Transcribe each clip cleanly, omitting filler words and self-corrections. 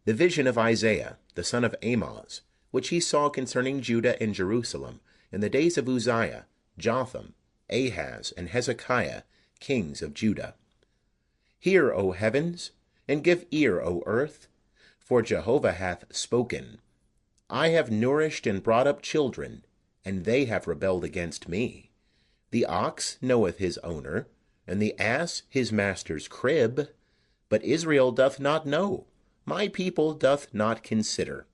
The vision of Isaiah, the son of Amoz, which he saw concerning Judah and Jerusalem, in the days of Uzziah, Jotham, Ahaz, and Hezekiah, kings of Judah. Hear, O heavens, and give ear, O earth, for Jehovah hath spoken. I have nourished and brought up children, and they have rebelled against me. The ox knoweth his owner, and the ass his master's crib. But Israel doth not know, my people doth not consider.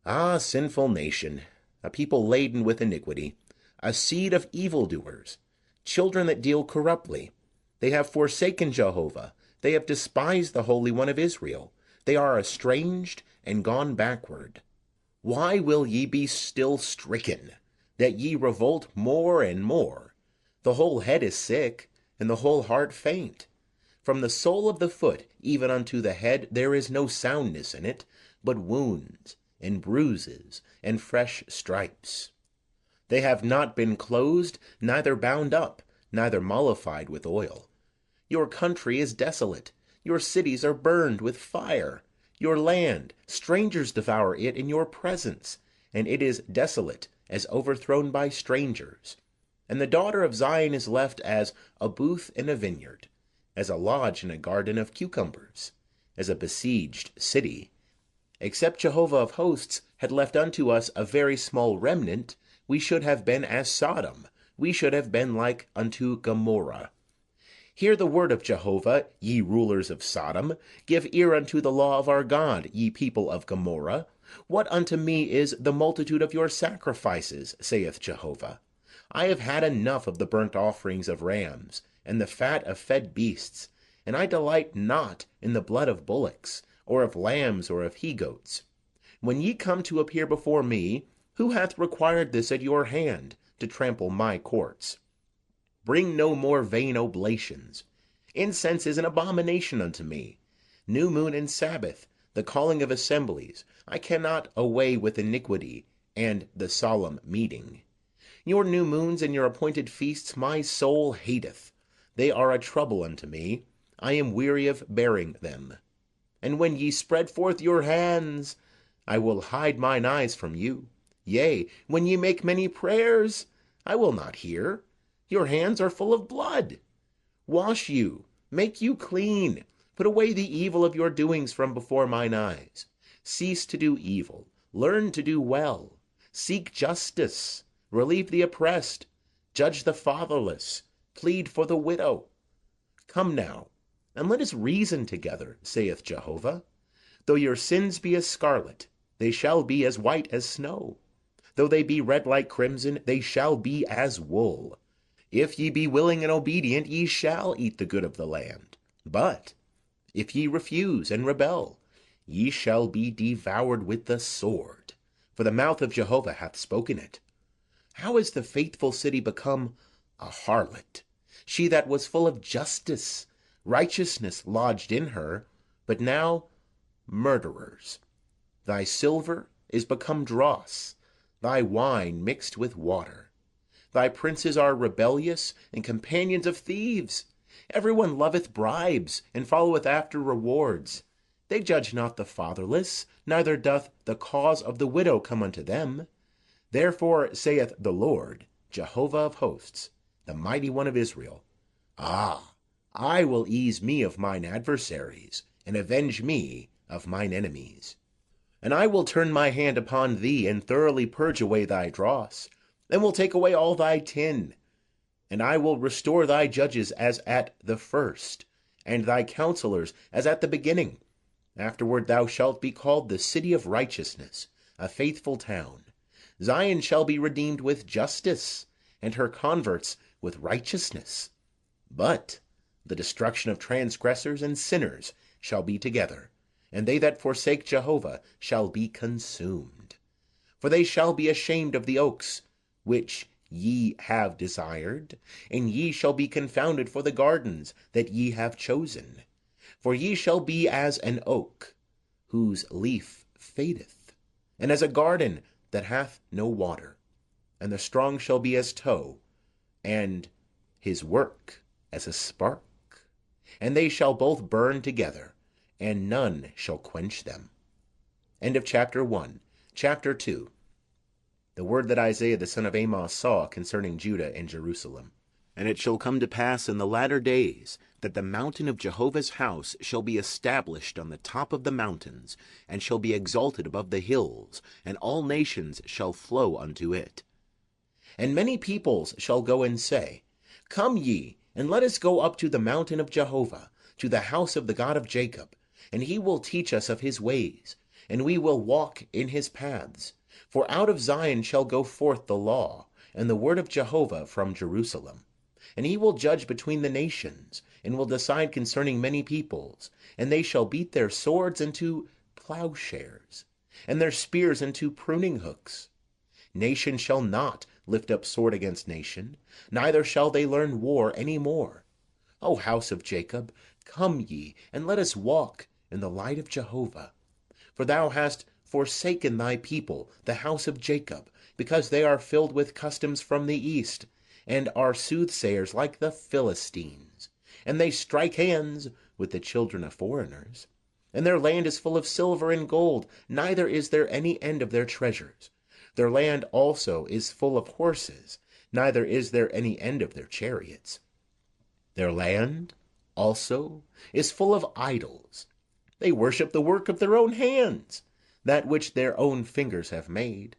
Ah, sinful nation, a people laden with iniquity, a seed of evildoers, children that deal corruptly. They have forsaken Jehovah, they have despised the Holy One of Israel. They are estranged and gone backward. Why will ye be still stricken, that ye revolt more and more? The whole head is sick, and the whole heart faint. From the sole of the foot even unto the head there is no soundness in it, but wounds, and bruises, and fresh stripes. They have not been closed, neither bound up, neither mollified with oil. Your country is desolate, your cities are burned with fire. Your land, strangers devour it in your presence, and it is desolate, as overthrown by strangers. And the daughter of Zion is left as a booth in a vineyard, as a lodge in a garden of cucumbers, as a besieged city. Except Jehovah of hosts had left unto us a very small remnant, we should have been as Sodom, we should have been like unto Gomorrah. Hear the word of Jehovah, ye rulers of Sodom. Give ear unto the law of our God, ye people of Gomorrah. What unto me is the multitude of your sacrifices, saith Jehovah? I have had enough of the burnt offerings of rams, and the fat of fed beasts, and I delight not in the blood of bullocks, or of lambs, or of he-goats. When ye come to appear before me, who hath required this at your hand, to trample my courts? Bring no more vain oblations. Incense is an abomination unto me. New moon and Sabbath, the calling of assemblies, I cannot away with iniquity, and the solemn meeting. Your new moons and your appointed feasts my soul hateth. They are a trouble unto me. I am weary of bearing them. And when ye spread forth your hands, I will hide mine eyes from you. Yea, when ye make many prayers, I will not hear. Your hands are full of blood. Wash you, make you clean. Put away the evil of your doings from before mine eyes. Cease to do evil. Learn to do well. Seek justice. Relieve the oppressed. Judge the fatherless. Plead for the widow. Come now, and let us reason together, saith Jehovah. Though your sins be as scarlet, they shall be as white as snow. Though they be red like crimson, they shall be as wool. If ye be willing and obedient, ye shall eat the good of the land. But if ye refuse and rebel, ye shall be devoured with the sword. For the mouth of Jehovah hath spoken it. How is the faithful city become a harlot? She that was full of justice, righteousness lodged in her, but now murderers. Thy silver is become dross, thy wine mixed with water. Thy princes are rebellious, and companions of thieves. Every one loveth bribes, and followeth after rewards. They judge not the fatherless, neither doth the cause of the widow come unto them. Therefore saith the Lord, Jehovah of hosts, the mighty one of Israel, Ah, I will ease me of mine adversaries, and avenge me of mine enemies. And I will turn my hand upon thee, and thoroughly purge away thy dross, and will take away all thy tin. And I will restore thy judges as at the first, and thy counselors as at the beginning. Afterward thou shalt be called the city of righteousness, a faithful town. Zion shall be redeemed with justice, and her converts with righteousness. But the destruction of transgressors and sinners shall be together, and they that forsake Jehovah shall be consumed. For they shall be ashamed of the oaks, which ye have desired, and ye shall be confounded for the gardens that ye have chosen. For ye shall be as an oak, whose leaf fadeth, and as a garden that hath no water. And the strong shall be as tow, and his work as a spark. And they shall both burn together, and none shall quench them. End of chapter 1. Chapter 2. The word that Isaiah the son of Amoz saw concerning Judah and Jerusalem. And it shall come to pass in the latter days, that the mountain of Jehovah's house shall be established on the top of the mountains, and shall be exalted above the hills, and all nations shall flow unto it. And many peoples shall go and say, Come ye, and let us go up to the mountain of Jehovah, to the house of the God of Jacob, and he will teach us of his ways, and we will walk in his paths. For out of Zion shall go forth the law, and the word of Jehovah from Jerusalem. And he will judge between the nations, and will decide concerning many peoples, and they shall beat their swords into plowshares, and their spears into pruning hooks. Nation shall not lift up sword against nation, neither shall they learn war any more. O house of Jacob, come ye, and let us walk in the light of Jehovah. For thou hast forsaken thy people, the house of Jacob, because they are filled with customs from the east, and are soothsayers like the Philistines. And they strike hands with the children of foreigners. And their land is full of silver and gold, neither is there any end of their treasures. Their land also is full of horses, neither is there any end of their chariots. Their land also is full of idols. They worship the work of their own hands, that which their own fingers have made.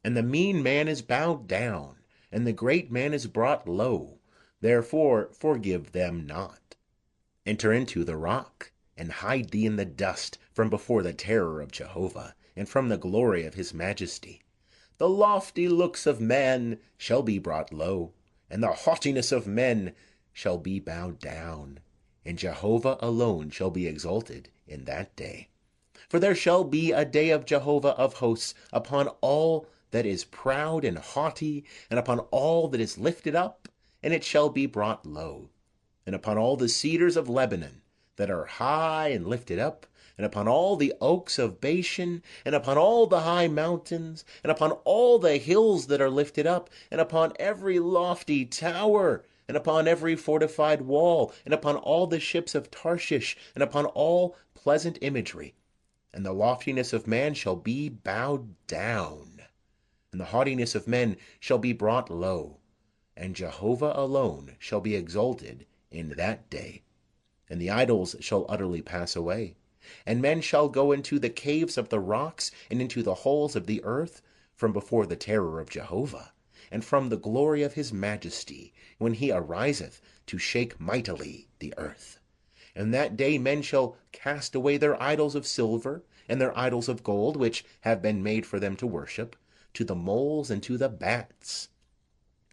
And the mean man is bowed down, and the great man is brought low. Therefore forgive them not. Enter into the rock, and hide thee in the dust from before the terror of Jehovah, and from the glory of his majesty. The lofty looks of man shall be brought low, and the haughtiness of men shall be bowed down, and Jehovah alone shall be exalted in that day. For there shall be a day of Jehovah of hosts upon all that is proud and haughty, and upon all that is lifted up, and it shall be brought low, and upon all the cedars of Lebanon that are high and lifted up, and upon all the oaks of Bashan, and upon all the high mountains, and upon all the hills that are lifted up, and upon every lofty tower, and upon every fortified wall, and upon all the ships of Tarshish, and upon all pleasant imagery. And the loftiness of man shall be bowed down, and the haughtiness of men shall be brought low, and Jehovah alone shall be exalted in that day. And the idols shall utterly pass away, and men shall go into the caves of the rocks, and into the holes of the earth, from before the terror of Jehovah, and from the glory of his majesty, when he ariseth to shake mightily the earth. And that day men shall cast away their idols of silver, and their idols of gold, which have been made for them to worship, to the moles and to the bats,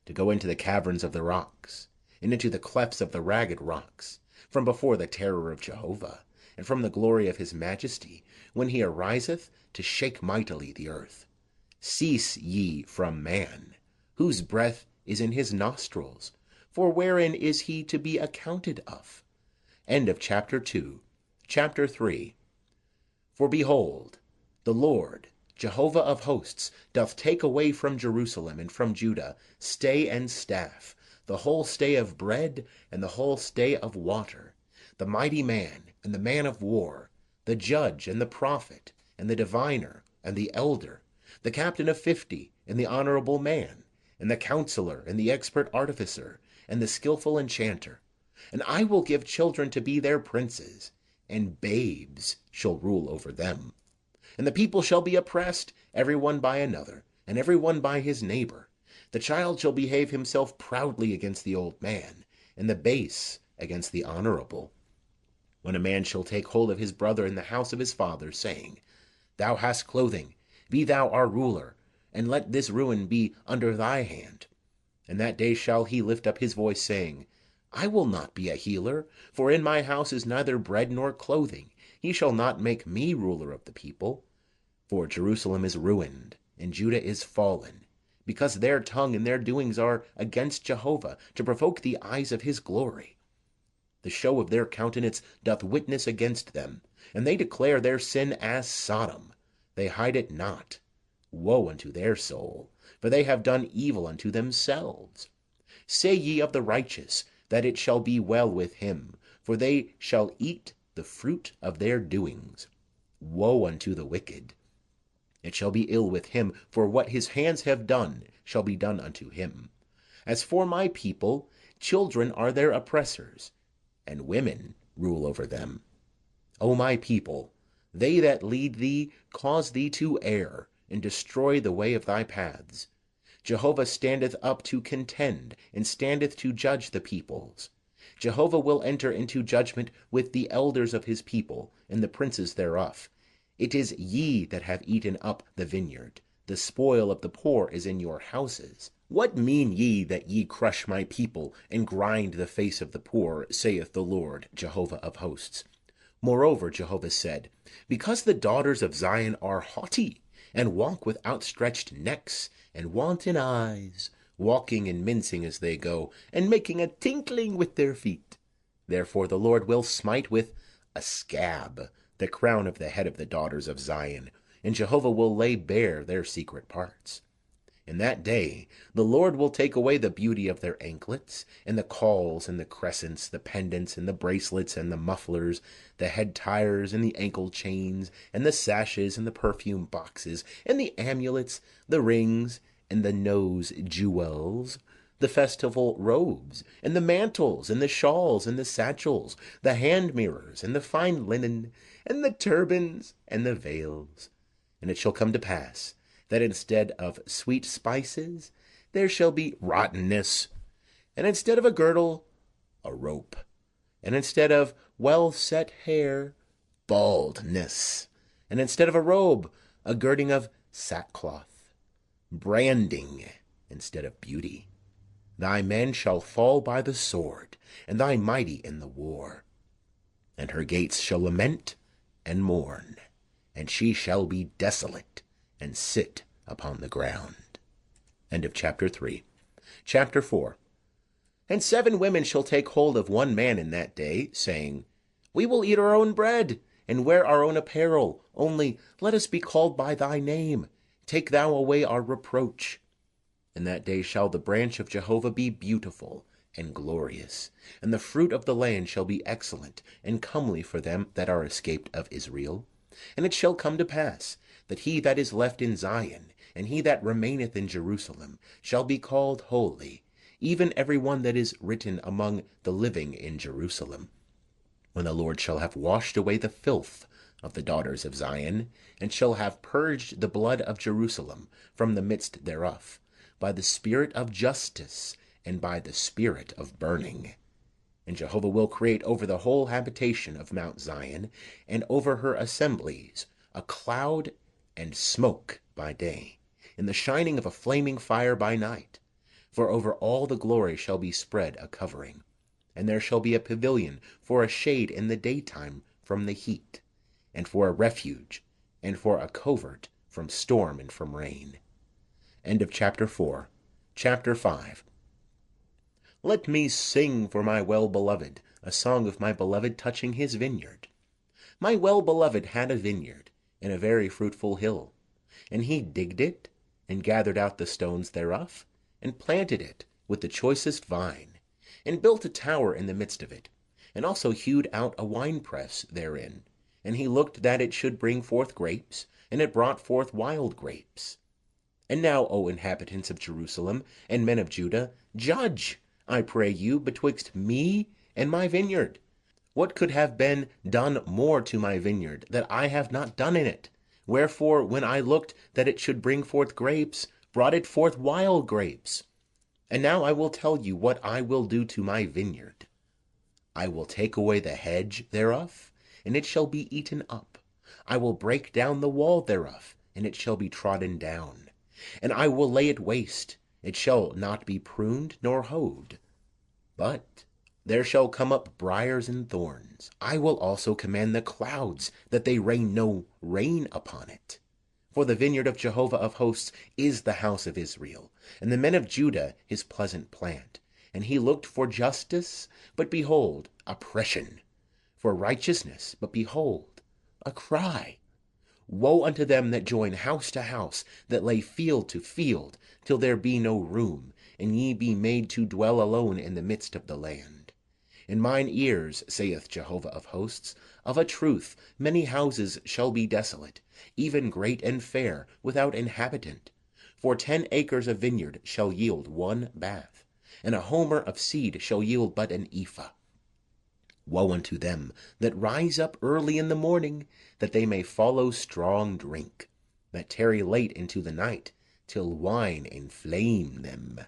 to go into the caverns of the rocks, and into the clefts of the ragged rocks, from before the terror of Jehovah, and from the glory of his majesty, when he ariseth to shake mightily the earth. Cease ye from man, whose breath is in his nostrils, for wherein is he to be accounted of? End of chapter 2. Chapter 3. For behold, the Lord, Jehovah of hosts, doth take away from Jerusalem and from Judah stay and staff, the whole stay of bread and the whole stay of water, the mighty man and the man of war, the judge and the prophet, and the diviner and the elder, the captain of 50 and the honorable man, and the counselor and the expert artificer, and the skilful enchanter. And I will give children to be their princes, and babes shall rule over them. And the people shall be oppressed, every one by another, and every one by his neighbor. The child shall behave himself proudly against the old man, and the base against the honorable. When a man shall take hold of his brother in the house of his father, saying, Thou hast clothing, be thou our ruler, and let this ruin be under thy hand. And that day shall he lift up his voice, saying, I will not be a healer, for in my house is neither bread nor clothing. He shall not make me ruler of the people. For Jerusalem is ruined, and Judah is fallen, because their tongue and their doings are against Jehovah, to provoke the eyes of his glory. The show of their countenance doth witness against them, and they declare their sin as Sodom. They hide it not. Woe unto their soul, for they have done evil unto themselves. Say ye of the righteous, that it shall be well with him, for they shall eat the fruit of their doings. Woe unto the wicked, It shall be ill with him, for what his hands have done shall be done unto him. As for my people, children are their oppressors, and women rule over them. O my people, they that lead thee cause thee to err, and destroy the way of thy paths. Jehovah standeth up to contend, and standeth to judge the peoples. Jehovah will enter into judgment with the elders of his people, and the princes thereof. It is ye that have eaten up the vineyard. The spoil of the poor is in your houses. What mean ye that ye crush my people, and grind the face of the poor, saith the Lord, Jehovah of hosts? Moreover, Jehovah said, because the daughters of Zion are haughty, and walk with outstretched necks, and wanton eyes, walking and mincing as they go, and making a tinkling with their feet. Therefore the Lord will smite with a scab the crown of the head of the daughters of Zion, and Jehovah will lay bare their secret parts. In that day the Lord will take away the beauty of their anklets, and the cauls, and the crescents, the pendants, and the bracelets, and the mufflers, the head tires, and the ankle chains, and the sashes, and the perfume boxes, and the amulets, the rings, and the nose jewels, the festival robes, and the mantles, and the shawls, and the satchels, the hand mirrors, and the fine linen, and the turbans, and the veils. And it shall come to pass, that instead of sweet spices there shall be rottenness, and instead of a girdle, a rope, and instead of well-set hair, baldness, and instead of a robe, a girding of sackcloth, branding instead of beauty. Thy men shall fall by the sword, and thy mighty in the war. And her gates shall lament and mourn, and she shall be desolate, and sit upon the ground. End of chapter 3. Chapter 4. And 7 women shall take hold of one man in that day, saying, we will eat our own bread, and wear our own apparel, only let us be called by thy name. Take thou away our reproach. In that day shall the branch of Jehovah be beautiful and glorious, and the fruit of the land shall be excellent and comely for them that are escaped of Israel. And it shall come to pass, that he that is left in Zion, and he that remaineth in Jerusalem, shall be called holy, even every one that is written among the living in Jerusalem. When the Lord shall have washed away the filth of the daughters of Zion, and shall have purged the blood of Jerusalem from the midst thereof, by the spirit of justice, and by the spirit of burning. And Jehovah will create over the whole habitation of Mount Zion, and over her assemblies, a cloud and smoke by day, and the shining of a flaming fire by night. For over all the glory shall be spread a covering. And there shall be a pavilion for a shade in the daytime from the heat, and for a refuge, and for a covert from storm and from rain. End of chapter 4. Chapter 5. Let me sing for my well-beloved, a song of my beloved touching his vineyard. My well-beloved had a vineyard in a very fruitful hill, and he digged it, and gathered out the stones thereof, and planted it with the choicest vine, and built a tower in the midst of it, and also hewed out a winepress therein. And he looked that it should bring forth grapes, and it brought forth wild grapes. And now, O inhabitants of Jerusalem, and men of Judah, judge, I pray you, betwixt me and my vineyard. What could have been done more to my vineyard, that I have not done in it? Wherefore, when I looked that it should bring forth grapes, brought it forth wild grapes. And now I will tell you what I will do to my vineyard. I will take away the hedge thereof, and it shall be eaten up. I will break down the wall thereof, and it shall be trodden down. And I will lay it waste, it shall not be pruned nor hoed. But there shall come up briars and thorns. I will also command the clouds, that they rain no rain upon it. For the vineyard of Jehovah of hosts is the house of Israel, and the men of Judah his pleasant plant. And he looked for justice, but behold, oppression; for righteousness, but behold, a cry. Woe unto them that join house to house, that lay field to field, till there be no room, and ye be made to dwell alone in the midst of the land. In mine ears, saith Jehovah of hosts, Of a truth, many houses shall be desolate, even great and fair, without inhabitant. For 10 acres of vineyard shall yield 1 bath, and a homer of seed shall yield but an ephah. Woe unto them that rise up early in the morning, that they may follow strong drink, that tarry late into the night, till wine inflame them.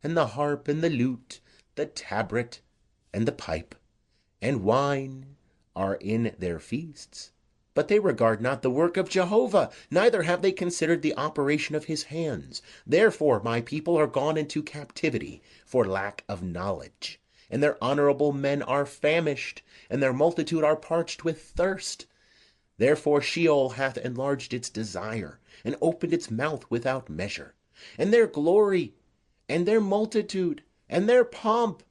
And the harp, and the lute, the tabret, and the pipe, and wine are in their feasts. But they regard not the work of Jehovah, neither have they considered the operation of his hands. Therefore my people are gone into captivity for lack of knowledge. And their honourable men are famished, and their multitude are parched with thirst. Therefore Sheol hath enlarged its desire, and opened its mouth without measure. And their glory, and their multitude, and their pomp,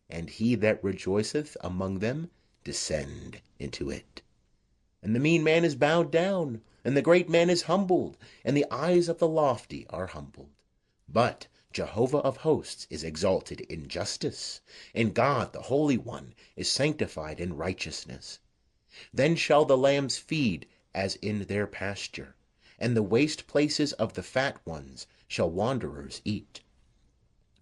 and he that rejoiceth among them, descend into it. And the mean man is bowed down, and the great man is humbled, and the eyes of the lofty are humbled. But Jehovah of hosts is exalted in justice, and God the Holy One is sanctified in righteousness. Then shall the lambs feed as in their pasture, and the waste places of the fat ones shall wanderers eat.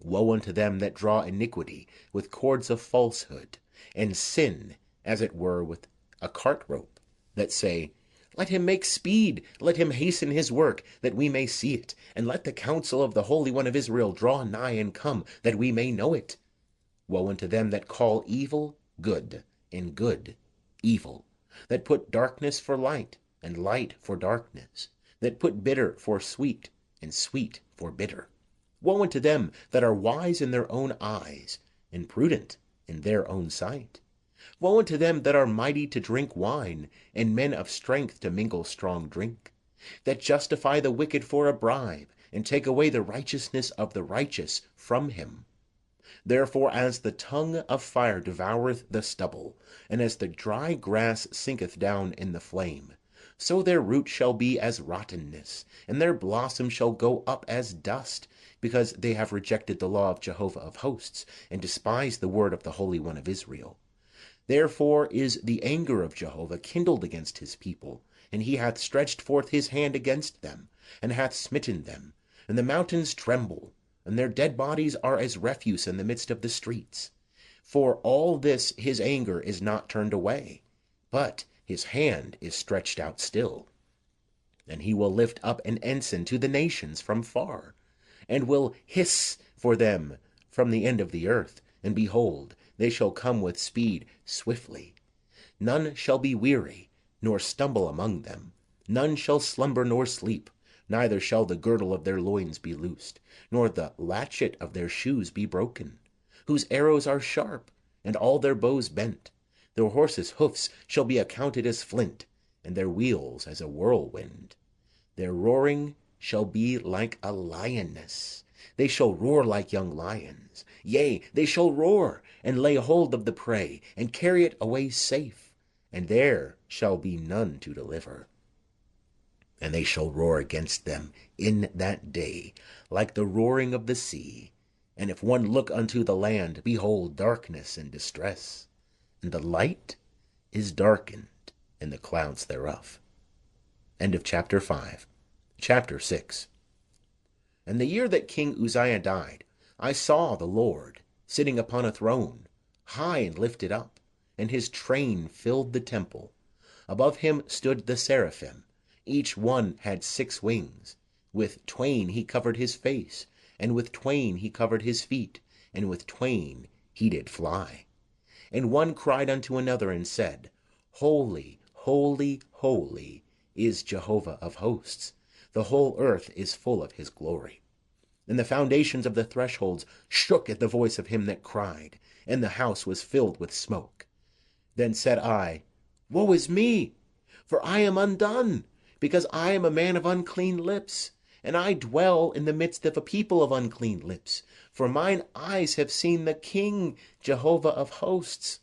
Woe unto them that draw iniquity with cords of falsehood, and sin, as it were, with a cart rope, that say, Let him make speed, let him hasten his work, that we may see it, and let the counsel of the Holy One of Israel draw nigh and come, that we may know it. Woe unto them that call evil good, and good evil, that put darkness for light, and light for darkness, that put bitter for sweet, and sweet for bitter. Woe unto them that are wise in their own eyes, and prudent in their own sight. Woe unto them that are mighty to drink wine, and men of strength to mingle strong drink, that justify the wicked for a bribe, and take away the righteousness of the righteous from him. Therefore as the tongue of fire devoureth the stubble, and as the dry grass sinketh down in the flame, so their root shall be as rottenness, and their blossom shall go up as dust, because they have rejected the law of Jehovah of hosts, and despised the word of the Holy One of Israel. Therefore is the anger of Jehovah kindled against his people, and he hath stretched forth his hand against them, and hath smitten them, and the mountains tremble, and their dead bodies are as refuse in the midst of the streets. For all this his anger is not turned away, but his hand is stretched out still. And he will lift up an ensign to the nations from far, and will hiss for them from the end of the earth, and behold, they shall come with speed swiftly. None shall be weary, nor stumble among them. None shall slumber nor sleep, neither shall the girdle of their loins be loosed, nor the latchet of their shoes be broken. Whose arrows are sharp, and all their bows bent. Their horses' hoofs shall be accounted as flint, and their wheels as a whirlwind. Their roaring shall be like a lioness. They shall roar like young lions. Yea, they shall roar, and lay hold of the prey, and carry it away safe, and there shall be none to deliver. And they shall roar against them in that day, like the roaring of the sea. And if one look unto the land, behold darkness and distress, and the light is darkened in the clouds thereof. End of chapter 5. Chapter 6. And the year that King Uzziah died, I saw the Lord sitting upon a throne, high and lifted up, and his train filled the temple. Above him stood the seraphim. Each one had 6 wings. With twain he covered his face, and with twain he covered his feet, and with twain he did fly. And one cried unto another, and said, Holy, holy, holy is Jehovah of hosts. The whole earth is full of his glory. And the foundations of the thresholds shook at the voice of him that cried, and the house was filled with smoke. Then said I, Woe is me! For I am undone, because I am a man of unclean lips, and I dwell in the midst of a people of unclean lips. For mine eyes have seen the King, Jehovah of hosts.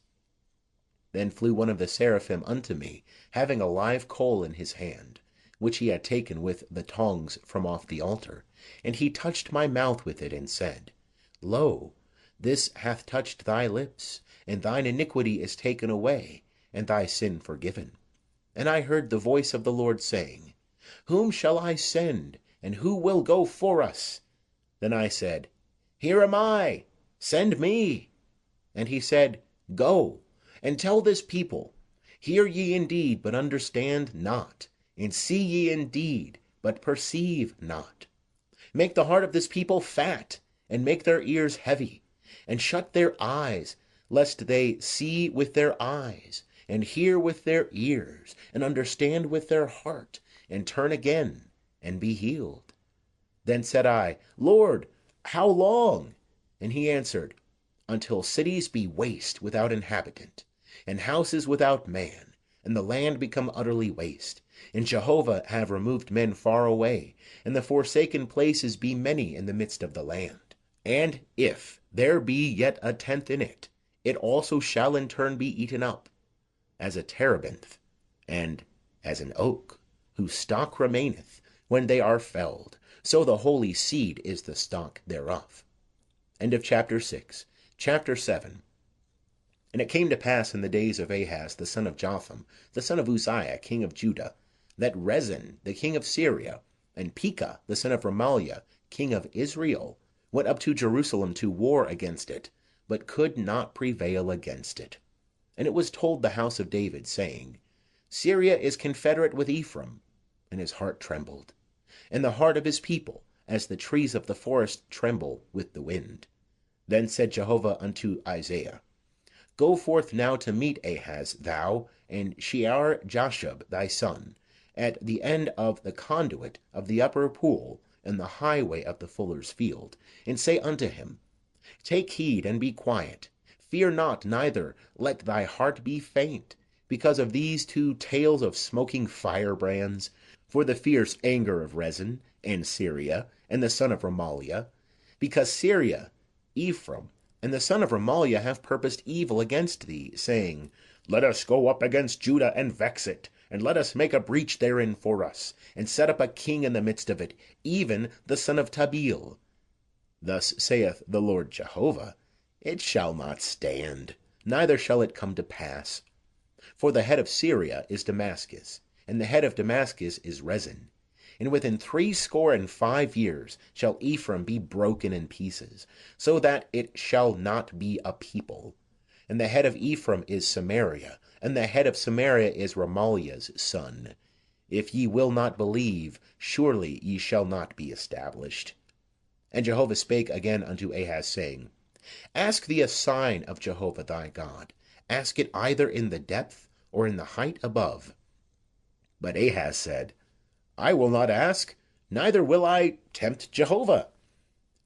Then flew one of the seraphim unto me, having a live coal in his hand, which he had taken with the tongs from off the altar. And he touched my mouth with it, and said, Lo, this hath touched thy lips, and thine iniquity is taken away, and thy sin forgiven. And I heard the voice of the Lord saying, Whom shall I send, and who will go for us? Then I said, Here am I, send me. And he said, Go, and tell this people, Hear ye indeed, but understand not, and see ye indeed, but perceive not. Make the heart of this people fat, and make their ears heavy, and shut their eyes, lest they see with their eyes, and hear with their ears, and understand with their heart, and turn again, and be healed. Then said I, Lord, how long? And he answered, Until cities be waste without inhabitant, and houses without man, and the land become utterly waste, and Jehovah have removed men far away, and the forsaken places be many in the midst of the land. And if there be yet a tenth in it, it also shall in turn be eaten up, as a terebinth, and as an oak, whose stock remaineth when they are felled, so the holy seed is the stock thereof. End of chapter 6. Chapter 7. And it came to pass in the days of Ahaz the son of Jotham, the son of Uzziah, king of Judah, that Rezin the king of Syria, and Pekah the son of Remaliah, king of Israel, went up to Jerusalem to war against it, but could not prevail against it. And it was told the house of David, saying, Syria is confederate with Ephraim. And his heart trembled, and the heart of his people, as the trees of the forest tremble with the wind. Then said Jehovah unto Isaiah, Go forth now to meet Ahaz, thou, and Shear-Jashub thy son, at the end of the conduit of the upper pool, and the highway of the fuller's field, and say unto him, Take heed and be quiet, fear not, neither let thy heart be faint, because of these two tales of smoking firebrands, for the fierce anger of Rezin, and Syria, and the son of Remaliah, because Syria, Ephraim, and the son of Remaliah have purposed evil against thee, saying, Let us go up against Judah, and vex it, and let us make a breach therein for us, and set up a king in the midst of it, even the son of Tabeel. Thus saith the Lord Jehovah, It shall not stand, neither shall it come to pass. For the head of Syria is Damascus, and the head of Damascus is Rezin. And within 65 years shall Ephraim be broken in pieces, so that it shall not be a people. And the head of Ephraim is Samaria, and the head of Samaria is Remaliah's son. If ye will not believe, surely ye shall not be established. And Jehovah spake again unto Ahaz, saying, Ask thee a sign of Jehovah thy God. Ask it either in the depth or in the height above. But Ahaz said, I will not ask, neither will I tempt Jehovah.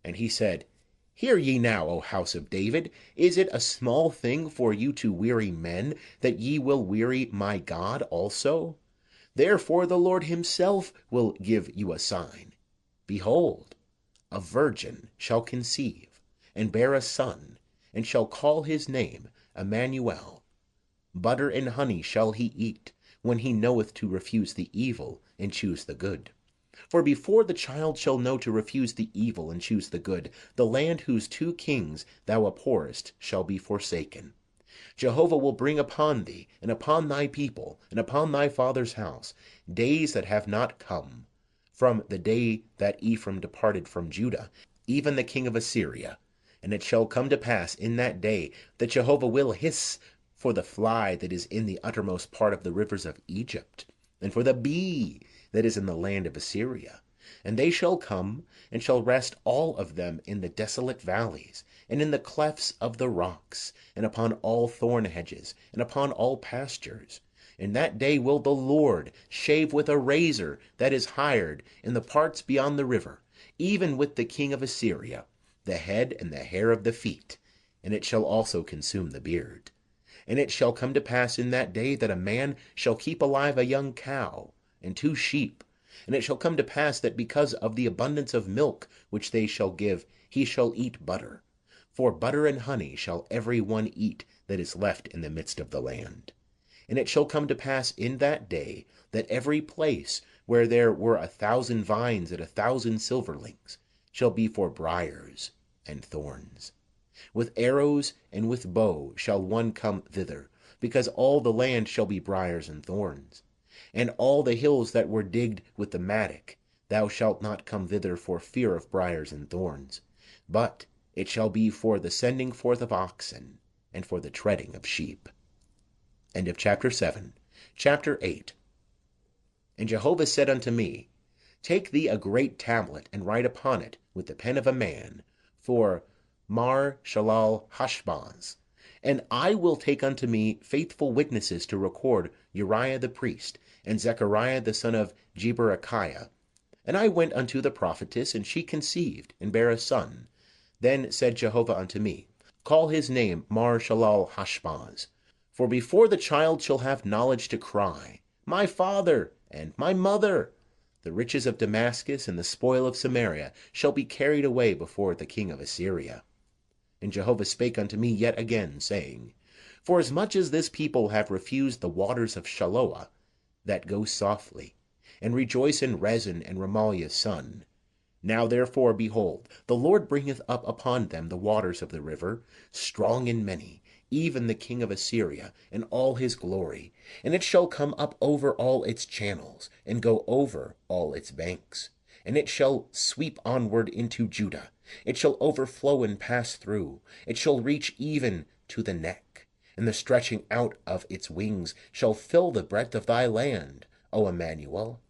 And he said, Hear ye now, O house of David, is it a small thing for you to weary men, that ye will weary my God also? Therefore the Lord himself will give you a sign. Behold, a virgin shall conceive, and bear a son, and shall call his name Emmanuel. Butter and honey shall he eat, when he knoweth to refuse the evil and choose the good. For before the child shall know to refuse the evil and choose the good, the land whose two kings thou abhorrest shall be forsaken. Jehovah will bring upon thee, and upon thy people, and upon thy father's house, days that have not come, from the day that Ephraim departed from Judah, even the king of Assyria. And it shall come to pass in that day that Jehovah will hiss for the fly that is in the uttermost part of the rivers of Egypt, and for the bee that is in the land of Assyria. And they shall come, and shall rest all of them in the desolate valleys, and in the clefts of the rocks, and upon all thorn hedges, and upon all pastures. In that day will the Lord shave with a razor that is hired in the parts beyond the river, even with the king of Assyria, the head and the hair of the feet, and it shall also consume the beard. And it shall come to pass in that day that a man shall keep alive a young cow, and 2 sheep. And it shall come to pass that because of the abundance of milk which they shall give, he shall eat butter. For butter and honey shall every one eat that is left in the midst of the land. And it shall come to pass in that day that every place where there were 1,000 vines and 1,000 silverlings shall be for briers and thorns. With arrows and with bow shall one come thither, because all the land shall be briars and thorns. And all the hills that were digged with the mattock, thou shalt not come thither for fear of briars and thorns, but it shall be for the sending forth of oxen, and for the treading of sheep. End of chapter 7. Chapter 8. And Jehovah said unto me, Take thee a great tablet, and write upon it with the pen of a man, for Mar-shalal-Hashbaz. And I will take unto me faithful witnesses to record Uriah the priest, and Zechariah the son of Jeberechiah. And I went unto the prophetess, and she conceived, and bare a son. Then said Jehovah unto me, Call his name Mar-shalal-Hashbaz. For before the child shall have knowledge to cry, My father and my mother, the riches of Damascus and the spoil of Samaria shall be carried away before the king of Assyria. And Jehovah spake unto me yet again, saying, Forasmuch as this people have refused the waters of Shiloah, that go softly, and rejoice in Rezin and Remaliah's son, now therefore, behold, the Lord bringeth up upon them the waters of the river, strong and many, even the king of Assyria, and all his glory, and it shall come up over all its channels, and go over all its banks. And it shall sweep onward into Judah. It shall overflow and pass through. It shall reach even to the neck. And the stretching out of its wings shall fill the breadth of thy land, O Emmanuel.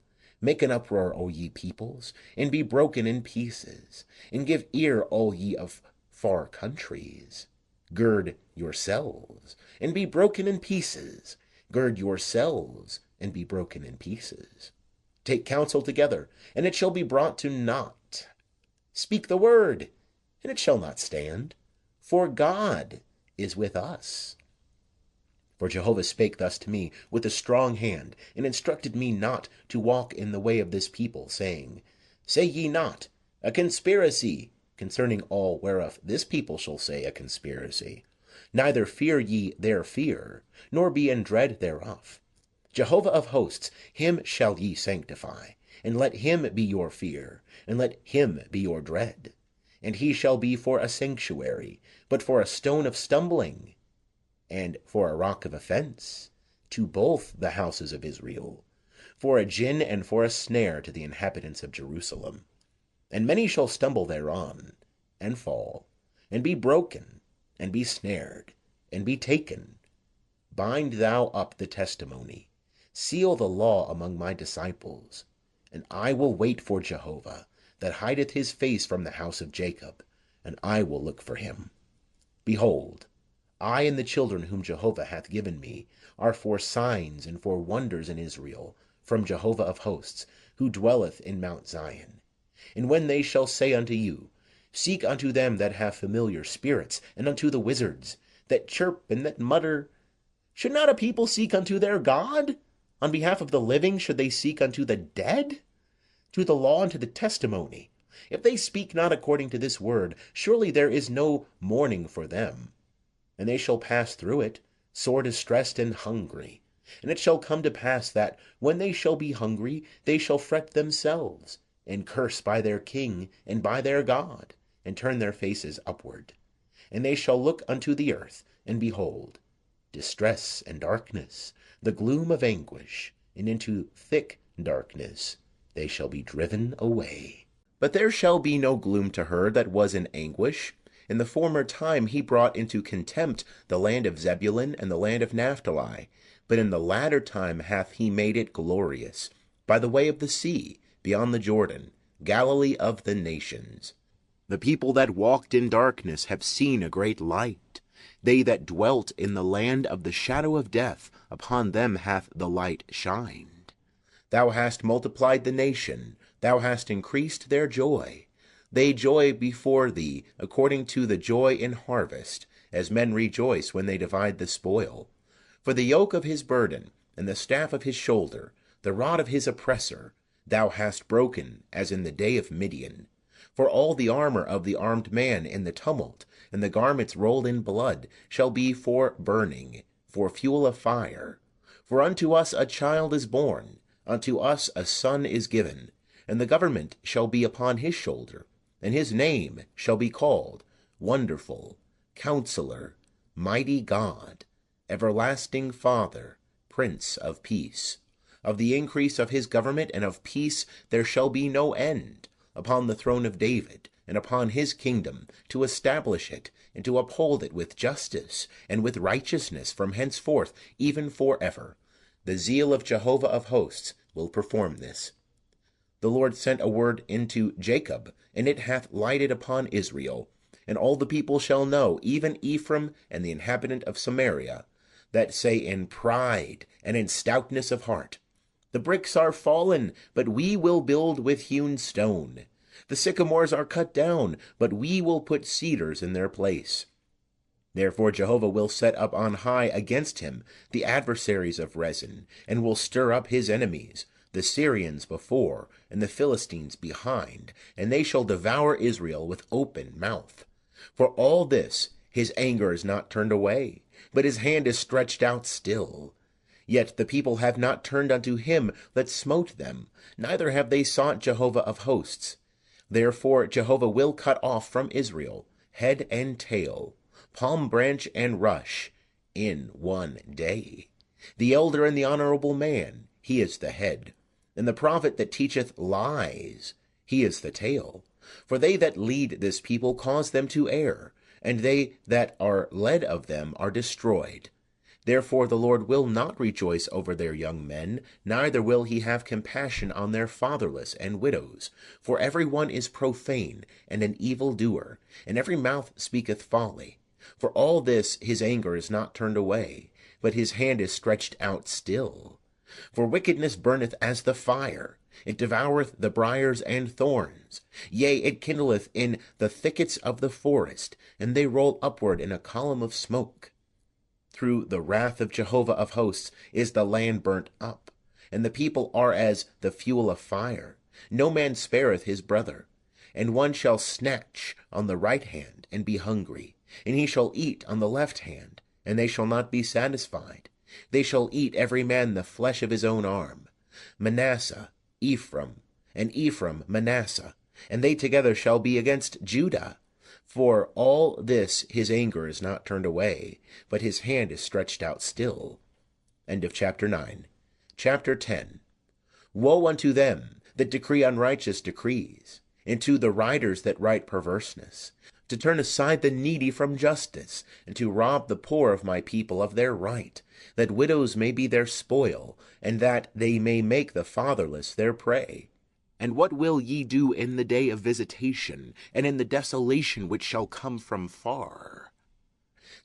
Make an uproar, O ye peoples, and be broken in pieces, and give ear, all ye of far countries. Gird yourselves, and be broken in pieces. Gird yourselves, and be broken in pieces. Take counsel together, and it shall be brought to naught. Speak the word, and it shall not stand, for God is with us. For Jehovah spake thus to me with a strong hand, and instructed me not to walk in the way of this people, saying, Say ye not, a conspiracy, concerning all whereof this people shall say a conspiracy. Neither fear ye their fear, nor be in dread thereof. Jehovah of hosts, him shall ye sanctify, and let him be your fear, and let him be your dread. And he shall be for a sanctuary, but for a stone of stumbling, and for a rock of offense, to both the houses of Israel, for a gin and for a snare to the inhabitants of Jerusalem. And many shall stumble thereon, and fall, and be broken, and be snared, and be taken. Bind thou up the testimony, seal the law among my disciples. And I will wait for Jehovah, that hideth his face from the house of Jacob, and I will look for him. Behold, I and the children whom Jehovah hath given me are for signs and for wonders in Israel, from Jehovah of hosts, who dwelleth in Mount Zion. And when they shall say unto you, Seek unto them that have familiar spirits, and unto the wizards, that chirp and that mutter, should not a people seek unto their God? On behalf of the living should they seek unto the dead? To the law and to the testimony. If they speak not according to this word, surely there is no mourning for them. And they shall pass through it, sore distressed and hungry. And it shall come to pass that, when they shall be hungry, they shall fret themselves, and curse by their king and by their God, and turn their faces upward. And they shall look unto the earth, and behold, distress and darkness, the gloom of anguish, and into thick darkness they shall be driven away. But there shall be no gloom to her that was in anguish. In the former time he brought into contempt the land of Zebulun and the land of Naphtali, but in the latter time hath he made it glorious, by the way of the sea, beyond the Jordan, Galilee of the nations. The people that walked in darkness have seen a great light. They that dwelt in the land of the shadow of death, upon them hath the light shined. Thou hast multiplied the nation, thou hast increased their joy. They joy before thee according to the joy in harvest, as men rejoice when they divide the spoil. For the yoke of his burden, and the staff of his shoulder, the rod of his oppressor, thou hast broken, as in the day of Midian. For all the armor of the armed man in the tumult, and the garments rolled in blood, shall be for burning, for fuel of fire. For unto us a child is born, unto us a son is given, and the government shall be upon his shoulder, and his name shall be called Wonderful, Counselor, Mighty God, everlasting Father, Prince of peace. Of the increase of his government and of peace there shall be no end, upon the throne of David, and upon his kingdom, to establish it, and to uphold it with justice and with righteousness from henceforth, even for ever. The zeal of Jehovah of hosts will perform this. The Lord sent a word into Jacob, and it hath lighted upon Israel. And all the people shall know, even Ephraim and the inhabitant of Samaria, that say in pride and in stoutness of heart, the bricks are fallen, but we will build with hewn stone. The sycamores are cut down, but we will put cedars in their place. Therefore Jehovah will set up on high against him the adversaries of Rezin, and will stir up his enemies, the Syrians before, and the Philistines behind, and they shall devour Israel with open mouth. For all this his anger is not turned away, but his hand is stretched out still. Yet the people have not turned unto him that smote them, neither have they sought Jehovah of hosts. Therefore Jehovah will cut off from Israel head and tail, palm branch and rush, in one day. The elder and the honorable man, he is the head, and the prophet that teacheth lies, he is the tail. For they that lead this people cause them to err, and they that are led of them are destroyed. Therefore the Lord will not rejoice over their young men, neither will he have compassion on their fatherless and widows. For every one is profane and an evil doer, and every mouth speaketh folly. For all this his anger is not turned away, but his hand is stretched out still. For wickedness burneth as the fire, it devoureth the briers and thorns. Yea, it kindleth in the thickets of the forest, and they roll upward in a column of smoke. Through the wrath of Jehovah of hosts is the land burnt up, and the people are as the fuel of fire. No man spareth his brother. And one shall snatch on the right hand, and be hungry, and he shall eat on the left hand, and they shall not be satisfied. They shall eat every man the flesh of his own arm. Manasseh, Ephraim, and Ephraim, Manasseh, and they together shall be against Judah. For all this his anger is not turned away, but his hand is stretched out still. End of chapter 9. Chapter 10. Woe unto them that decree unrighteous decrees, and to the writers that write perverseness, to turn aside the needy from justice, and to rob the poor of my people of their right, that widows may be their spoil, and that they may make the fatherless their prey. And what will ye do in the day of visitation, and in the desolation which shall come from far?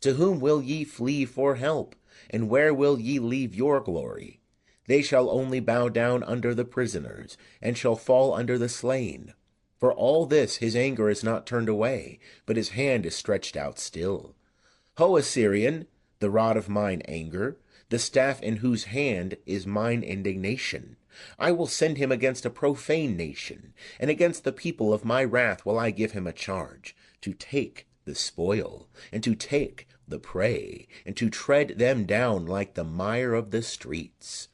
To whom will ye flee for help, and where will ye leave your glory? They shall only bow down under the prisoners, and shall fall under the slain. For all this his anger is not turned away, but his hand is stretched out still. Ho, Assyrian, the rod of mine anger, the staff in whose hand is mine indignation. I will send him against a profane nation, and against the people of my wrath will I give him a charge, to take the spoil, and to take the prey, and to tread them down like the mire of the streets.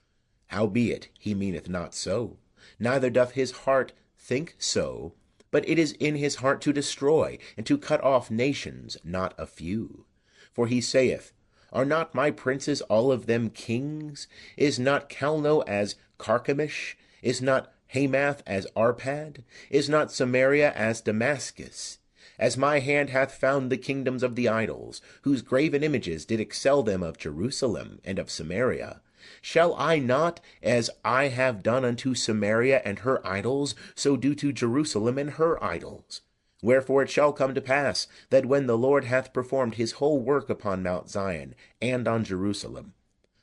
Howbeit he meaneth not so, neither doth his heart think so, but it is in his heart to destroy, and to cut off nations, not a few. For he saith, Are not my princes all of them kings? Is not Calno as Carchemish? Is not Hamath as Arpad? Is not Samaria as Damascus? As my hand hath found the kingdoms of the idols, whose graven images did excel them of Jerusalem and of Samaria, shall I not, as I have done unto Samaria and her idols, so do to Jerusalem and her idols? Wherefore it shall come to pass, that when the Lord hath performed his whole work upon Mount Zion and on Jerusalem,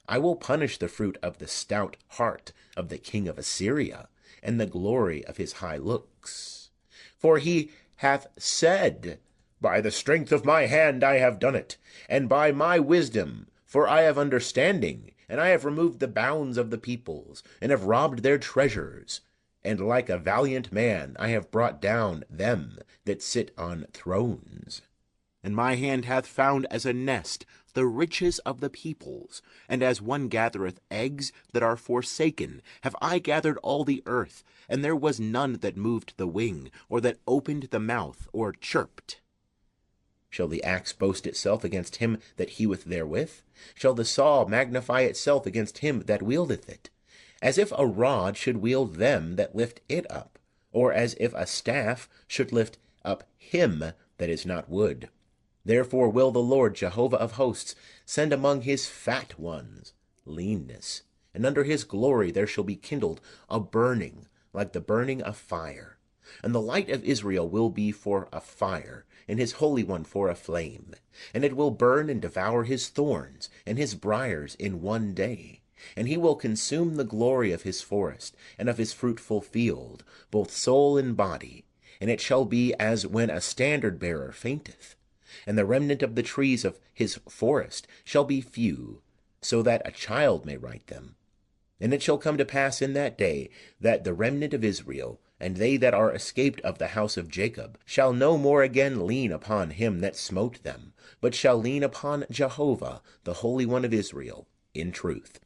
I will punish the fruit of the stout heart of the king of Assyria, and the glory of his high looks. For he hath said, By the strength of my hand I have done it, and by my wisdom, for I have understanding, and I have removed the bounds of the peoples, and have robbed their treasures. And like a valiant man I have brought down them that sit on thrones. And my hand hath found as a nest the riches of the peoples, and as one gathereth eggs that are forsaken, have I gathered all the earth, and there was none that moved the wing, or that opened the mouth, or chirped. Shall the axe boast itself against him that heweth therewith? Shall the saw magnify itself against him that wieldeth it? As if a rod should wield them that lift it up, or as if a staff should lift up him that is not wood. Therefore will the Lord Jehovah of hosts send among his fat ones leanness, and under his glory there shall be kindled a burning like the burning of fire. And the light of Israel will be for a fire, and his Holy One for a flame. And it will burn and devour his thorns and his briers in one day. And he will consume the glory of his forest and of his fruitful field, both soul and body. And it shall be as when a standard-bearer fainteth. And the remnant of the trees of his forest shall be few, so that a child may write them. And it shall come to pass in that day that the remnant of Israel, and they that are escaped of the house of Jacob, shall no more again lean upon him that smote them, but shall lean upon Jehovah, the Holy One of Israel, in truth.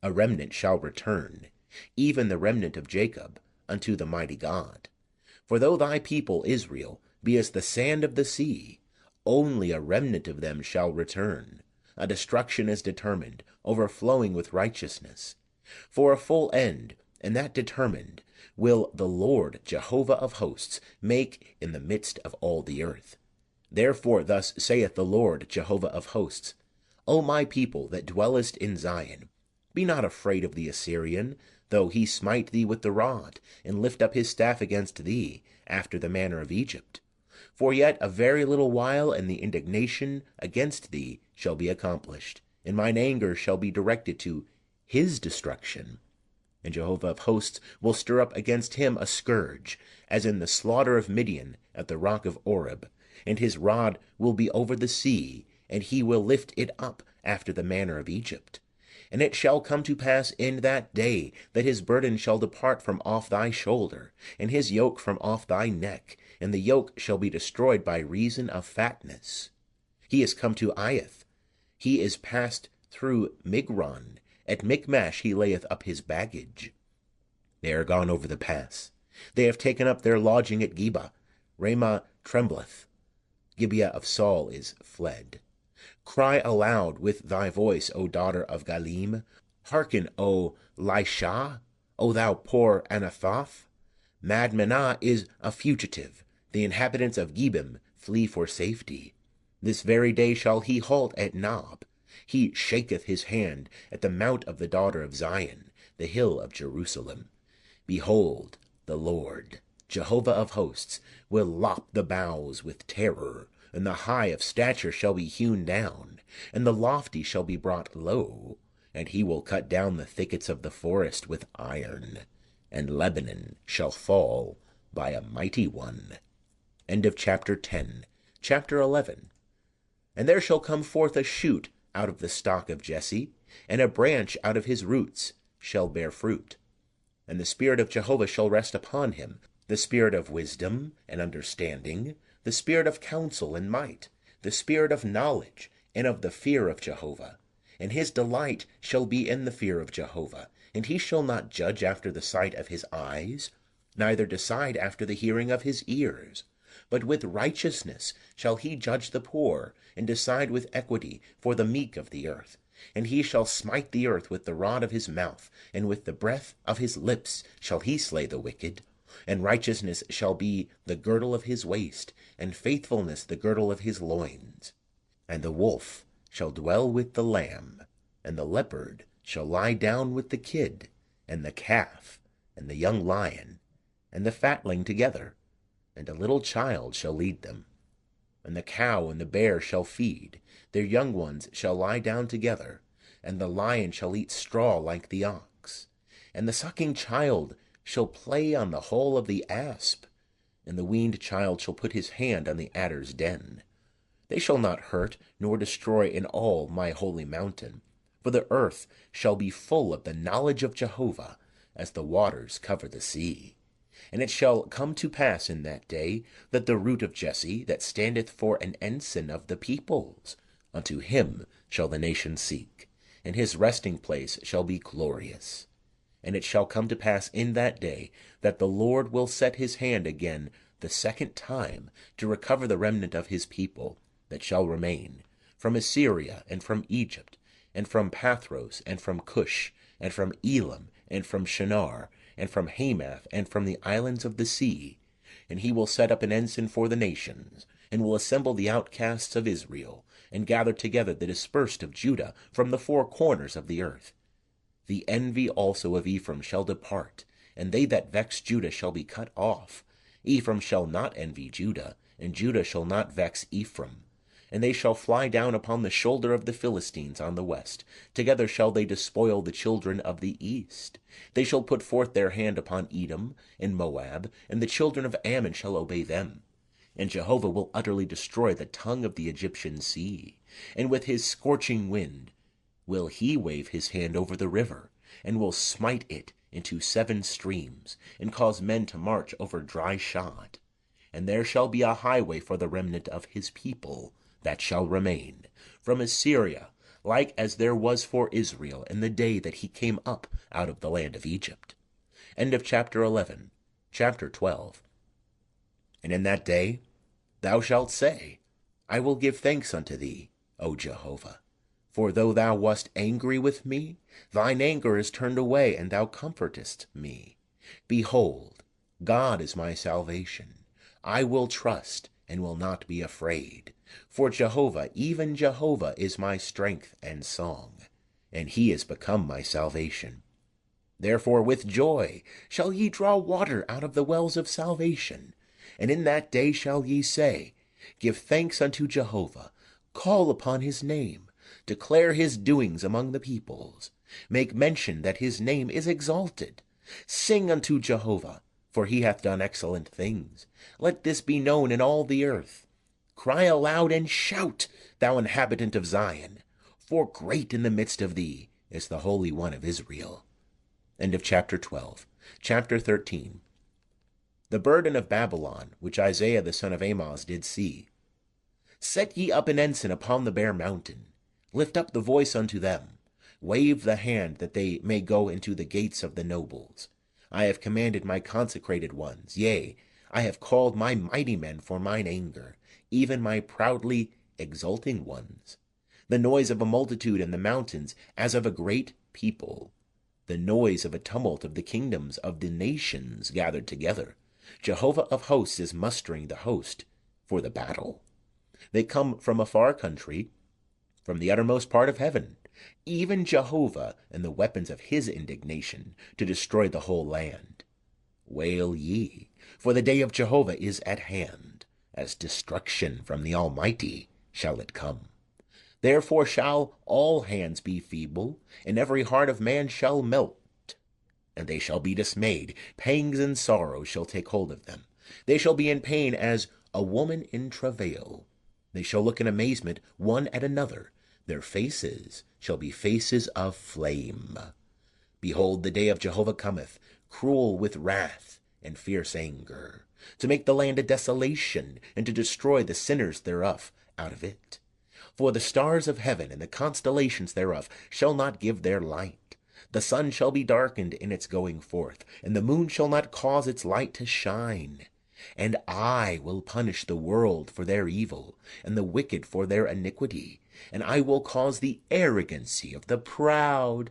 A remnant shall return, even the remnant of Jacob, unto the mighty God. For though thy people Israel be as the sand of the sea, only a remnant of them shall return. A destruction is determined, overflowing with righteousness. For a full end, and that determined, will the Lord Jehovah of hosts make in the midst of all the earth. Therefore thus saith the Lord Jehovah of hosts, O my people that dwellest in Zion, be not afraid of the Assyrian, though he smite thee with the rod, and lift up his staff against thee, after the manner of Egypt. For yet a very little while, and the indignation against thee shall be accomplished, and mine anger shall be directed to his destruction. And Jehovah of hosts will stir up against him a scourge, as in the slaughter of Midian at the rock of Oreb. And his rod will be over the sea, and he will lift it up after the manner of Egypt. And it shall come to pass in that day that his burden shall depart from off thy shoulder, and his yoke from off thy neck, and the yoke shall be destroyed by reason of fatness. He is come to Aiath, he is passed through Migron, at Michmash he layeth up his baggage. They are gone over the pass. They have taken up their lodging at Geba. Ramah trembleth. Gibeah of Saul is fled. Cry aloud with thy voice, O daughter of Galim. Hearken, O Laishah, O thou poor Anathoth. Madmenah is a fugitive. The inhabitants of Gebim flee for safety. This very day shall he halt at Nob. He shaketh his hand at the mount of the daughter of Zion, the hill of Jerusalem. Behold, the Lord, Jehovah of hosts, will lop the boughs with terror, and the high of stature shall be hewn down, and the lofty shall be brought low, and he will cut down the thickets of the forest with iron, and Lebanon shall fall by a mighty one. End of chapter 10. Chapter 11. And there shall come forth a shoot out of the stock of Jesse, and a branch out of his roots shall bear fruit. And the Spirit of Jehovah shall rest upon him, the Spirit of wisdom and understanding, the Spirit of counsel and might, the Spirit of knowledge and of the fear of Jehovah. And his delight shall be in the fear of Jehovah, and he shall not judge after the sight of his eyes, neither decide after the hearing of his ears. But with righteousness shall he judge the poor, and decide with equity for the meek of the earth. And he shall smite the earth with the rod of his mouth, and with the breath of his lips shall he slay the wicked. And righteousness shall be the girdle of his waist, and faithfulness the girdle of his loins. And the wolf shall dwell with the lamb, and the leopard shall lie down with the kid, and the calf, and the young lion, and the fatling together, and a little child shall lead them. And the cow and the bear shall feed, their young ones shall lie down together, and the lion shall eat straw like the ox. And the sucking child shall play on the hole of the asp, and the weaned child shall put his hand on the adder's den. They shall not hurt nor destroy in all my holy mountain, for the earth shall be full of the knowledge of Jehovah, as the waters cover the sea. And it shall come to pass in that day, that the root of Jesse, that standeth for an ensign of the peoples, unto him shall the nation seek, and his resting place shall be glorious. And it shall come to pass in that day, that the Lord will set his hand again the second time to recover the remnant of his people, that shall remain, from Assyria, and from Egypt, and from Pathros, and from Cush, and from Elam, and from Shinar, and from Hamath, and from the islands of the sea. And he will set up an ensign for the nations, and will assemble the outcasts of Israel, and gather together the dispersed of Judah from the four corners of the earth. The envy also of Ephraim shall depart, and they that vex Judah shall be cut off. Ephraim shall not envy Judah, and Judah shall not vex Ephraim. And they shall fly down upon the shoulder of the Philistines on the west. Together shall they despoil the children of the east. They shall put forth their hand upon Edom and Moab, and the children of Ammon shall obey them. And Jehovah will utterly destroy the tongue of the Egyptian sea, and with his scorching wind will he wave his hand over the river, and will smite it into 7 streams, and cause men to march over dry shod. And there shall be a highway for the remnant of his people that shall remain, from Assyria, like as there was for Israel in the day that he came up out of the land of Egypt. End of chapter 11. Chapter 12. And in that day thou shalt say, I will give thanks unto thee, O Jehovah. For though thou wast angry with me, thine anger is turned away, and thou comfortest me. Behold, God is my salvation. I will trust, and will not be afraid. For Jehovah, even Jehovah, is my strength and song, and he is become my salvation. Therefore with joy shall ye draw water out of the wells of salvation. And in that day shall ye say, Give thanks unto Jehovah, call upon his name, declare his doings among the peoples, make mention that his name is exalted. Sing unto Jehovah, for he hath done excellent things. Let this be known in all the earth. Cry aloud and shout, thou inhabitant of Zion, for great in the midst of thee is the Holy One of Israel. End of chapter 12. Chapter 13. The burden of Babylon, which Uzziah the son of Amoz did see. Set ye up an ensign upon the bare mountain. Lift up the voice unto them. Wave the hand that they may go into the gates of the nobles. I have commanded my consecrated ones, yea, I have called my mighty men for mine anger, even my proudly exulting ones. The noise of a multitude in the mountains, as of a great people. The noise of a tumult of the kingdoms of the nations gathered together. Jehovah of hosts is mustering the host for the battle. They come from a far country, from the uttermost part of heaven, even Jehovah and the weapons of his indignation, to destroy the whole land. Wail ye, for the day of Jehovah is at hand, as destruction from the Almighty shall it come. Therefore shall all hands be feeble, and every heart of man shall melt. And they shall be dismayed, pangs and sorrows shall take hold of them. They shall be in pain as a woman in travail. They shall look in amazement one at another. Their faces shall be faces of flame. Behold, the day of Jehovah cometh, cruel with wrath and fierce anger, to make the land a desolation, and to destroy the sinners thereof out of it. For the stars of heaven and the constellations thereof shall not give their light. The sun shall be darkened in its going forth, and the moon shall not cause its light to shine. And I will punish the world for their evil, and the wicked for their iniquity. And I will cause the arrogancy of the proud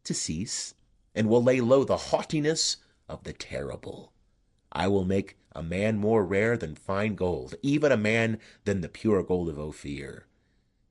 to cease, and will lay low the haughtiness of the terrible. I will make a man more rare than fine gold, even a man than the pure gold of Ophir.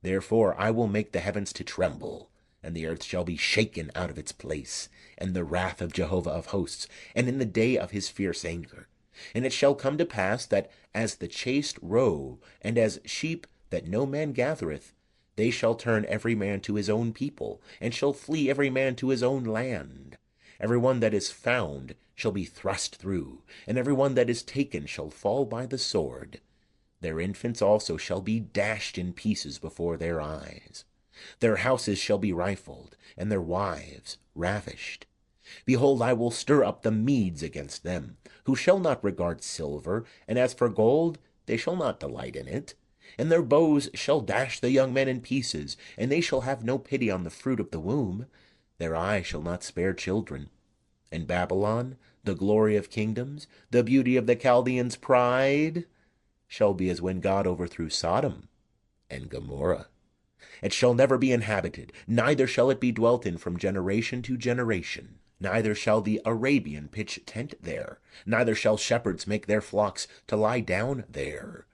Therefore I will make the heavens to tremble, and the earth shall be shaken out of its place, and the wrath of Jehovah of hosts, and in the day of his fierce anger. And it shall come to pass that as the chaste roe, and as sheep that no man gathereth, they shall turn every man to his own people, and shall flee every man to his own land. Every one that is found shall be thrust through, and every one that is taken shall fall by the sword. Their infants also shall be dashed in pieces before their eyes. Their houses shall be rifled, and their wives ravished. Behold, I will stir up the Medes against them, who shall not regard silver, and as for gold, they shall not delight in it. And their bows shall dash the young men in pieces, and they shall have no pity on the fruit of the womb. Their eye shall not spare children. And Babylon, the glory of kingdoms, the beauty of the Chaldeans' pride, shall be as when God overthrew Sodom, and Gomorrah. It shall never be inhabited, neither shall it be dwelt in from generation to generation. Neither shall the Arabian pitch tent there, neither shall shepherds make their flocks to lie down there.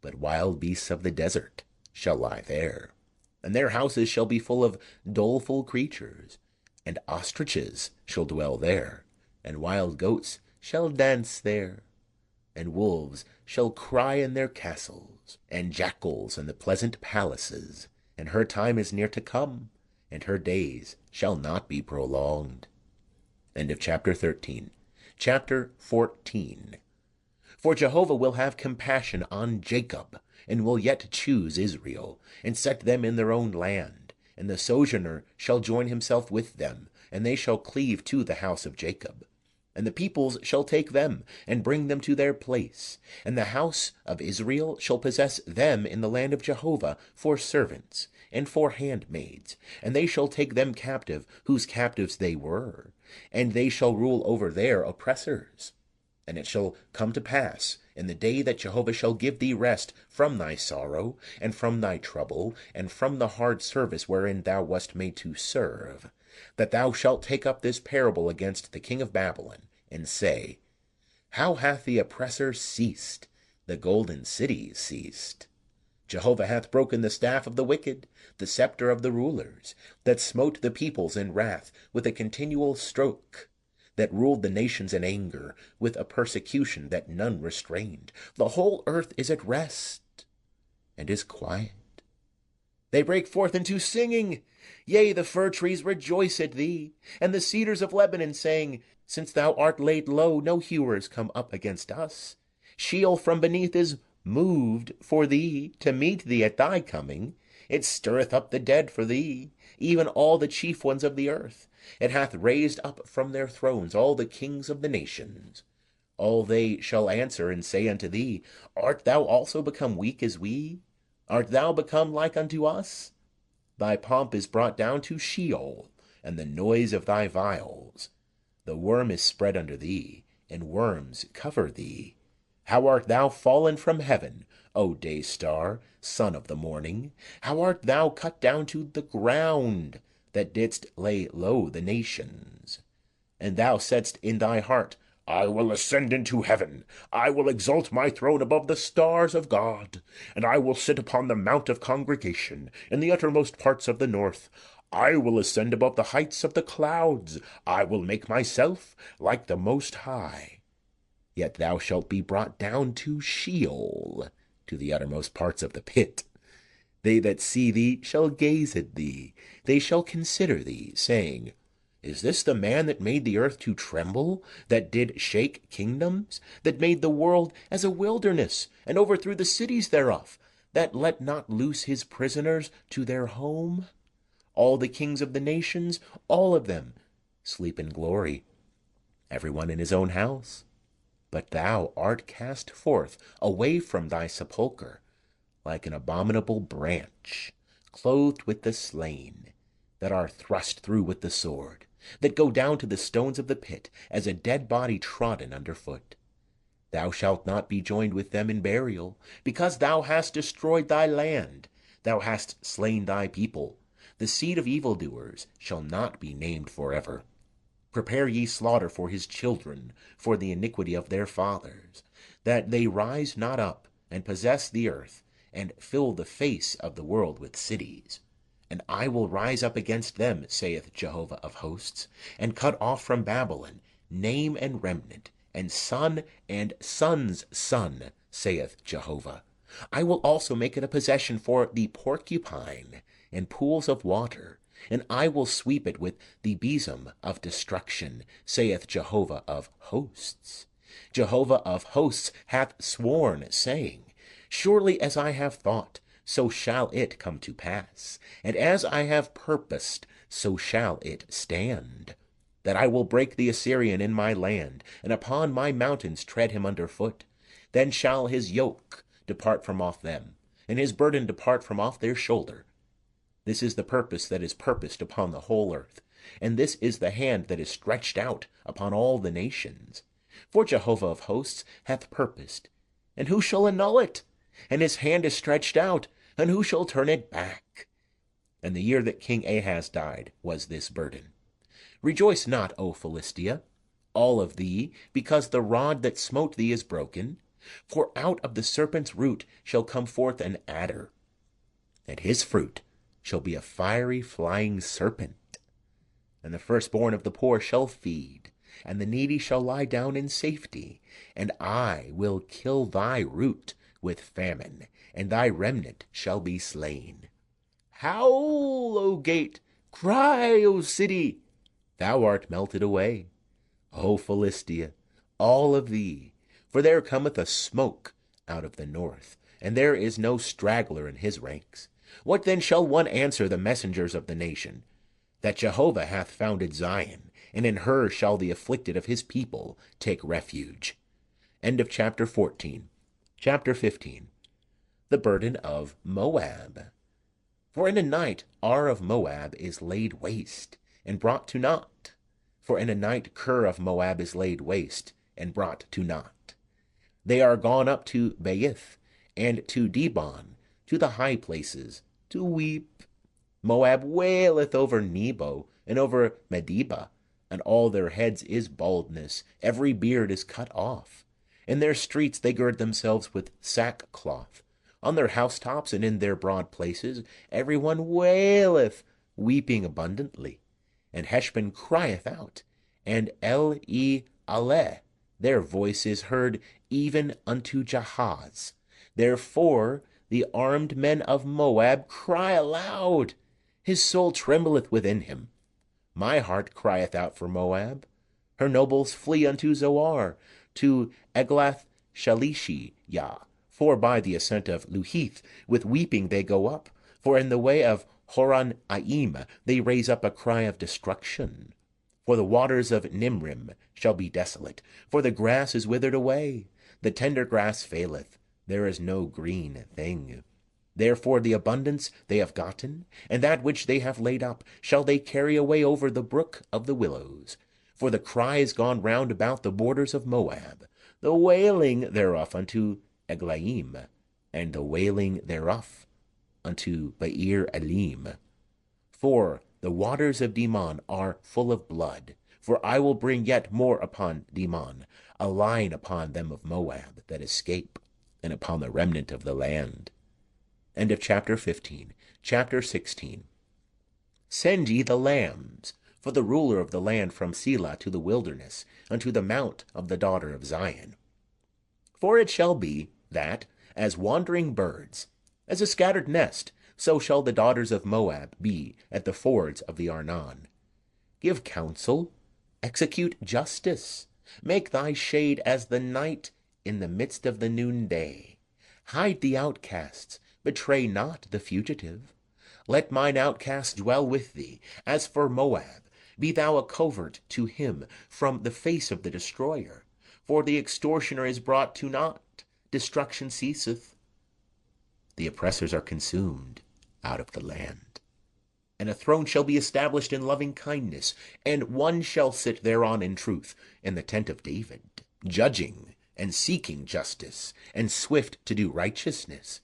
But wild beasts of the desert shall lie there, and their houses shall be full of doleful creatures, and ostriches shall dwell there, and wild goats shall dance there, and wolves shall cry in their castles, and jackals in the pleasant palaces. And her time is near to come, and her days shall not be prolonged. End of chapter 13. Chapter 14. For Jehovah will have compassion on Jacob, and will yet choose Israel, and set them in their own land. And the sojourner shall join himself with them, and they shall cleave to the house of Jacob. And the peoples shall take them, and bring them to their place. And the house of Israel shall possess them in the land of Jehovah for servants, and for handmaids. And they shall take them captive, whose captives they were. And they shall rule over their oppressors. And it shall come to pass, in the day that Jehovah shall give thee rest from thy sorrow, and from thy trouble, and from the hard service wherein thou wast made to serve, that thou shalt take up this parable against the king of Babylon, and say, How hath the oppressor ceased? The golden city ceased. Jehovah hath broken the staff of the wicked, the scepter of the rulers, that smote the peoples in wrath with a continual stroke, that ruled the nations in anger, with a persecution that none restrained. The whole earth is at rest, and is quiet. They break forth into singing. Yea, the fir trees rejoice at thee, and the cedars of Lebanon, saying, Since thou art laid low, no hewers come up against us. Sheol from beneath is moved for thee, to meet thee at thy coming. It stirreth up the dead for thee, even all the chief ones of the earth. It hath raised up from their thrones all the kings of the nations. All they shall answer and say unto thee, Art thou also become weak as we? Art thou become like unto us? Thy pomp is brought down to Sheol, and the noise of thy viols. The worm is spread under thee, and worms cover thee. How art thou fallen from heaven, O day star, son of the morning? How art thou cut down to the ground, that didst lay low the nations? And thou saidst in thy heart, I will ascend into heaven. I will exalt my throne above the stars of God. And I will sit upon the mount of congregation, in the uttermost parts of the north. I will ascend above the heights of the clouds. I will make myself like the Most High. Yet thou shalt be brought down to Sheol, to the uttermost parts of the pit. They that see thee shall gaze at thee. They shall consider thee, saying, Is this the man that made the earth to tremble, that did shake kingdoms, that made the world as a wilderness, and overthrew the cities thereof, that let not loose his prisoners to their home? All the kings of the nations, all of them, sleep in glory, every one in his own house. But thou art cast forth away from thy sepulchre, like an abominable branch, clothed with the slain, that are thrust through with the sword, that go down to the stones of the pit, as a dead body trodden under foot. Thou shalt not be joined with them in burial, because thou hast destroyed thy land, thou hast slain thy people. The seed of evildoers shall not be named forever. Prepare ye slaughter for his children, for the iniquity of their fathers, that they rise not up, and possess the earth, and fill the face of the world with cities. And I will rise up against them, saith Jehovah of hosts, and cut off from Babylon name and remnant, and son and son's son, saith Jehovah. I will also make it a possession for the porcupine, and pools of water, and I will sweep it with the besom of destruction, saith Jehovah of hosts. Jehovah of hosts hath sworn, saying, Surely as I have thought, so shall it come to pass, and as I have purposed, so shall it stand, that I will break the Assyrian in my land, and upon my mountains tread him under foot. Then shall his yoke depart from off them, and his burden depart from off their shoulder. This is the purpose that is purposed upon the whole earth, and this is the hand that is stretched out upon all the nations. For Jehovah of hosts hath purposed, and who shall annul it? And his hand is stretched out, And who shall turn it back? And the year that King Ahaz died was this burden. Rejoice not, O Philistia, all of thee, because the rod that smote thee is broken. For out of the serpent's root shall come forth an adder, and his fruit shall be a fiery flying serpent. And the firstborn of the poor shall feed, and the needy shall lie down in safety. And I will kill thy root with famine, and thy remnant shall be slain. Howl, O gate! Cry, O city! Thou art melted away, O Philistia, all of thee. For there cometh a smoke out of the north, and there is no straggler in his ranks. What then shall one answer the messengers of the nation? That Jehovah hath founded Zion, and in her shall the afflicted of his people take refuge. End of chapter 14. Chapter 15. The burden of Moab. For in a night Ar of Moab is laid waste, and brought to naught. For in a night Ker of Moab is laid waste, and brought to naught. They are gone up to Baith, and to Dibon, to the high places, to weep. Moab waileth over Nebo, and over Medeba, and all their heads is baldness, every beard is cut off. In their streets they gird themselves with sackcloth. On their housetops and in their broad places every one waileth, weeping abundantly. And Heshbon crieth out, and El-e-aleh, their voice is heard even unto Jahaz. Therefore the armed men of Moab cry aloud, his soul trembleth within him. My heart crieth out for Moab. Her nobles flee unto Zoar, to Eglath-Shalishiyah. For by the ascent of Luhith with weeping they go up. For in the way of Horon-Aim they raise up a cry of destruction. For the waters of Nimrim shall be desolate, for the grass is withered away. The tender grass faileth, there is no green thing. Therefore the abundance they have gotten, and that which they have laid up, shall they carry away over the brook of the willows. For the cry is gone round about the borders of Moab, the wailing thereof unto Eglaim, and the wailing thereof unto Beir Elim. For the waters of Dimon are full of blood. For I will bring yet more upon Dimon, a line upon them of Moab that escape, and upon the remnant of the land. End of chapter 15. Chapter 16. Send ye the lambs for the ruler of the land from Selah to the wilderness, unto the mount of the daughter of Zion. For it shall be, that, as wandering birds, as a scattered nest, so shall the daughters of Moab be at the fords of the Arnon. Give counsel, execute justice, make thy shade as the night in the midst of the noonday. Hide the outcasts, betray not the fugitive. Let mine outcast dwell with thee. As for Moab, be thou a covert to him from the face of the destroyer. For the extortioner is brought to naught, destruction ceaseth. The oppressors are consumed out of the land. And a throne shall be established in loving kindness, and one shall sit thereon in truth, in the tent of David, judging and seeking justice, and swift to do righteousness.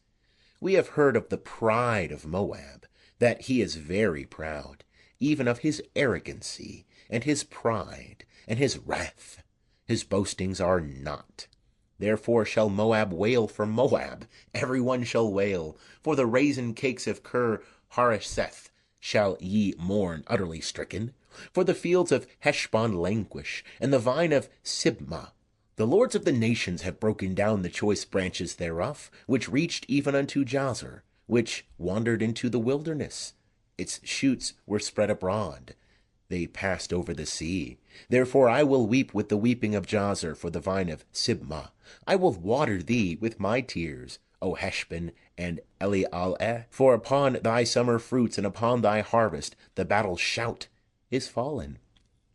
We have heard of the pride of Moab, that he is very proud, even of his arrogancy, and his pride, and his wrath. His boastings are not. Therefore shall Moab wail for Moab, every one shall wail. For the raisin cakes of Ker Hareseth shall ye mourn utterly stricken. For the fields of Heshbon languish, and the vine of Sibmah. The lords of the nations have broken down the choice branches thereof, which reached even unto Jazer, which wandered into the wilderness. Its shoots were spread abroad. They passed over the sea. Therefore I will weep with the weeping of Jazer for the vine of Sibmah. I will water thee with my tears, O Heshbon and Elealeh. For upon thy summer fruits and upon thy harvest the battle shout is fallen.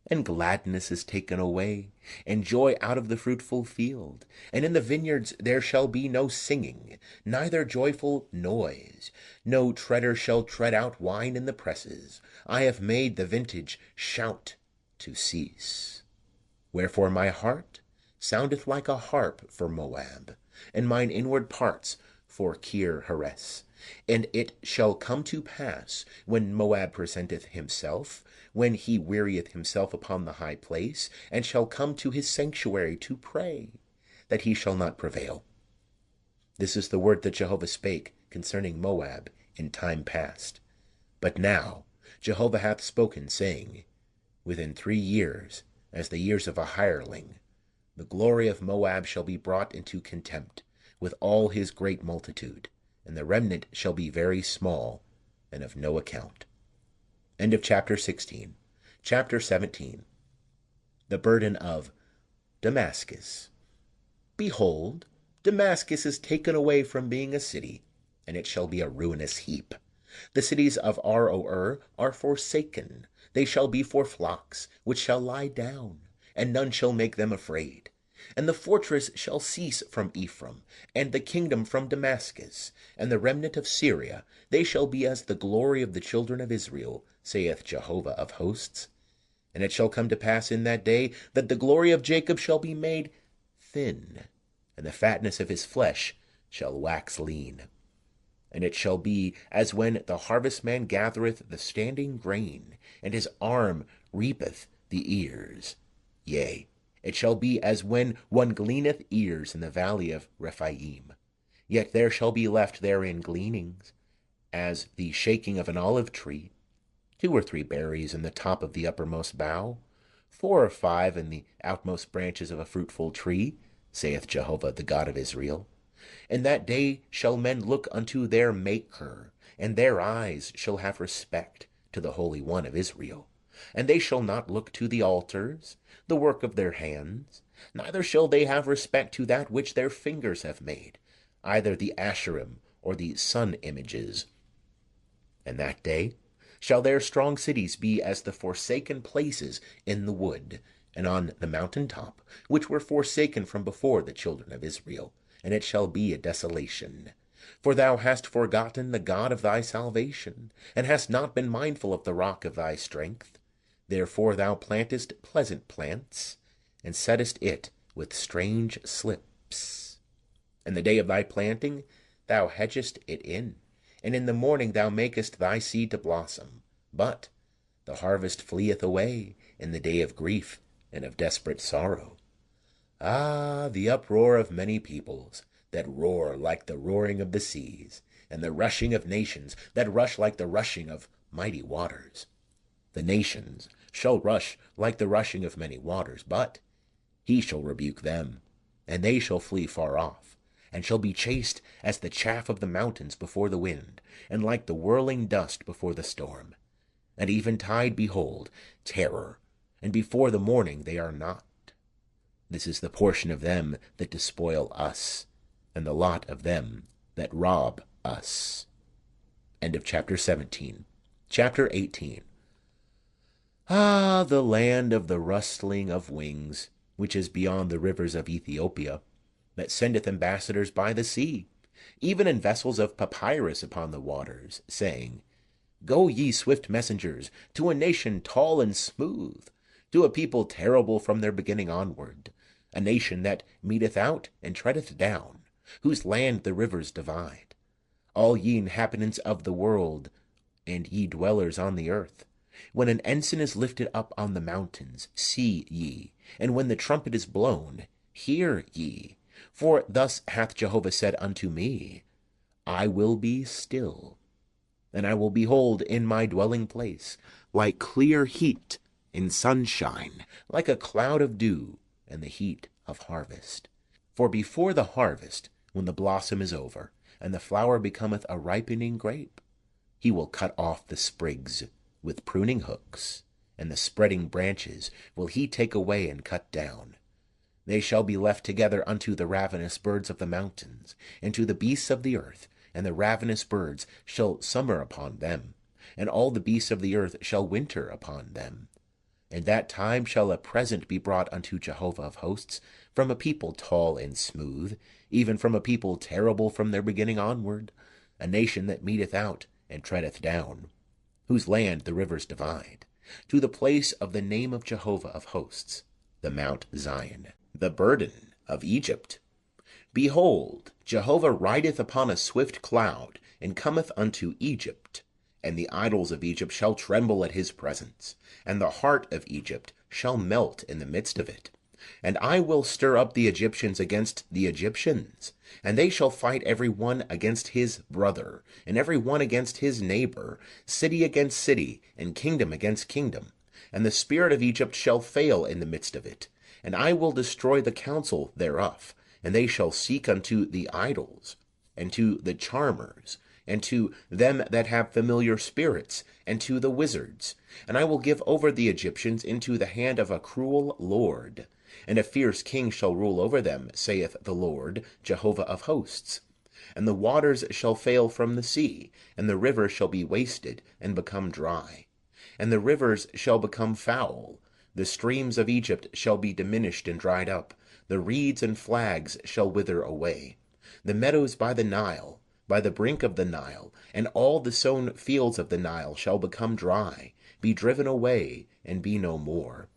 And gladness is taken away, and joy out of the fruitful field. And in the vineyards there shall be no singing, neither joyful noise. No treader shall tread out wine in the presses. I have made the vintage shout to cease. Wherefore my heart soundeth like a harp for Moab, and mine inward parts for Kir Heres. And it shall come to pass, when Moab presenteth himself, when he wearieth himself upon the high place, and shall come to his sanctuary to pray, that he shall not prevail. This is the word that Jehovah spake concerning Moab in time past. But now Jehovah hath spoken, saying, Within 3 years, as the years of a hireling, the glory of Moab shall be brought into contempt, with all his great multitude, and the remnant shall be very small, and of no account. End of chapter 16. Chapter 17. The burden of Damascus. Behold, Damascus is taken away from being a city, and it shall be a ruinous heap. The cities of Aroer are forsaken. They shall be for flocks, which shall lie down, and none shall make them afraid. And the fortress shall cease from Ephraim, and the kingdom from Damascus, and the remnant of Syria. They shall be as the glory of the children of Israel, saith Jehovah of hosts. And it shall come to pass in that day, that the glory of Jacob shall be made thin, and the fatness of his flesh shall wax lean. And it shall be as when the harvestman gathereth the standing grain, and his arm reapeth the ears. Yea, it shall be as when one gleaneth ears in the valley of Rephaim. Yet there shall be left therein gleanings, as the shaking of an olive tree, 2 or 3 berries in the top of the uppermost bough, 4 or 5 in the outmost branches of a fruitful tree, saith Jehovah the God of Israel. In that day shall men look unto their Maker, and their eyes shall have respect to the Holy One of Israel. And they shall not look to the altars, the work of their hands, neither shall they have respect to that which their fingers have made, either the Asherim or the sun images. And that day shall their strong cities be as the forsaken places in the wood, and on the mountain top, which were forsaken from before the children of Israel, and it shall be a desolation. For thou hast forgotten the God of thy salvation, and hast not been mindful of the rock of thy strength. Therefore thou plantest pleasant plants, and settest it with strange slips. And the day of thy planting thou hedgest it in, and in the morning thou makest thy seed to blossom. But the harvest fleeth away in the day of grief and of desperate sorrow. Ah, the uproar of many peoples, that roar like the roaring of the seas, and the rushing of nations, that rush like the rushing of mighty waters. The nations shall rush like the rushing of many waters, but he shall rebuke them, and they shall flee far off, and shall be chased as the chaff of the mountains before the wind, and like the whirling dust before the storm. At eventide, behold, terror, and before the morning they are not. This is the portion of them that despoil us, and the lot of them that rob us. End of chapter 17. Chapter 18. Ah, the land of the rustling of wings, which is beyond the rivers of Ethiopia, that sendeth ambassadors by the sea, even in vessels of papyrus upon the waters, saying, Go ye swift messengers to a nation tall and smooth, to a people terrible from their beginning onward, a nation that meteth out and treadeth down, whose land the rivers divide. All ye inhabitants of the world, and ye dwellers on the earth, when an ensign is lifted up on the mountains, see ye, and when the trumpet is blown, hear ye. For thus hath Jehovah said unto me, I will be still, and I will behold in my dwelling place, like clear heat in sunshine, like a cloud of dew and the heat of harvest. For before the harvest, when the blossom is over, and the flower becometh a ripening grape, he will cut off the sprigs with pruning hooks, and the spreading branches will he take away and cut down. They shall be left together unto the ravenous birds of the mountains, and to the beasts of the earth, and the ravenous birds shall summer upon them, and all the beasts of the earth shall winter upon them. And that time shall a present be brought unto Jehovah of hosts from a people tall and smooth, even from a people terrible from their beginning onward, a nation that meteth out and treadeth down, whose land the rivers divide, to the place of the name of Jehovah of hosts, the Mount Zion. The burden of Egypt. Behold, Jehovah rideth upon a swift cloud, and cometh unto Egypt. And the idols of Egypt shall tremble at his presence, and the heart of Egypt shall melt in the midst of it. And I will stir up the Egyptians against the Egyptians, and they shall fight every one against his brother, and every one against his neighbor, city against city, and kingdom against kingdom. And the spirit of Egypt shall fail in the midst of it, and I will destroy the counsel thereof, and they shall seek unto the idols, and to the charmers, and to them that have familiar spirits, and to the wizards. And I will give over the Egyptians into the hand of a cruel lord, and a fierce king shall rule over them, saith the Lord, Jehovah of hosts. And the waters shall fail from the sea, and the river shall be wasted, and become dry. And the rivers shall become foul. The streams of Egypt shall be diminished and dried up. The reeds and flags shall wither away. The meadows by the Nile, by the brink of the Nile, and all the sown fields of the Nile shall become dry, be driven away, and be no more.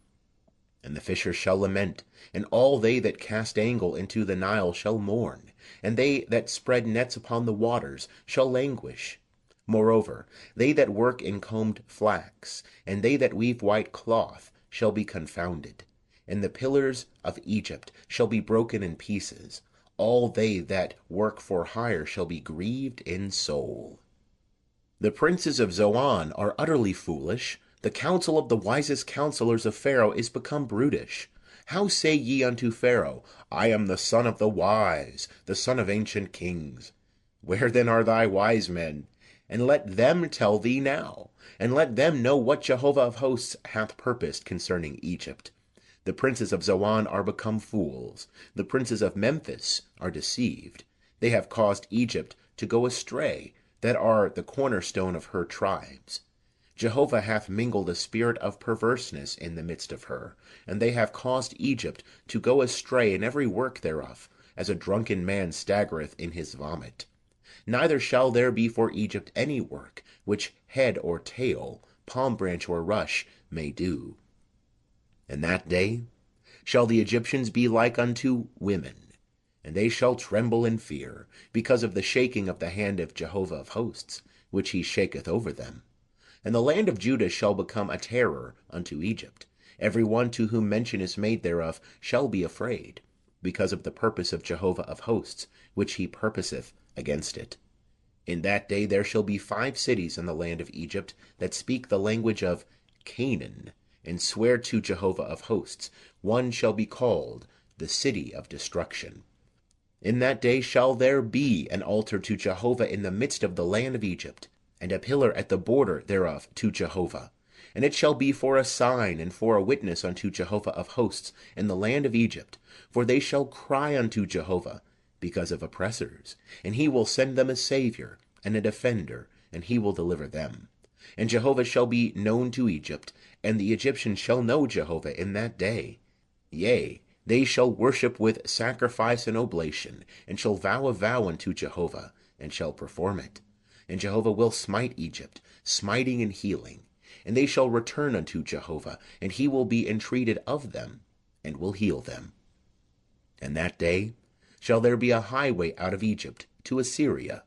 And the fishers shall lament, and all they that cast angle into the Nile shall mourn, and they that spread nets upon the waters shall languish. Moreover, they that work in combed flax, and they that weave white cloth, shall be confounded. And the pillars of Egypt shall be broken in pieces. All they that work for hire shall be grieved in soul. The princes of Zoan are utterly foolish. The counsel of the wisest counselors of Pharaoh is become brutish. How say ye unto Pharaoh, I am the son of the wise, the son of ancient kings? Where then are thy wise men? And let them tell thee now, and let them know what Jehovah of hosts hath purposed concerning Egypt. The princes of Zoan are become fools. The princes of Memphis are deceived. They have caused Egypt to go astray, that are the cornerstone of her tribes. Jehovah hath mingled a spirit of perverseness in the midst of her, and they have caused Egypt to go astray in every work thereof, as a drunken man staggereth in his vomit. Neither shall there be for Egypt any work which head or tail, palm branch or rush, may do. In that day shall the Egyptians be like unto women, and they shall tremble in fear, because of the shaking of the hand of Jehovah of hosts, which he shaketh over them. And the land of Judah shall become a terror unto Egypt. Every one to whom mention is made thereof shall be afraid, because of the purpose of Jehovah of hosts, which he purposeth against it. In that day there shall be 5 cities in the land of Egypt that speak the language of Canaan, and swear to Jehovah of hosts. One shall be called the city of destruction. In that day shall there be an altar to Jehovah in the midst of the land of Egypt, and a pillar at the border thereof to Jehovah. And it shall be for a sign and for a witness unto Jehovah of hosts in the land of Egypt. For they shall cry unto Jehovah because of oppressors, and he will send them a Saviour and a defender, and he will deliver them. And Jehovah shall be known to Egypt, and the Egyptians shall know Jehovah in that day. Yea, they shall worship with sacrifice and oblation, and shall vow a vow unto Jehovah, and shall perform it. And Jehovah will smite Egypt, smiting and healing. And they shall return unto Jehovah, and he will be entreated of them, and will heal them. And that day shall there be a highway out of Egypt to Assyria,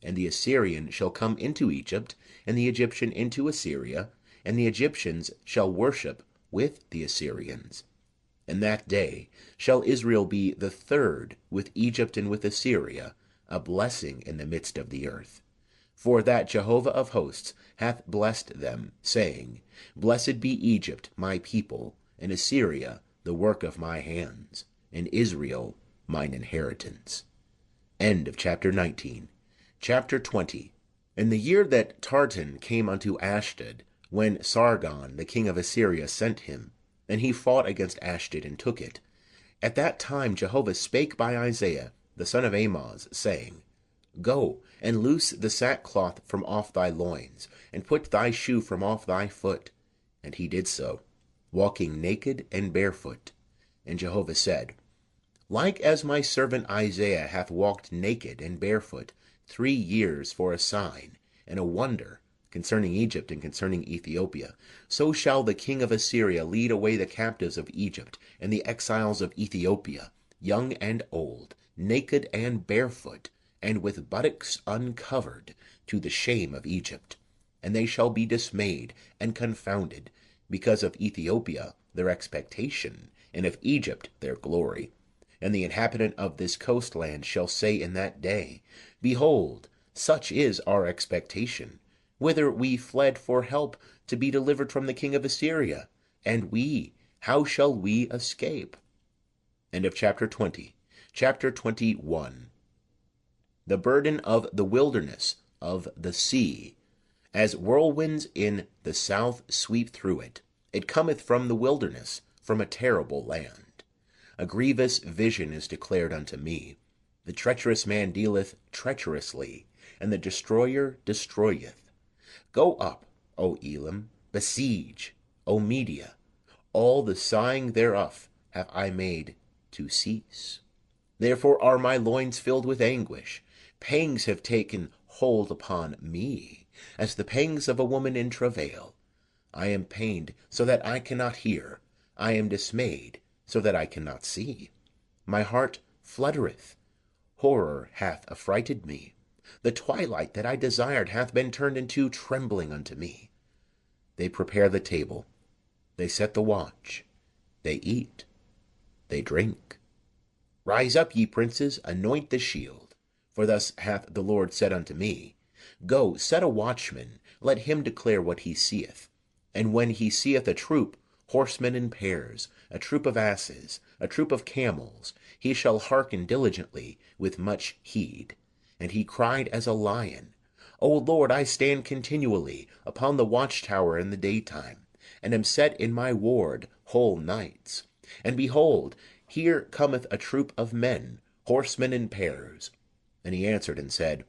and the Assyrian shall come into Egypt, and the Egyptian into Assyria, and the Egyptians shall worship with the Assyrians. In that day shall Israel be the third with Egypt and with Assyria, a blessing in the midst of the earth. For that Jehovah of hosts hath blessed them, saying, Blessed be Egypt, my people, and Assyria, the work of my hands, and Israel, mine inheritance. End of chapter 19. Chapter 20. In the year that Tartan came unto Ashdod, when Sargon the king of Assyria sent him, and he fought against Ashdod and took it. At that time Jehovah spake by Isaiah the son of Amoz, saying, Go, and loose the sackcloth from off thy loins, and put thy shoe from off thy foot. And he did so, walking naked and barefoot. And Jehovah said, Like as my servant Isaiah hath walked naked and barefoot 3 years for a sign and a wonder concerning Egypt and concerning Ethiopia, so shall the king of Assyria lead away the captives of Egypt and the exiles of Ethiopia, young and old, naked and barefoot, and with buttocks uncovered, to the shame of Egypt. And they shall be dismayed and confounded, because of Ethiopia their expectation, and of Egypt their glory. And the inhabitant of this coastland shall say in that day, Behold, such is our expectation, whither we fled for help to be delivered from the king of Assyria. And we, how shall we escape? End of chapter 20. Chapter 21. The burden of the wilderness of the sea. As whirlwinds in the south sweep through it, it cometh from the wilderness, from a terrible land. A grievous vision is declared unto me. The treacherous man dealeth treacherously, and the destroyer destroyeth. Go up, O Elam, besiege, O Media. All the sighing thereof have I made to cease. Therefore are my loins filled with anguish. Pangs have taken hold upon me, as the pangs of a woman in travail. I am pained so that I cannot hear. I am dismayed so that I cannot see. My heart fluttereth. Horror hath affrighted me. The twilight that I desired hath been turned into trembling unto me. They prepare the table. They set the watch. They eat. They drink. Rise up, ye princes, anoint the shield. For thus hath the Lord said unto me, Go, set a watchman, let him declare what he seeth. And when he seeth a troop, horsemen in pairs, a troop of asses, a troop of camels, he shall hearken diligently with much heed. And he cried as a lion, O Lord, I stand continually upon the watchtower in the daytime, and am set in my ward whole nights. And behold, here cometh a troop of men, horsemen in pairs. And he answered and said,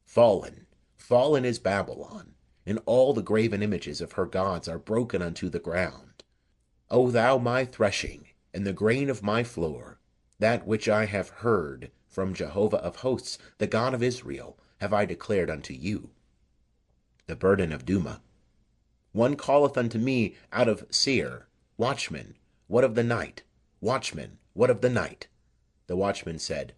Fallen, fallen is Babylon, and all the graven images of her gods are broken unto the ground. O thou my threshing, and the grain of my floor, that which I have heard from Jehovah of hosts, the God of Israel, have I declared unto you. The burden of Duma. One calleth unto me out of Seir, Watchman, what of the night? Watchman, what of the night? The watchman said,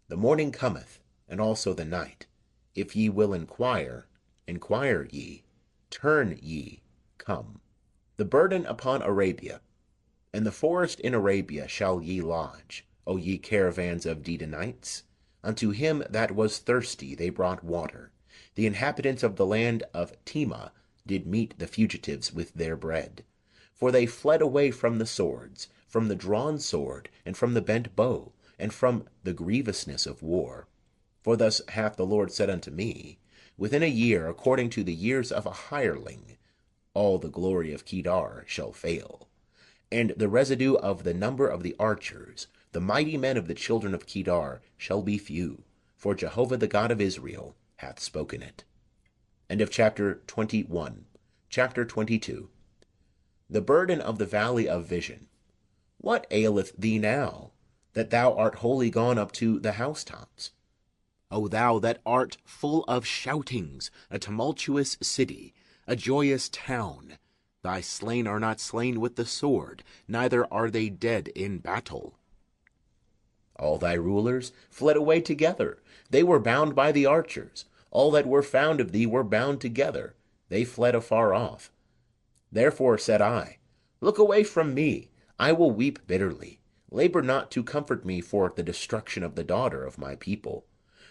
The morning cometh, and also the night. If ye will inquire, inquire ye. Turn ye, come. The burden upon Arabia. In the forest in Arabia shall ye lodge, O ye caravans of Dedanites. Unto him that was thirsty they brought water. The inhabitants of the land of Tema did meet the fugitives with their bread. For they fled away from the swords, from the drawn sword, and from the bent bow, and from the grievousness of war. For thus hath the Lord said unto me, Within a year, according to the years of a hireling, all the glory of Kedar shall fail. And the residue of the number of the archers, the mighty men of the children of Kedar, shall be few, for Jehovah the God of Israel hath spoken it. End of chapter 21. Chapter 22. The burden of the valley of vision. What aileth thee now, that thou art wholly gone up to the housetops? O thou that art full of shoutings, a tumultuous city, a joyous town, thy slain are not slain with the sword, neither are they dead in battle. All thy rulers fled away together, they were bound by the archers. All that were found of thee were bound together, they fled afar off. Therefore said I, Look away from me, I will weep bitterly. Labor not to comfort me for the destruction of the daughter of my people.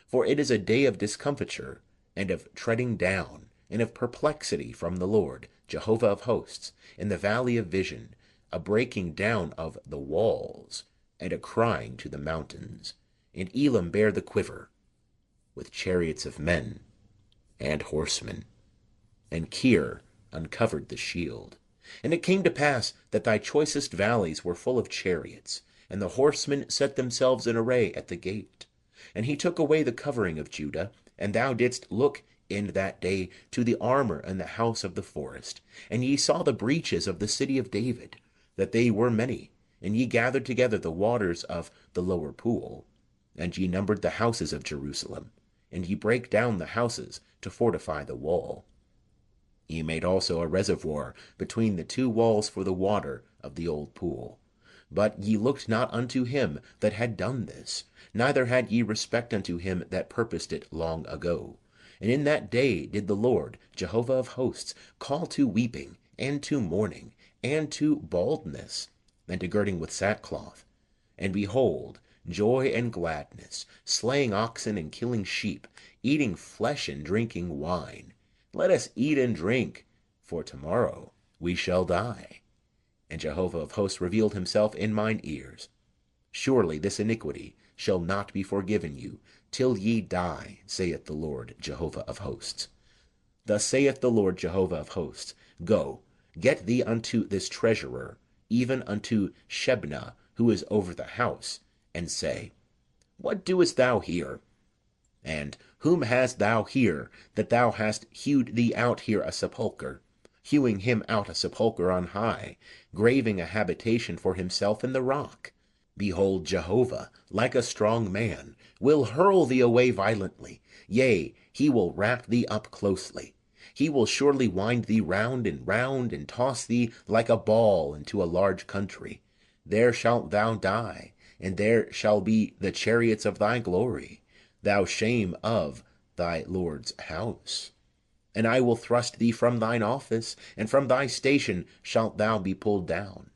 For it is a day of discomfiture, and of treading down, and of perplexity from the Lord, Jehovah of hosts, in the valley of vision, a breaking down of the walls, and a crying to the mountains. And Elam bare the quiver, with chariots of men and horsemen. And Kir uncovered the shield. And it came to pass that thy choicest valleys were full of chariots, and the horsemen set themselves in array at the gate. And he took away the covering of Judah, and thou didst look in that day to the armor in the house of the forest. And ye saw the breaches of the city of David, that they were many, and ye gathered together the waters of the lower pool. And ye numbered the houses of Jerusalem, and ye brake down the houses to fortify the wall. Ye made also a reservoir between the two walls for the water of the old pool. But ye looked not unto him that had done this, neither had ye respect unto him that purposed it long ago. And in that day did the Lord, Jehovah of hosts, call to weeping, and to mourning, and to baldness, and to girding with sackcloth. And behold, joy and gladness, slaying oxen and killing sheep, eating flesh and drinking wine. Let us eat and drink, for tomorrow we shall die. And Jehovah of hosts revealed himself in mine ears. Surely this iniquity shall not be forgiven you, till ye die, saith the Lord Jehovah of hosts. Thus saith the Lord Jehovah of hosts, Go, get thee unto this treasurer, even unto Shebna, who is over the house, and say, What doest thou here? And whom hast thou here, that thou hast hewed thee out here a sepulchre, hewing him out a sepulchre on high, graving a habitation for himself in the rock? Behold, Jehovah, like a strong man, will hurl thee away violently. Yea, he will wrap thee up closely. He will surely wind thee round, and toss thee like a ball into a large country. There shalt thou die, and there shall be the chariots of thy glory, thou shame of thy Lord's house. And I will thrust thee from thine office, and from thy station shalt thou be pulled down.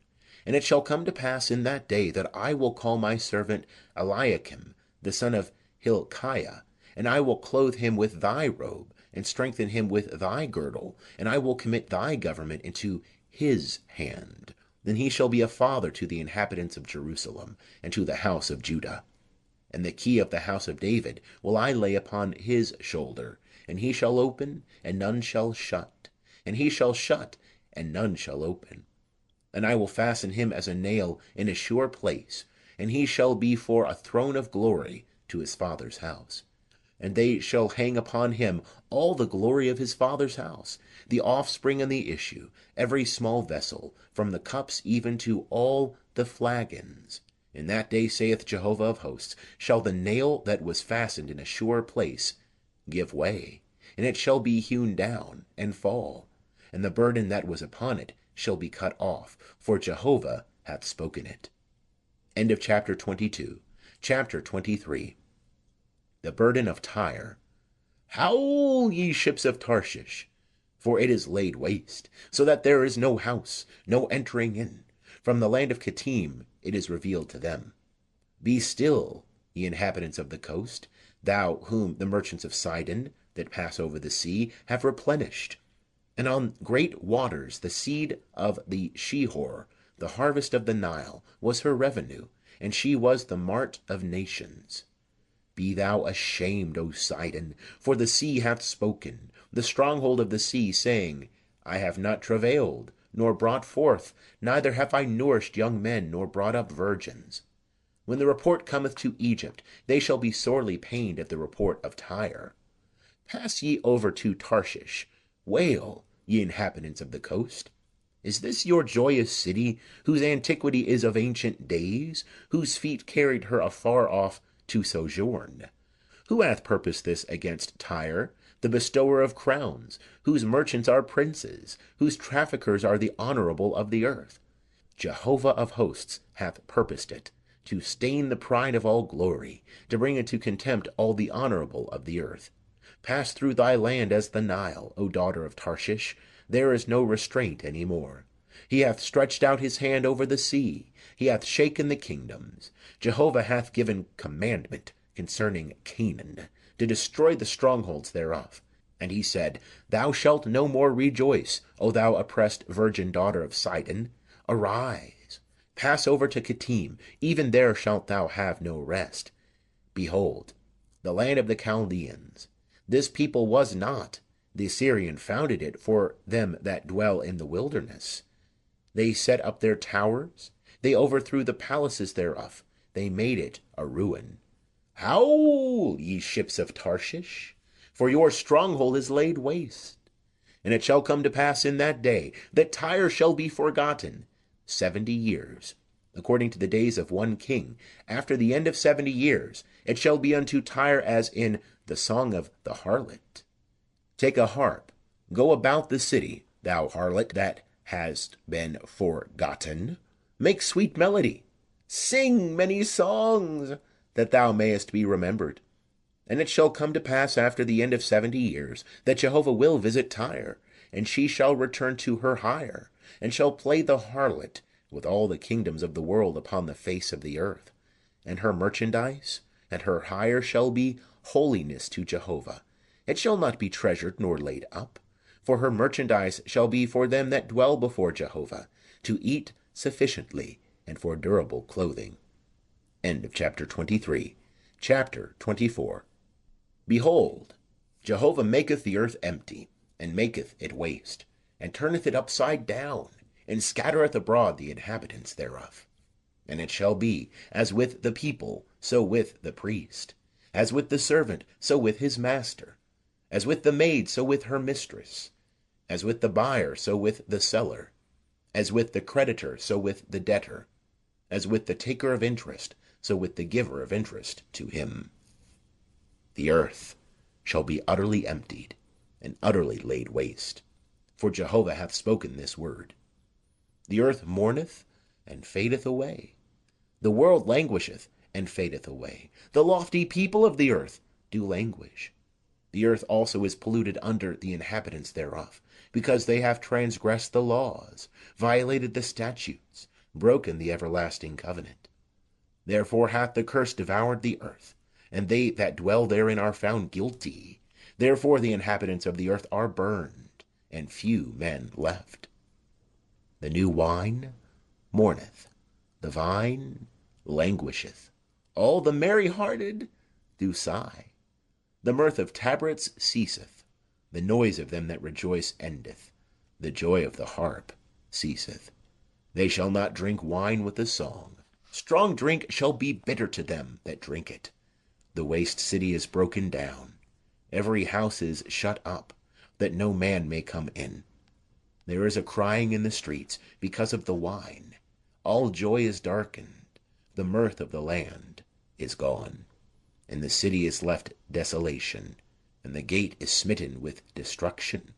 And it shall come to pass in that day that I will call my servant Eliakim, the son of Hilkiah, and I will clothe him with thy robe, and strengthen him with thy girdle, and I will commit thy government into his hand. Then he shall be a father to the inhabitants of Jerusalem, and to the house of Judah. And the key of the house of David will I lay upon his shoulder, and he shall open, and none shall shut, and he shall shut, and none shall open. And I will fasten him as a nail in a sure place, and he shall be for a throne of glory to his father's house. And they shall hang upon him all the glory of his father's house, the offspring and the issue, every small vessel, from the cups even to all the flagons. In that day, saith Jehovah of hosts, shall the nail that was fastened in a sure place give way, and it shall be hewn down and fall, and the burden that was upon it shall be cut off, for Jehovah hath spoken it. End of chapter 22. Chapter 23. The burden of Tyre. Howl, ye ships of Tarshish, for it is laid waste, so that there is no house, no entering in. From the land of Kittim it is revealed to them. Be still, ye inhabitants of the coast, thou whom the merchants of Sidon, that pass over the sea, have replenished. And on great waters the seed of the Shihor, the harvest of the Nile, was her revenue, and she was the mart of nations. Be thou ashamed, O Sidon, for the sea hath spoken, the stronghold of the sea, saying, I have not travailed, nor brought forth, neither have I nourished young men, nor brought up virgins. When the report cometh to Egypt, they shall be sorely pained at the report of Tyre. Pass ye over to Tarshish, wail, ye inhabitants of the coast. Is this your joyous city, whose antiquity is of ancient days, whose feet carried her afar off to sojourn? Who hath purposed this against Tyre, the bestower of crowns, whose merchants are princes, whose traffickers are the honorable of the earth? Jehovah of hosts hath purposed it, to stain the pride of all glory, to bring into contempt all the honorable of the earth. Pass through thy land as the Nile, O daughter of Tarshish. There is no restraint any more. He hath stretched out his hand over the sea. He hath shaken the kingdoms. Jehovah hath given commandment concerning Canaan, to destroy the strongholds thereof. And he said, Thou shalt no more rejoice, O thou oppressed virgin daughter of Sidon. Arise, pass over to Kittim, even there shalt thou have no rest. Behold, the land of the Chaldeans. This people was not. The Assyrian founded it for them that dwell in the wilderness. They set up their towers. They overthrew the palaces thereof. They made it a ruin. Howl, ye ships of Tarshish, for your stronghold is laid waste. And it shall come to pass in that day that Tyre shall be forgotten 70 years, according to the days of one king. After the end of 70 years, it shall be unto Tyre as in the song of the harlot. Take a harp, go about the city, thou harlot that hast been forgotten. Make sweet melody. Sing many songs, that thou mayest be remembered. And it shall come to pass after the end of 70 years, that Jehovah will visit Tyre, and she shall return to her hire, and shall play the harlot with all the kingdoms of the world upon the face of the earth. And her merchandise and her hire shall be holiness to Jehovah. It shall not be treasured nor laid up. For her merchandise shall be for them that dwell before Jehovah, to eat sufficiently, and for durable clothing. End of chapter 23. Chapter 24. Behold, Jehovah maketh the earth empty, and maketh it waste, and turneth it upside down, and scattereth abroad the inhabitants thereof. And it shall be, as with the people, so with the priest, as with the servant, so with his master, as with the maid, so with her mistress, as with the buyer, so with the seller, as with the creditor, so with the debtor, as with the taker of interest, so with the giver of interest to him. The earth shall be utterly emptied, and utterly laid waste, for Jehovah hath spoken this word. The earth mourneth, and fadeth away. The world languisheth, and fadeth away. The lofty people of the earth do languish. The earth also is polluted under the inhabitants thereof, because they have transgressed the laws, violated the statutes, broken the everlasting covenant. Therefore hath the curse devoured the earth, and they that dwell therein are found guilty. Therefore the inhabitants of the earth are burned, and few men left. The new wine mourneth, the vine languisheth, all the merry-hearted do sigh. The mirth of tabrets ceaseth, the noise of them that rejoice endeth, the joy of the harp ceaseth. They shall not drink wine with a song. Strong drink shall be bitter to them that drink it. The waste city is broken down. Every house is shut up, that no man may come in. There is a crying in the streets because of the wine. All joy is darkened. The mirth of the land is gone. And the city is left desolation, and the gate is smitten with destruction.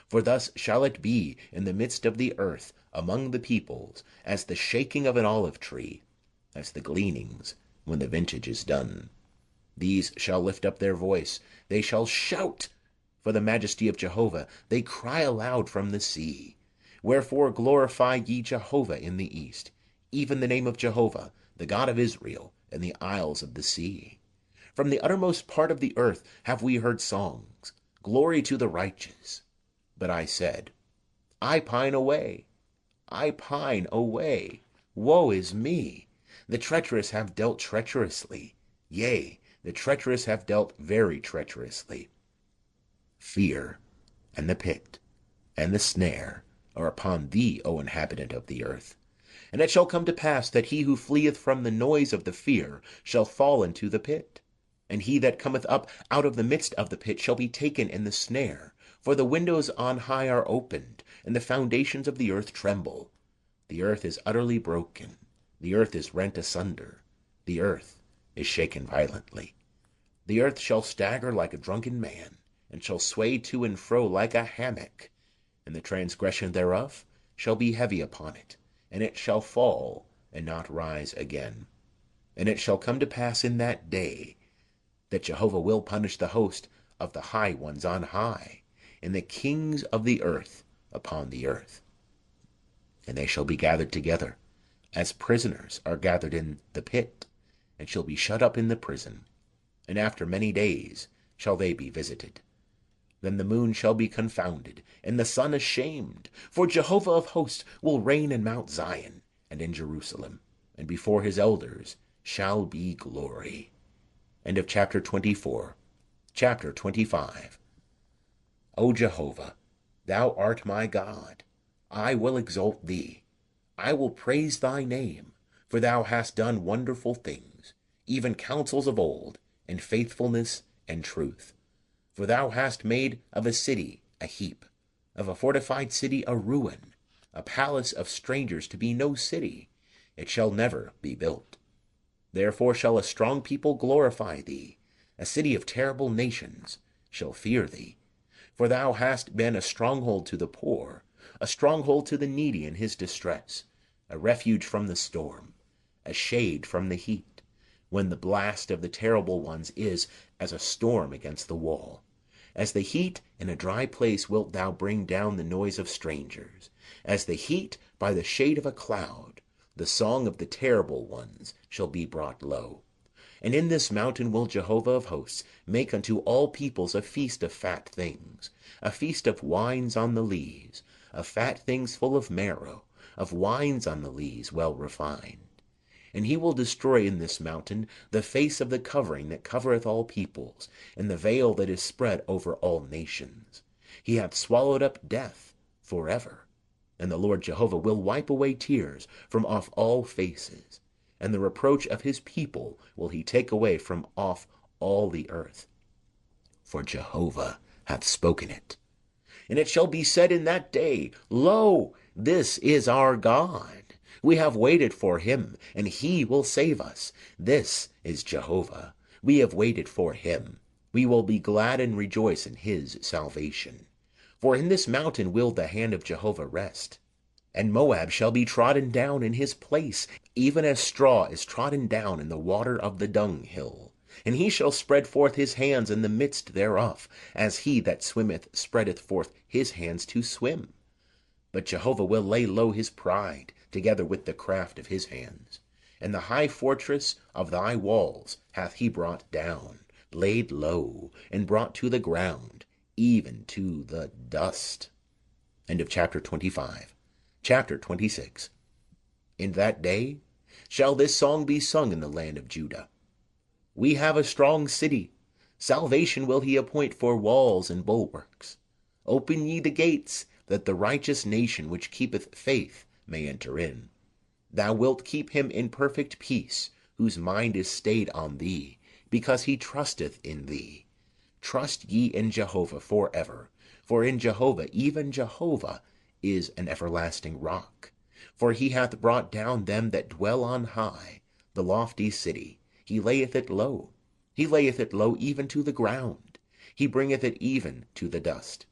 For thus shall it be in the midst of the earth among the peoples, as the shaking of an olive tree, as the gleanings when the vintage is done. These shall lift up their voice, they shall shout for the majesty of Jehovah, they cry aloud from the sea. Wherefore glorify ye Jehovah in the east, even the name of Jehovah, the God of Israel, in the isles of the sea. From the uttermost part of the earth have we heard songs, glory to the righteous. But I said, I pine away, I pine away. Woe is me! The treacherous have dealt treacherously. Yea, the treacherous have dealt very treacherously. Fear, and the pit, and the snare are upon thee, O inhabitant of the earth. And it shall come to pass that he who fleeth from the noise of the fear shall fall into the pit. And he that cometh up out of the midst of the pit shall be taken in the snare. For the windows on high are opened, and the foundations of the earth tremble. The earth is utterly broken, the earth is rent asunder, the earth is shaken violently. The earth shall stagger like a drunken man, and shall sway to and fro like a hammock. And the transgression thereof shall be heavy upon it, and it shall fall and not rise again. And it shall come to pass in that day that Jehovah will punish the host of the high ones on high, and the kings of the earth upon the earth. And they shall be gathered together, as prisoners are gathered in the pit, and shall be shut up in the prison. And after many days shall they be visited. Then the moon shall be confounded, and the sun ashamed. For Jehovah of hosts will reign in Mount Zion and in Jerusalem, and before his elders shall be glory. End of chapter 24. Chapter 25. O Jehovah, thou art my God. I will exalt thee. I will praise thy name, for thou hast done wonderful things, even counsels of old, and faithfulness and truth. For thou hast made of a city a heap, of a fortified city a ruin, a palace of strangers to be no city. It shall never be built. Therefore shall a strong people glorify thee. A city of terrible nations shall fear thee. For thou hast been a stronghold to the poor, a stronghold to the needy in his distress, a refuge from the storm, a shade from the heat, when the blast of the terrible ones is as a storm against the wall. As the heat in a dry place wilt thou bring down the noise of strangers. As the heat by the shade of a cloud, the song of the terrible ones shall be brought low. And in this mountain will Jehovah of hosts make unto all peoples a feast of fat things, a feast of wines on the lees, of fat things full of marrow, of wines on the lees well refined. And he will destroy in this mountain the face of the covering that covereth all peoples, and the veil that is spread over all nations. He hath swallowed up death for ever. And the Lord Jehovah will wipe away tears from off all faces, and the reproach of his people will he take away from off all the earth. For Jehovah hath spoken it. And it shall be said in that day, Lo, this is our God. We have waited for him, and he will save us. This is Jehovah. We have waited for him. We will be glad and rejoice in his salvation. For in this mountain will the hand of Jehovah rest. And Moab shall be trodden down in his place, even as straw is trodden down in the water of the dunghill. And he shall spread forth his hands in the midst thereof, as he that swimmeth spreadeth forth his hands to swim. But Jehovah will lay low his pride, together with the craft of his hands. And the high fortress of thy walls hath he brought down, laid low, and brought to the ground, even to the dust. End of chapter 25. Chapter 26. In that day shall this song be sung in the land of Judah. We have a strong city. Salvation will he appoint for walls and bulwarks. Open ye the gates, that the righteous nation which keepeth faith may enter in. Thou wilt keep him in perfect peace, whose mind is stayed on thee, because he trusteth in thee. Trust ye in Jehovah for ever, for in Jehovah, even Jehovah, is an everlasting rock. For he hath brought down them that dwell on high, the lofty city. He layeth it low. He layeth it low even to the ground. He bringeth it even to the dust.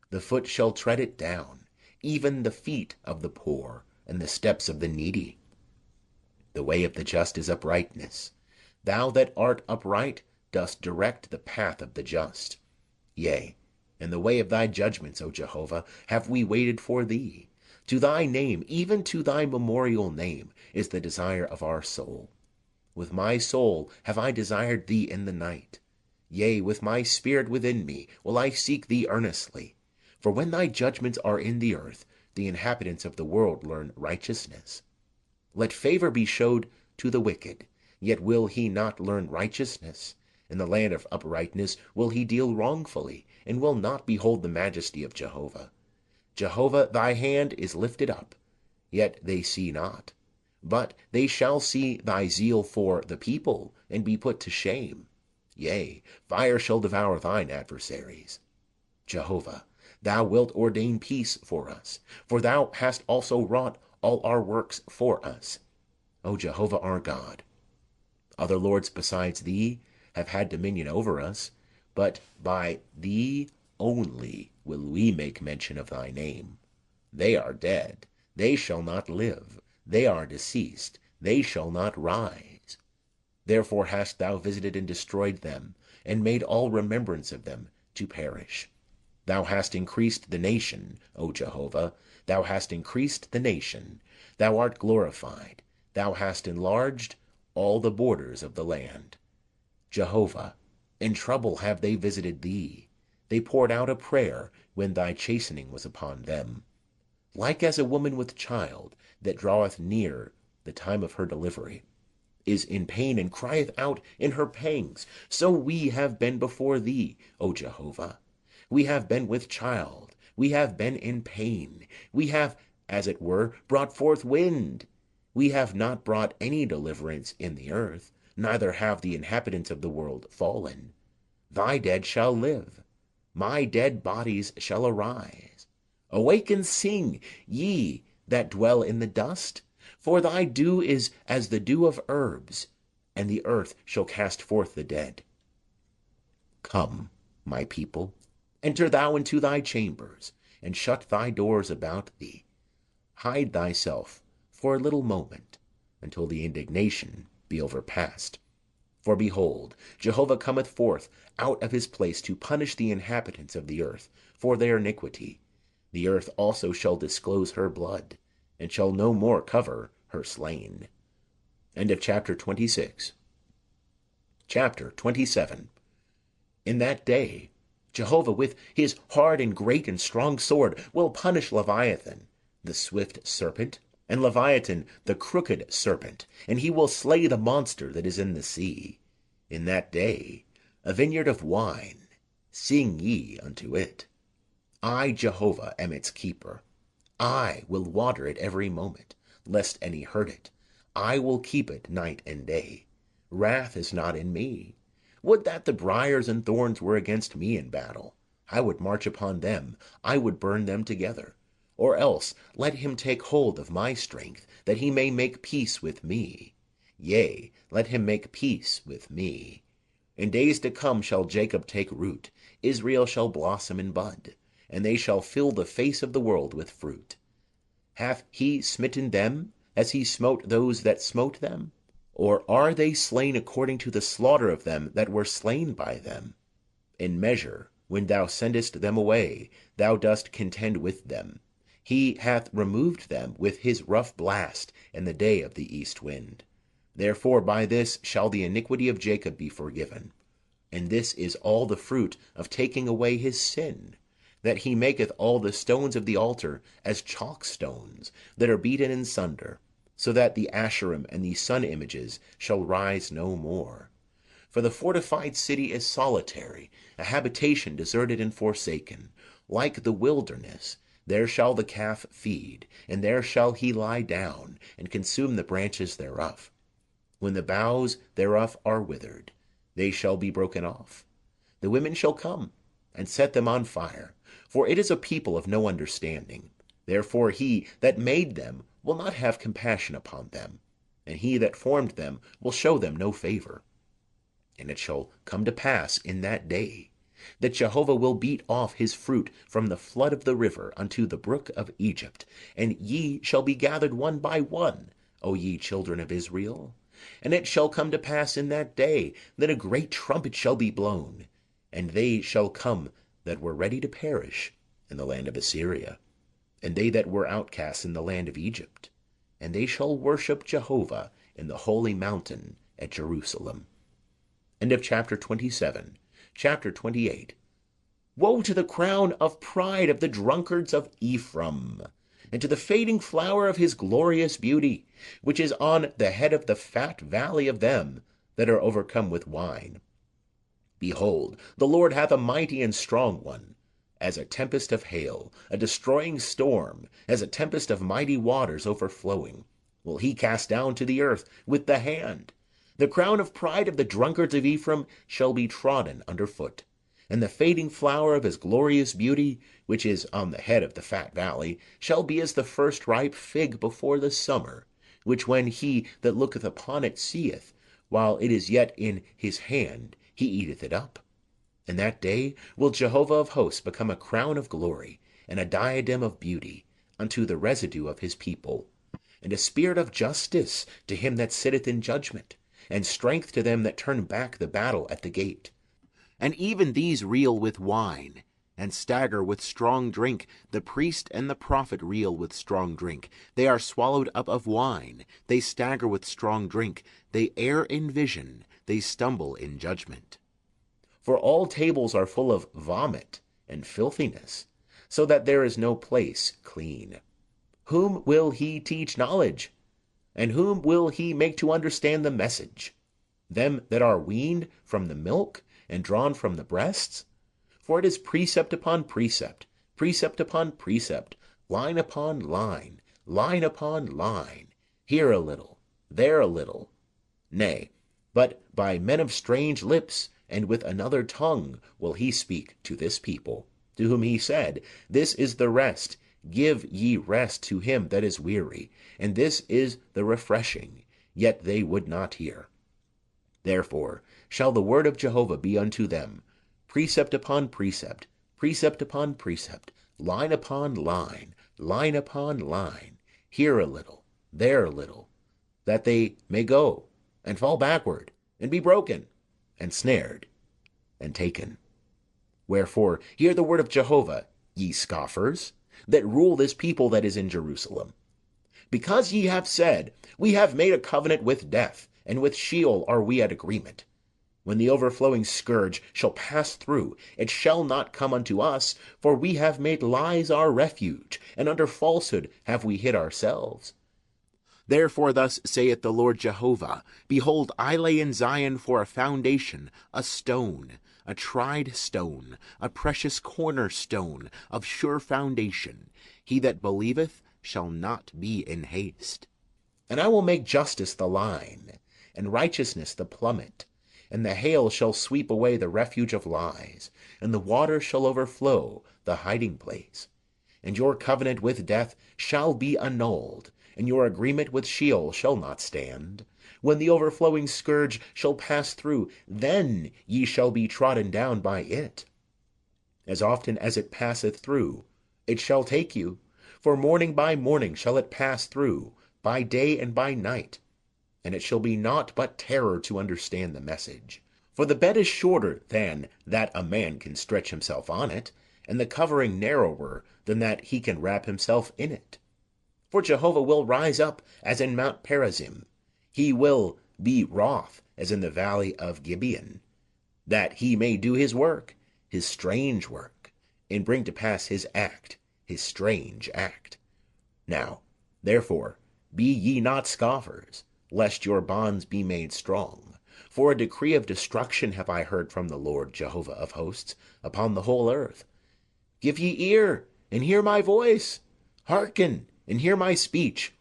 The foot shall tread it down, even the feet of the poor, and the steps of the needy. The way of the just is uprightness. Thou that art upright dost direct the path of the just. Yea, in the way of thy judgments, O Jehovah, have we waited for thee. To thy name, even to thy memorial name, is the desire of our soul. With my soul have I desired thee in the night. Yea, with my spirit within me will I seek thee earnestly. For when thy judgments are in the earth, the inhabitants of the world learn righteousness. Let favor be showed to the wicked, yet will he not learn righteousness. In the land of uprightness will he deal wrongfully, and will not behold the majesty of Jehovah. Jehovah, thy hand is lifted up, yet they see not. But they shall see thy zeal for the people, and be put to shame. Yea, fire shall devour thine adversaries. Jehovah, thou wilt ordain peace for us, for thou hast also wrought all our works for us. O Jehovah our God, other lords besides thee have had dominion over us, but by thee only will we make mention of thy name. They are dead, they shall not live, they are deceased, they shall not rise. Therefore hast thou visited and destroyed them, and made all remembrance of them to perish. Thou hast increased the nation, O Jehovah, thou hast increased the nation. Thou art glorified, thou hast enlarged all the borders of the land. Jehovah, in trouble have they visited thee. They poured out a prayer when thy chastening was upon them. Like as a woman with child, that draweth near the time of her delivery, is in pain and crieth out in her pangs, so we have been before thee, O Jehovah. We have been with child, we have been in pain, we have, as it were, brought forth wind. We have not brought any deliverance in the earth, neither have the inhabitants of the world fallen. Thy dead shall live, my dead bodies shall arise. Awake and sing, ye that dwell in the dust, for thy dew is as the dew of herbs, and the earth shall cast forth the dead. Come, my people, enter thou into thy chambers, and shut thy doors about thee. Hide thyself for a little moment, until the indignation be overpast. For behold, Jehovah cometh forth out of his place to punish the inhabitants of the earth for their iniquity. The earth also shall disclose her blood, and shall no more cover her slain. End of chapter 26. Chapter 27. In that day Jehovah with his hard and great and strong sword will punish Leviathan, the swift serpent, and Leviathan, the crooked serpent, and he will slay the monster that is in the sea. In that day, a vineyard of wine, sing ye unto it. I, Jehovah, am its keeper. I will water it every moment, lest any hurt it. I will keep it night and day. Wrath is not in me. Would that the briars and thorns were against me in battle! I would march upon them, I would burn them together. Or else let him take hold of my strength, that he may make peace with me. Yea, let him make peace with me. In days to come shall Jacob take root, Israel shall blossom and bud, and they shall fill the face of the world with fruit. Hath he smitten them, as he smote those that smote them? Or are they slain according to the slaughter of them that were slain by them? In measure, when thou sendest them away, thou dost contend with them. He hath removed them with his rough blast in the day of the east wind. Therefore by this shall the iniquity of Jacob be forgiven. And this is all the fruit of taking away his sin, that he maketh all the stones of the altar as chalk stones, that are beaten in sunder, so that the Asherim and the sun images shall rise no more. For the fortified city is solitary, a habitation deserted and forsaken, like the wilderness. There shall the calf feed, and there shall he lie down, and consume the branches thereof. When the boughs thereof are withered, they shall be broken off. The women shall come, and set them on fire, for it is a people of no understanding. Therefore he that made them will not have compassion upon them, and he that formed them will show them no favour. And it shall come to pass in that day, that Jehovah will beat off his fruit from the flood of the river unto the brook of Egypt, and ye shall be gathered one by one, O ye children of Israel. And it shall come to pass in that day, that a great trumpet shall be blown, and they shall come that were ready to perish in the land of Assyria, and they that were outcasts in the land of Egypt, and they shall worship Jehovah in the holy mountain at Jerusalem. End of chapter 27. Chapter 28. Woe to the crown of pride of the drunkards of Ephraim, and to the fading flower of his glorious beauty, which is on the head of the fat valley of them that are overcome with wine. Behold, the Lord hath a mighty and strong one, as a tempest of hail, a destroying storm, as a tempest of mighty waters overflowing, will he cast down to the earth with the hand. The crown of pride of the drunkards of Ephraim shall be trodden under foot, and the fading flower of his glorious beauty, which is on the head of the fat valley, shall be as the first ripe fig before the summer, which when he that looketh upon it seeth, while it is yet in his hand, he eateth it up. In that day will Jehovah of hosts become a crown of glory, and a diadem of beauty, unto the residue of his people, and a spirit of justice to him that sitteth in judgment, and strength to them that turn back the battle at the gate. And even these reel with wine, and stagger with strong drink. The priest and the prophet reel with strong drink. They are swallowed up of wine. They stagger with strong drink. They err in vision. They stumble in judgment. For all tables are full of vomit and filthiness, so that there is no place clean. Whom will he teach knowledge? And whom will he make to understand the message? Them that are weaned from the milk, and drawn from the breasts? For it is precept upon precept, precept upon precept, line upon line, line upon line, here a little, there a little. Nay, but by men of strange lips, and with another tongue will he speak to this people, to whom he said, This is the rest, give ye rest to him that is weary, and this is the refreshing, yet they would not hear. Therefore shall the word of Jehovah be unto them, precept upon precept, precept upon precept, line upon line, line upon line, here a little, their little, that they may go and fall backward, and be broken, and snared, and taken. Wherefore hear the word of Jehovah, ye scoffers, that rule this people that is in Jerusalem. Because ye have said, we have made a covenant with death, and with Sheol are we at agreement. When the overflowing scourge shall pass through, it shall not come unto us, for we have made lies our refuge, and under falsehood have we hid ourselves. Therefore thus saith the Lord Jehovah, behold, I lay in Zion for a foundation, a stone, a tried stone, a precious cornerstone, of sure foundation. He that believeth shall not be in haste. And I will make justice the line, and righteousness the plummet. And the hail shall sweep away the refuge of lies, and the water shall overflow the hiding place. And your covenant with death shall be annulled, and your agreement with Sheol shall not stand. When the overflowing scourge shall pass through, then ye shall be trodden down by it. As often as it passeth through, it shall take you. For morning by morning shall it pass through, by day and by night. And it shall be naught but terror to understand the message. For the bed is shorter than that a man can stretch himself on it, and the covering narrower than that he can wrap himself in it. For Jehovah will rise up as in Mount Perazim. He will be wroth as in the valley of Gibeon, that he may do his work, his strange work, and bring to pass his act, his strange act. Now, therefore, be ye not scoffers, lest your bonds be made strong. For a decree of destruction have I heard from the Lord Jehovah of hosts upon the whole earth. Give ye ear, and hear my voice. Hearken, and hear my speech.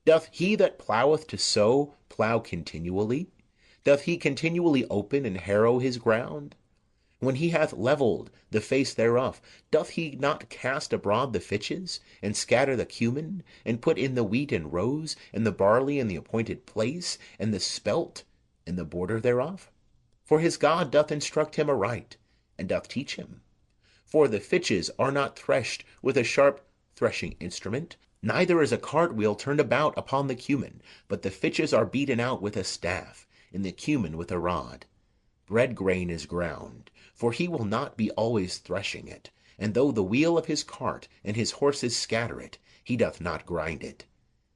Doth he that ploweth to sow plow continually? Doth he continually open and harrow his ground? When he hath levelled the face thereof, doth he not cast abroad the fitches, and scatter the cumin, and put in the wheat in rows, and the barley in the appointed place, and the spelt in the border thereof? For his God doth instruct him aright, and doth teach him. For the fitches are not threshed with a sharp threshing instrument, neither is a cartwheel turned about upon the cumin, but the fitches are beaten out with a staff, and the cumin with a rod. Bread grain is ground, for he will not be always threshing it, and though the wheel of his cart and his horses scatter it, he doth not grind it.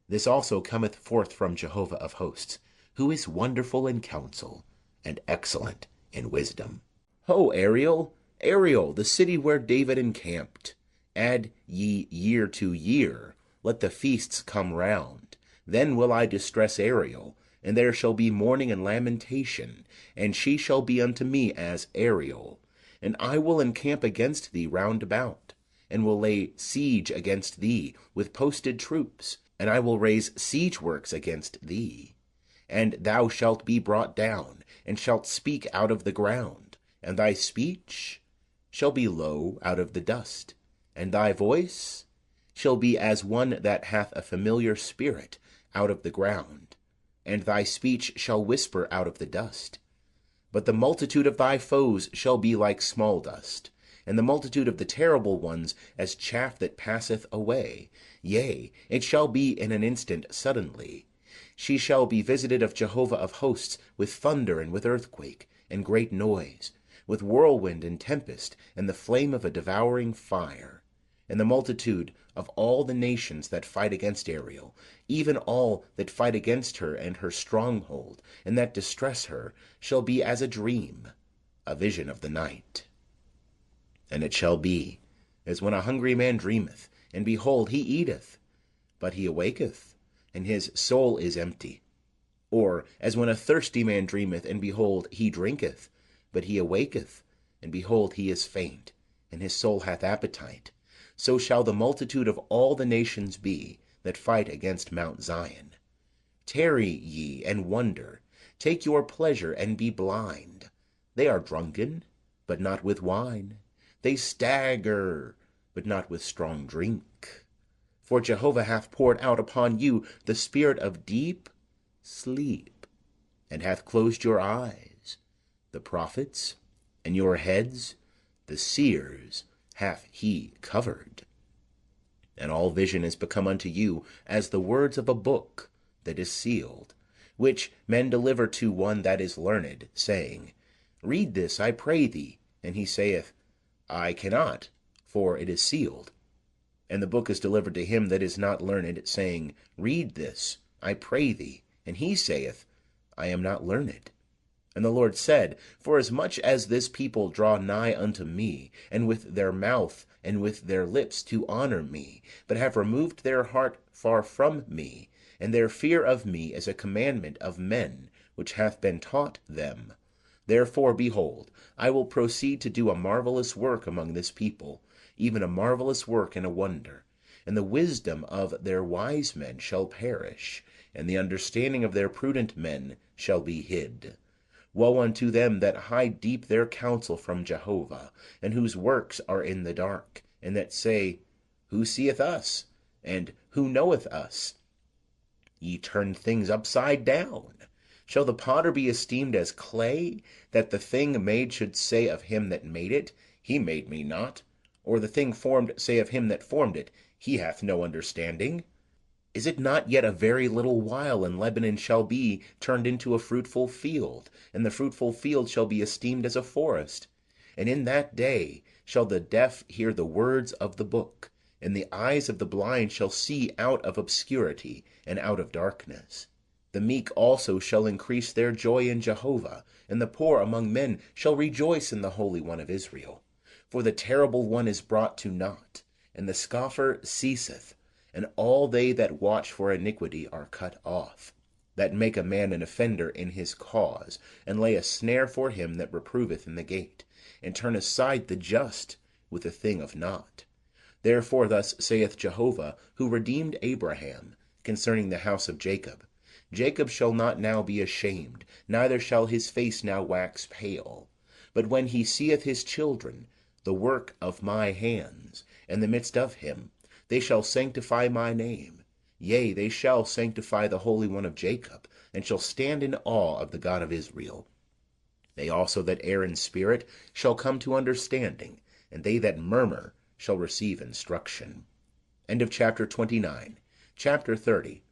This also cometh forth from Jehovah of hosts, who is wonderful in counsel, and excellent in wisdom. Ho, Ariel, Ariel, the city where David encamped. Add ye year to year, let the feasts come round. Then will I distress Ariel, and there shall be mourning and lamentation, and she shall be unto me as Ariel. And I will encamp against thee round about, and will lay siege against thee with posted troops, and I will raise siege works against thee. And thou shalt be brought down, and shalt speak out of the ground, and thy speech shall be low out of the dust, and thy voice shall be as one that hath a familiar spirit out of the ground, and thy speech shall whisper out of the dust. But the multitude of thy foes shall be like small dust, and the multitude of the terrible ones as chaff that passeth away. Yea, it shall be in an instant suddenly. She shall be visited of Jehovah of hosts with thunder and with earthquake, and great noise, with whirlwind and tempest, and the flame of a devouring fire. And the multitude of all the nations that fight against Ariel, even all that fight against her and her stronghold, and that distress her, shall be as a dream, a vision of the night. And it shall be, as when a hungry man dreameth, and behold, he eateth, but he awaketh, and his soul is empty. Or as when a thirsty man dreameth, and behold, he drinketh, but he awaketh, and behold, he is faint, and his soul hath appetite. So shall the multitude of all the nations be that fight against Mount Zion. Tarry ye, and wonder. Take your pleasure, and be blind. They are drunken, but not with wine. They stagger, but not with strong drink. For Jehovah hath poured out upon you the spirit of deep sleep, and hath closed your eyes. The prophets, and your heads, the seers, hath he covered. And all vision is become unto you as the words of a book that is sealed, which men deliver to one that is learned, saying, Read this, I pray thee. And he saith, I cannot, for it is sealed. And the book is delivered to him that is not learned, saying, Read this, I pray thee. And he saith, I am not learned. And the Lord said, Forasmuch as this people draw nigh unto me, and with their mouth and with their lips to honour me, but have removed their heart far from me, and their fear of me is a commandment of men, which hath been taught them. Therefore, behold, I will proceed to do a marvellous work among this people, even a marvellous work and a wonder. And the wisdom of their wise men shall perish, and the understanding of their prudent men shall be hid. Woe unto them that hide deep their counsel from Jehovah, and whose works are in the dark, and that say, Who seeth us? And who knoweth us? Ye turn things upside down. Shall the potter be esteemed as clay, that the thing made should say of him that made it, He made me not? Or the thing formed say of him that formed it, He hath no understanding? Is it not yet a very little while, and Lebanon shall be turned into a fruitful field, and the fruitful field shall be esteemed as a forest? And in that day shall the deaf hear the words of the book, and the eyes of the blind shall see out of obscurity and out of darkness. The meek also shall increase their joy in Jehovah, and the poor among men shall rejoice in the Holy One of Israel. For the terrible one is brought to naught, and the scoffer ceaseth, and all they that watch for iniquity are cut off, that make a man an offender in his cause, and lay a snare for him that reproveth in the gate, and turn aside the just with a thing of naught. Therefore thus saith Jehovah, who redeemed Abraham, concerning the house of Jacob, Jacob shall not now be ashamed, neither shall his face now wax pale. But when he seeth his children, the work of my hands, in the midst of him, they shall sanctify my name. Yea, they shall sanctify the Holy One of Jacob, and shall stand in awe of the God of Israel. They also that err in spirit shall come to understanding, and they that murmur shall receive instruction. End of chapter 29. Chapter 30.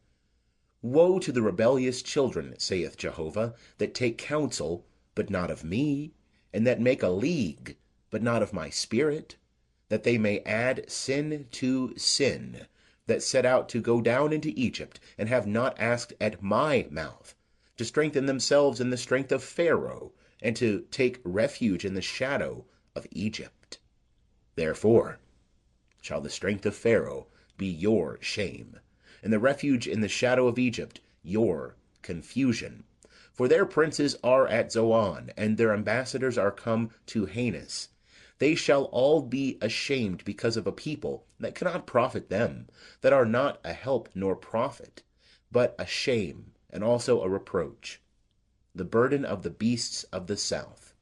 Woe to the rebellious children, saith Jehovah, that take counsel, but not of me, and that make a league, but not of my spirit, that they may add sin to sin, that set out to go down into Egypt, and have not asked at my mouth, to strengthen themselves in the strength of Pharaoh, and to take refuge in the shadow of Egypt. Therefore shall the strength of Pharaoh be your shame, and the refuge in the shadow of Egypt your confusion. For their princes are at Zoan, and their ambassadors are come to Hanes. They shall all be ashamed because of a people that cannot profit them, that are not a help nor profit, but a shame and also a reproach, the burden of the beasts of the south.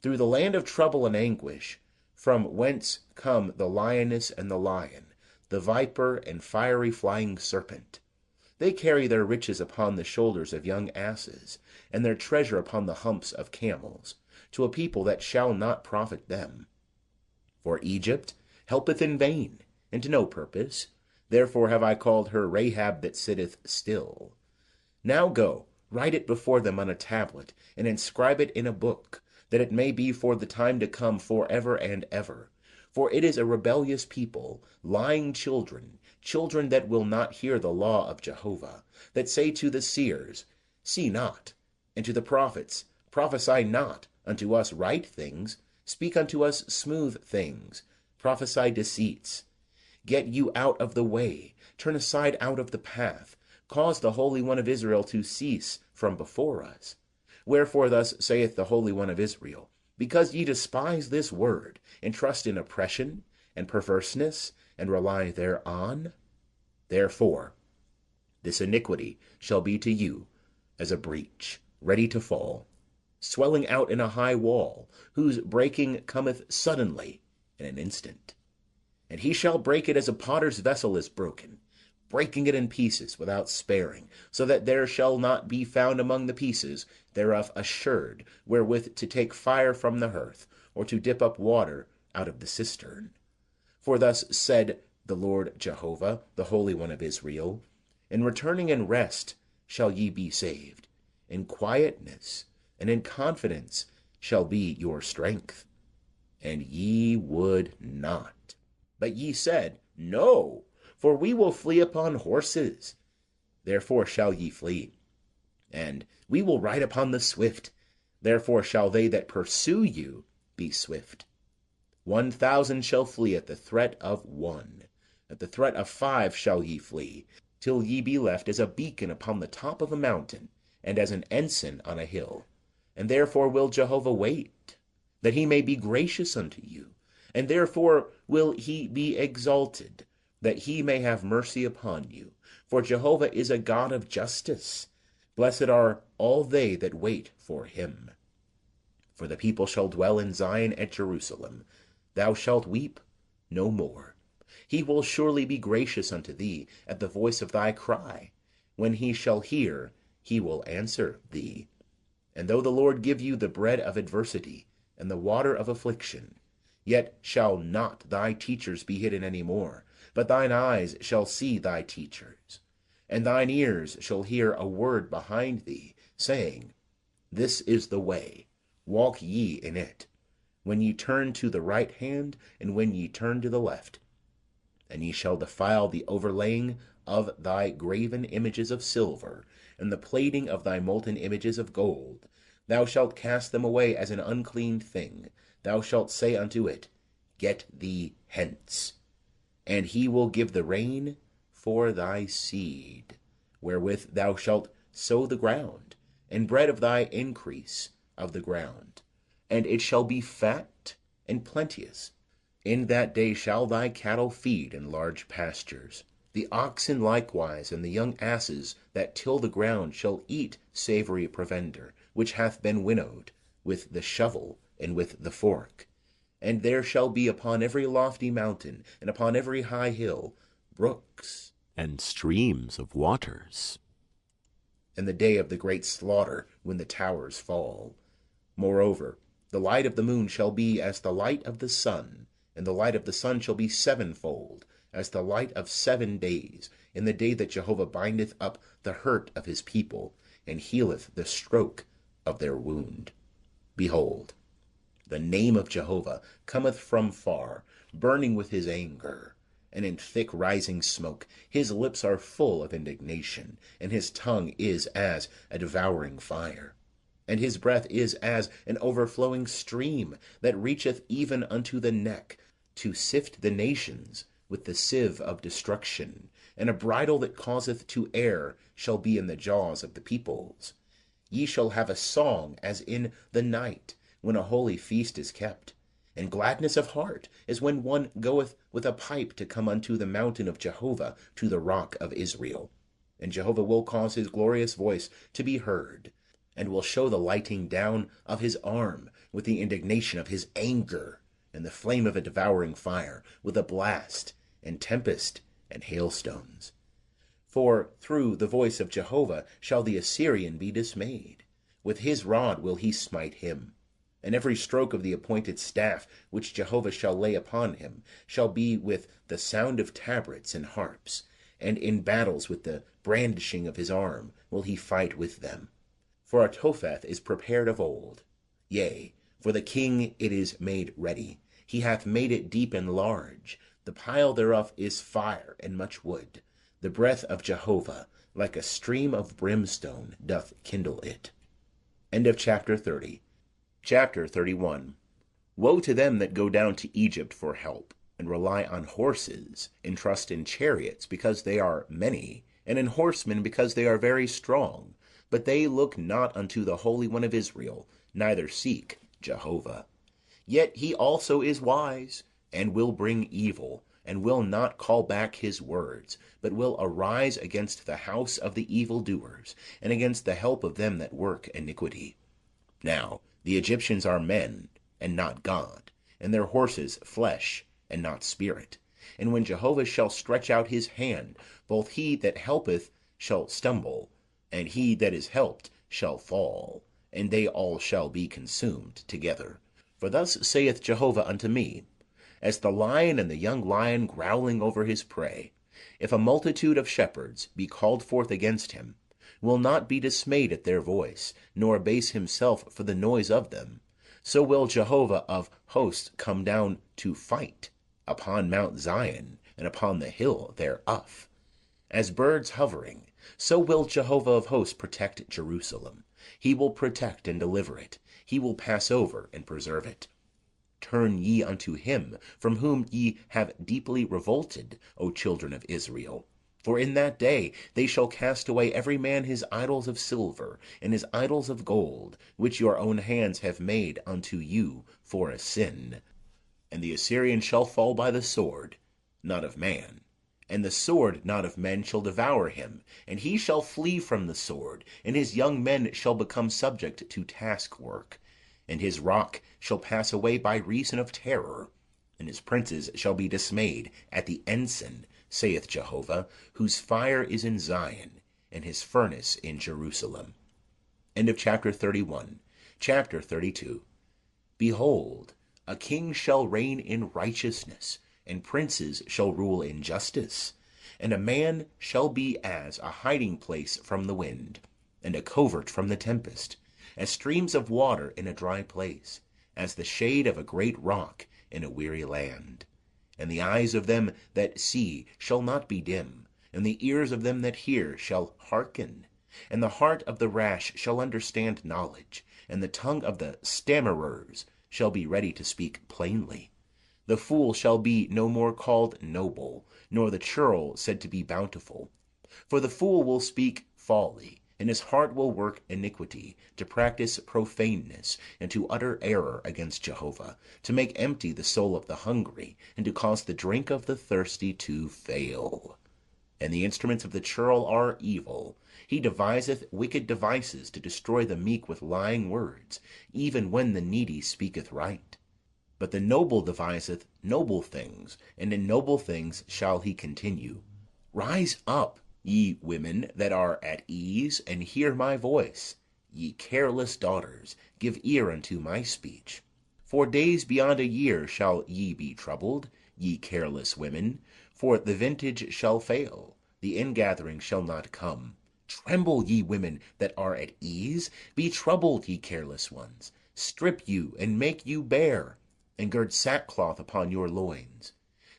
Through the land of trouble and anguish, from whence come the lioness and the lion, the viper and fiery flying serpent. They carry their riches upon the shoulders of young asses, and their treasure upon the humps of camels, to a people that shall not profit them. For Egypt helpeth in vain, and to no purpose. Therefore have I called her Rahab that sitteth still. Now go, write it before them on a tablet, and inscribe it in a book, that it may be for the time to come for ever and ever. For it is a rebellious people, lying children, children that will not hear the law of Jehovah, that say to the seers, See not, and to the prophets, Prophesy not unto us right things, speak unto us smooth things, prophesy deceits. Get you out of the way, turn aside out of the path, cause the Holy One of Israel to cease from before us. Wherefore thus saith the Holy One of Israel, Because ye despise this word, and trust in oppression and perverseness, and rely thereon, therefore this iniquity shall be to you as a breach, ready to fall, swelling out in a high wall, whose breaking cometh suddenly in an instant. And he shall break it as a potter's vessel is broken, breaking it in pieces without sparing, so that there shall not be found among the pieces thereof a sherd wherewith to take fire from the hearth, or to dip up water out of the cistern. For thus said the Lord Jehovah, the Holy One of Israel. In returning and rest shall ye be saved. In quietness and in confidence shall be your strength. And ye would not. But ye said, No, for we will flee upon horses. Therefore shall ye flee. And we will ride upon the swift. Therefore shall they that pursue you be swift. 1,000 shall flee at the threat of one. At the threat of 5 shall ye flee, till ye be left as a beacon upon the top of a mountain, and as an ensign on a hill. And therefore will Jehovah wait, that he may be gracious unto you. And therefore will he be exalted, that he may have mercy upon you. For Jehovah is a God of justice. Blessed are all they that wait for him. For the people shall dwell in Zion at Jerusalem. Thou shalt weep no more. He will surely be gracious unto thee at the voice of thy cry. When he shall hear, he will answer thee. And though the Lord give you the bread of adversity and the water of affliction, yet shall not thy teachers be hidden any more, but thine eyes shall see thy teachers. And thine ears shall hear a word behind thee, saying, This is the way, walk ye in it. When ye turn to the right hand, and when ye turn to the left. And ye shall defile the overlaying of thy graven images of silver, and the plating of thy molten images of gold. Thou shalt cast them away as an unclean thing. Thou shalt say unto it, Get thee hence. And he will give the rain for thy seed, wherewith thou shalt sow the ground, and bread of thy increase of the ground. And it shall be fat and plenteous. In that day shall thy cattle feed in large pastures. The oxen likewise and the young asses that till the ground shall eat savory provender, which hath been winnowed with the shovel and with the fork. And there shall be upon every lofty mountain and upon every high hill brooks and streams of waters. In the day of the great slaughter, when the towers fall. Moreover, the light of the moon shall be as the light of the sun, and the light of the sun shall be sevenfold, as the light of 7 days, in the day that Jehovah bindeth up the hurt of his people, and healeth the stroke of their wound. Behold, the name of Jehovah cometh from far, burning with his anger, and in thick rising smoke. His lips are full of indignation, and his tongue is as a devouring fire. And his breath is as an overflowing stream, that reacheth even unto the neck, to sift the nations with the sieve of destruction. And a bridle that causeth to err shall be in the jaws of the peoples. Ye shall have a song as in the night, when a holy feast is kept, and gladness of heart, as when one goeth with a pipe to come unto the mountain of Jehovah, to the rock of Israel. And Jehovah will cause his glorious voice to be heard, and will show the lighting down of his arm with the indignation of his anger, and the flame of a devouring fire, with a blast, and tempest, and hailstones. For through the voice of Jehovah shall the Assyrian be dismayed. With his rod will he smite him. And every stroke of the appointed staff which Jehovah shall lay upon him shall be with the sound of tabrets and harps. And in battles with the brandishing of his arm will he fight with them. For a Topheth is prepared of old. Yea, for the king it is made ready. He hath made it deep and large. The pile thereof is fire and much wood. The breath of Jehovah, like a stream of brimstone, doth kindle it. End of chapter 30. Chapter 31. Woe to them that go down to Egypt for help, and rely on horses, and trust in chariots, because they are many, and in horsemen, because they are very strong. But they look not unto the Holy One of Israel, neither seek Jehovah. Yet he also is wise, and will bring evil, and will not call back his words, but will arise against the house of the evildoers, and against the help of them that work iniquity. Now the Egyptians are men, and not God, and their horses flesh, and not spirit. And when Jehovah shall stretch out his hand, both he that helpeth shall stumble, and he that is helped shall fall, and they all shall be consumed together. For thus saith Jehovah unto me, as the lion and the young lion growling over his prey. If a multitude of shepherds be called forth against him, will not be dismayed at their voice, nor abase himself for the noise of them, so will Jehovah of hosts come down to fight upon Mount Zion and upon the hill thereof. As birds hovering, so will Jehovah of hosts protect Jerusalem. He will protect and deliver it. He will pass over and preserve it. Turn ye unto him from whom ye have deeply revolted, O children of Israel. For in that day they shall cast away every man his idols of silver, and his idols of gold, which your own hands have made unto you for a sin. And the Assyrian shall fall by the sword, not of man. And the sword not of men shall devour him, and he shall flee from the sword, and his young men shall become subject to task work. And his rock shall pass away by reason of terror, and his princes shall be dismayed at the ensign, saith Jehovah, whose fire is in Zion, and his furnace in Jerusalem. End of chapter 31. Chapter 32. Behold, a king shall reign in righteousness, and princes shall rule in justice. And a man shall be as a hiding place from the wind, and a covert from the tempest, as streams of water in a dry place, as the shade of a great rock in a weary land. And the eyes of them that see shall not be dim, and the ears of them that hear shall hearken. And the heart of the rash shall understand knowledge, and the tongue of the stammerers shall be ready to speak plainly. The fool shall be no more called noble, nor the churl said to be bountiful. For the fool will speak folly, and his heart will work iniquity, to practice profaneness, and to utter error against Jehovah, to make empty the soul of the hungry, and to cause the drink of the thirsty to fail. And the instruments of the churl are evil. He deviseth wicked devices to destroy the meek with lying words, even when the needy speaketh right. But the noble deviseth noble things, and in noble things shall he continue. Rise up, ye women that are at ease, and hear my voice. Ye careless daughters, give ear unto my speech. For days beyond a year shall ye be troubled, ye careless women, for the vintage shall fail, the ingathering shall not come. Tremble, ye women that are at ease, be troubled, ye careless ones. Strip you, and make you bare, and gird sackcloth upon your loins.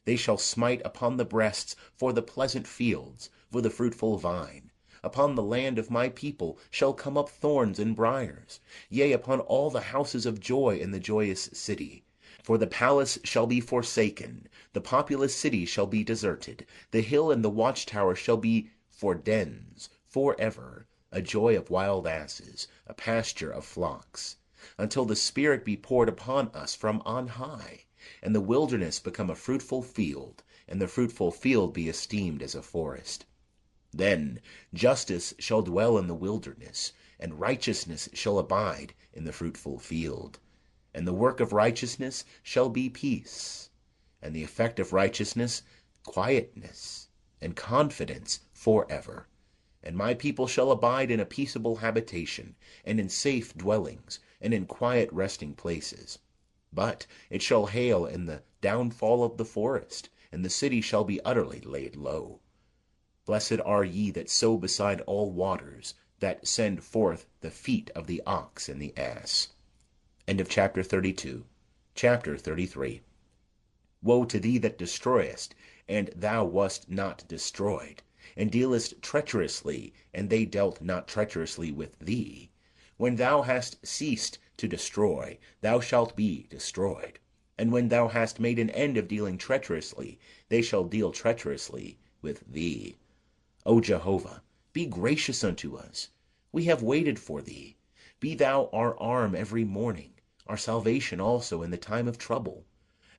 They shall smite upon the breasts for the pleasant fields, for the fruitful vine. Upon the land of my people shall come up thorns and briers, yea, upon all the houses of joy in the joyous city. For the palace shall be forsaken, the populous city shall be deserted, the hill and the watchtower shall be for dens, for ever, a joy of wild asses, a pasture of flocks, until the Spirit be poured upon us from on high, and the wilderness become a fruitful field, and the fruitful field be esteemed as a forest. Then justice shall dwell in the wilderness, and righteousness shall abide in the fruitful field. And the work of righteousness shall be peace, and the effect of righteousness quietness, and confidence for ever. And my people shall abide in a peaceable habitation, and in safe dwellings, and in quiet resting places. But it shall hail in the downfall of the forest, and the city shall be utterly laid low. Blessed are ye that sow beside all waters, that send forth the feet of the ox and the ass. End of chapter 32. Chapter 33. Woe to thee that destroyest, and thou wast not destroyed, and dealest treacherously, and they dealt not treacherously with thee. When thou hast ceased to destroy, thou shalt be destroyed. And when thou hast made an end of dealing treacherously, they shall deal treacherously with thee. O Jehovah, be gracious unto us. We have waited for thee. Be thou our arm every morning, our salvation also in the time of trouble.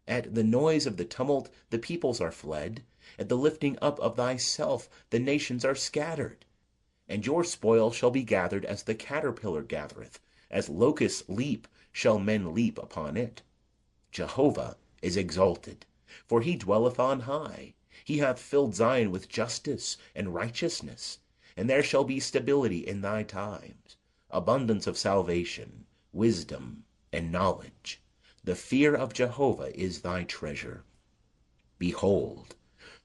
At the noise of the tumult the peoples are fled. At the lifting up of thyself the nations are scattered. And your spoil shall be gathered as the caterpillar gathereth, as locusts leap shall men leap upon it. Jehovah is exalted, for he dwelleth on high. He hath filled Zion with justice and righteousness, and there shall be stability in thy times, abundance of salvation, wisdom, and knowledge. The fear of Jehovah is thy treasure. Behold,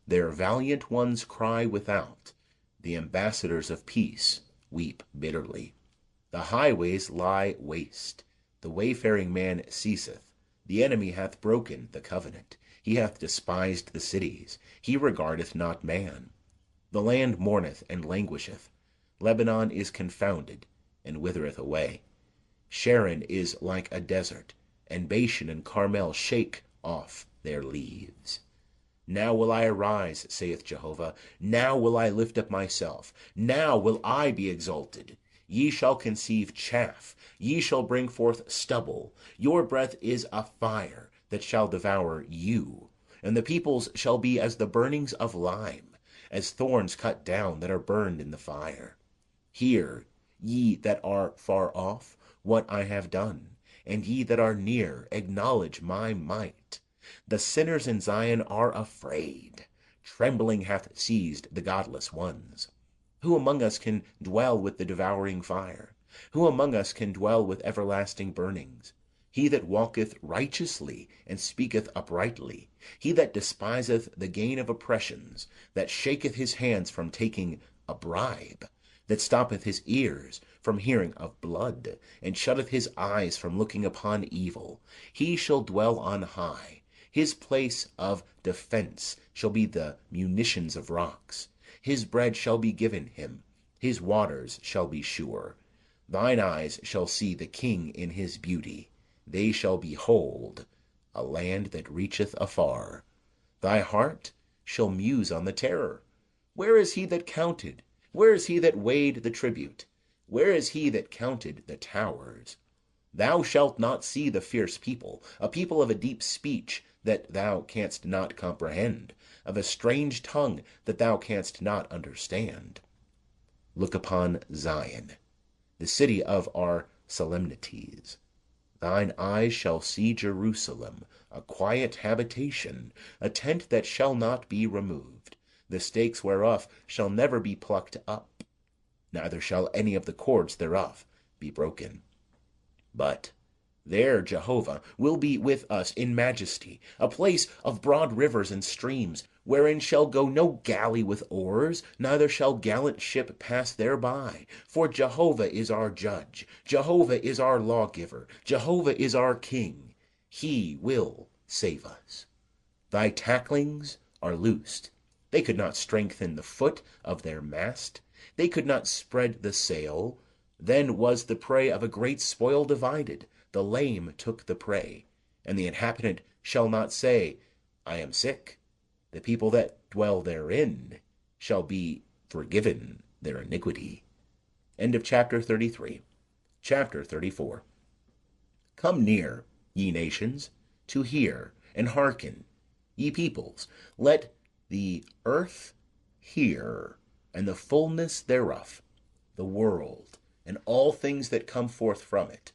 their valiant ones cry without, the ambassadors of peace weep bitterly. The highways lie waste, the wayfaring man ceaseth, the enemy hath broken the covenant, he hath despised the cities, he regardeth not man. The land mourneth and languisheth, Lebanon is confounded, and withereth away. Sharon is like a desert, and Bashan and Carmel shake off their leaves. Now will I arise, saith Jehovah, now will I lift up myself, now will I be exalted. Ye shall conceive chaff, ye shall bring forth stubble, your breath is a fire that shall devour you, and the peoples shall be as the burnings of lime, as thorns cut down that are burned in the fire. Hear, ye that are far off, what I have done, and ye that are near, acknowledge my might. The sinners in Zion are afraid. Trembling hath seized the godless ones. Who among us can dwell with the devouring fire? Who among us can dwell with everlasting burnings? He that walketh righteously and speaketh uprightly, he that despiseth the gain of oppressions, that shaketh his hands from taking a bribe, that stoppeth his ears from hearing of blood, and shutteth his eyes from looking upon evil, he shall dwell on high. His place of defense shall be the munitions of rocks. His bread shall be given him, his waters shall be sure. Thine eyes shall see the King in his beauty. They shall behold a land that reacheth afar. Thy heart shall muse on the terror. Where is he that counted? Where is he that weighed the tribute? Where is he that counted the towers? Thou shalt not see the fierce people, a people of a deep speech that thou canst not comprehend, of a strange tongue that thou canst not understand. Look upon Zion, the city of our solemnities. Thine eyes shall see Jerusalem, a quiet habitation, a tent that shall not be removed, the stakes whereof shall never be plucked up, neither shall any of the cords thereof be broken. But there Jehovah will be with us in majesty, a place of broad rivers and streams, wherein shall go no galley with oars, neither shall gallant ship pass thereby. For Jehovah is our judge, Jehovah is our lawgiver, Jehovah is our king. He will save us. Thy tacklings are loosed. They could not strengthen the foot of their mast. They could not spread the sail. Then was the prey of a great spoil divided. The lame took the prey, and the inhabitant shall not say, I am sick. The people that dwell therein shall be forgiven their iniquity. End of chapter 33. Chapter 34. Come near, ye nations, to hear, and hearken, ye peoples. Let the earth hear, and the fullness thereof, the world, and all things that come forth from it.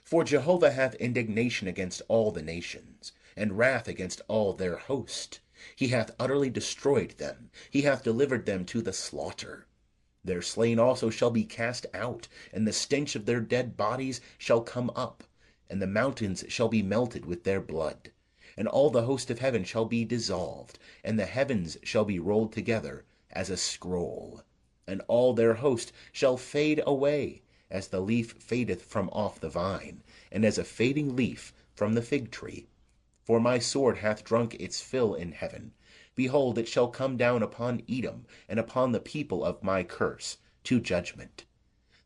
For Jehovah hath indignation against all the nations, and wrath against all their host. He hath utterly destroyed them, he hath delivered them to the slaughter. Their slain also shall be cast out, and the stench of their dead bodies shall come up, and the mountains shall be melted with their blood. And all the host of heaven shall be dissolved, and the heavens shall be rolled together as a scroll. And all their host shall fade away, as the leaf fadeth from off the vine, and as a fading leaf from the fig tree. For my sword hath drunk its fill in heaven. Behold, it shall come down upon Edom, and upon the people of my curse, to judgment.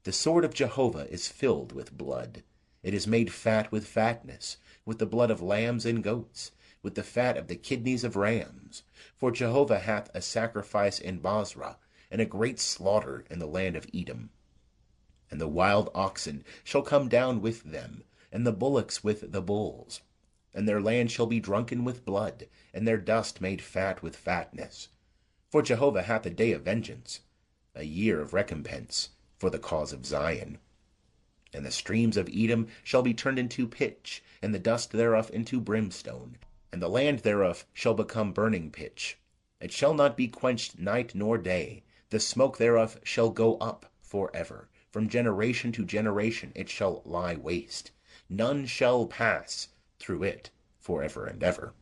The sword of Jehovah is filled with blood. It is made fat with fatness, with the blood of lambs and goats, with the fat of the kidneys of rams. For Jehovah hath a sacrifice in Bozrah, and a great slaughter in the land of Edom. And the wild oxen shall come down with them, and the bullocks with the bulls. And their land shall be drunken with blood, and their dust made fat with fatness. For Jehovah hath a day of vengeance, a year of recompense, for the cause of Zion. And the streams of Edom shall be turned into pitch, and the dust thereof into brimstone, and the land thereof shall become burning pitch. It shall not be quenched night nor day. The smoke thereof shall go up for ever. From generation to generation it shall lie waste. None shall pass through it for ever and ever.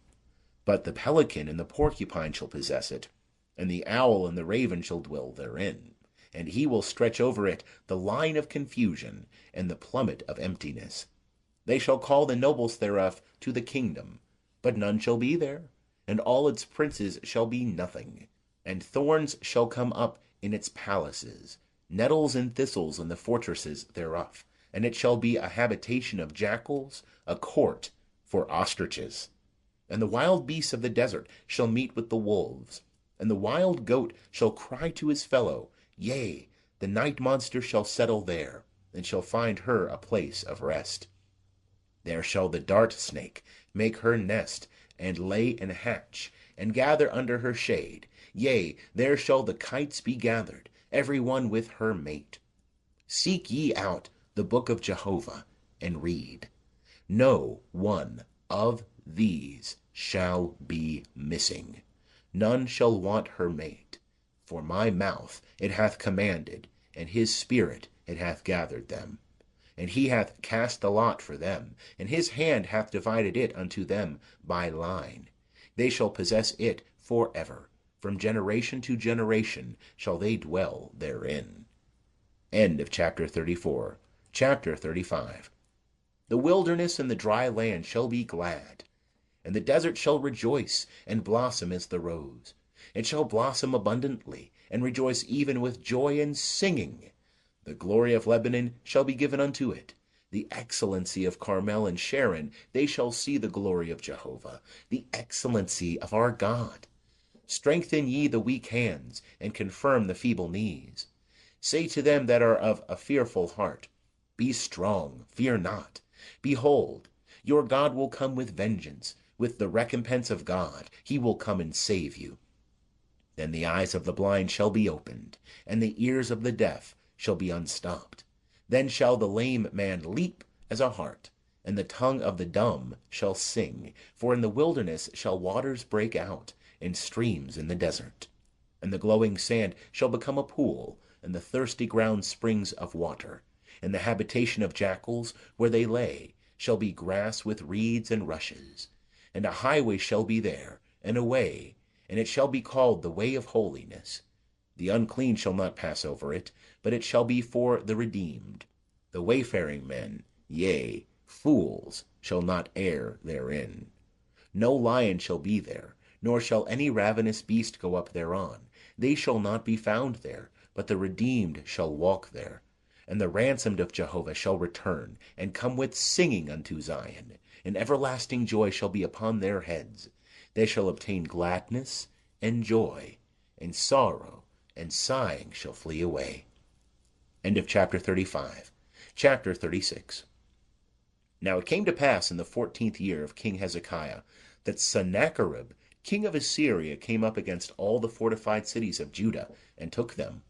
But the pelican and the porcupine shall possess it, and the owl and the raven shall dwell therein. And he will stretch over it the line of confusion, and the plummet of emptiness. They shall call the nobles thereof to the kingdom, but none shall be there, and all its princes shall be nothing. And thorns shall come up in its palaces, nettles and thistles in the fortresses thereof. And it shall be a habitation of jackals, a court for ostriches. And the wild beasts of the desert shall meet with the wolves, and the wild goat shall cry to his fellow. Yea, the night monster shall settle there, and shall find her a place of rest. There shall the dart snake make her nest, and lay and hatch, and gather under her shade. Yea, there shall the kites be gathered, every one with her mate. Seek ye out the book of Jehovah, and read. No one of these shall be missing. None shall want her mate. For my mouth it hath commanded, and his spirit it hath gathered them. And he hath cast the lot for them, and his hand hath divided it unto them by line. They shall possess it for ever. From generation to generation shall they dwell therein. End of chapter 34. Chapter 35. The wilderness and the dry land shall be glad, and the desert shall rejoice and blossom as the rose. It shall blossom abundantly, and rejoice even with joy and singing. The glory of Lebanon shall be given unto it. The excellency of Carmel and Sharon, they shall see the glory of Jehovah, the excellency of our God. Strengthen ye the weak hands, and confirm the feeble knees. Say to them that are of a fearful heart, Be strong, fear not. Behold, your God will come with vengeance, with the recompense of God. He will come and save you. Then the eyes of the blind shall be opened, and the ears of the deaf shall be unstopped. Then shall the lame man leap as a hart, and the tongue of the dumb shall sing. For in the wilderness shall waters break out, and streams in the desert. And the glowing sand shall become a pool, and the thirsty ground springs of water. And the habitation of jackals, where they lay, shall be grass with reeds and rushes. And a highway shall be there, and a way, and it shall be called the way of holiness. The unclean shall not pass over it, but it shall be for the redeemed. The wayfaring men, yea, fools, shall not err therein. No lion shall be there, nor shall any ravenous beast go up thereon. They shall not be found there, but the redeemed shall walk there. And the ransomed of Jehovah shall return, and come with singing unto Zion, and everlasting joy shall be upon their heads. They shall obtain gladness and joy, and sorrow and sighing shall flee away. End of chapter 35. Chapter 36. Now it came to pass in the 14th year of King Hezekiah, that Sennacherib, king of Assyria, came up against all the fortified cities of Judah, and took them.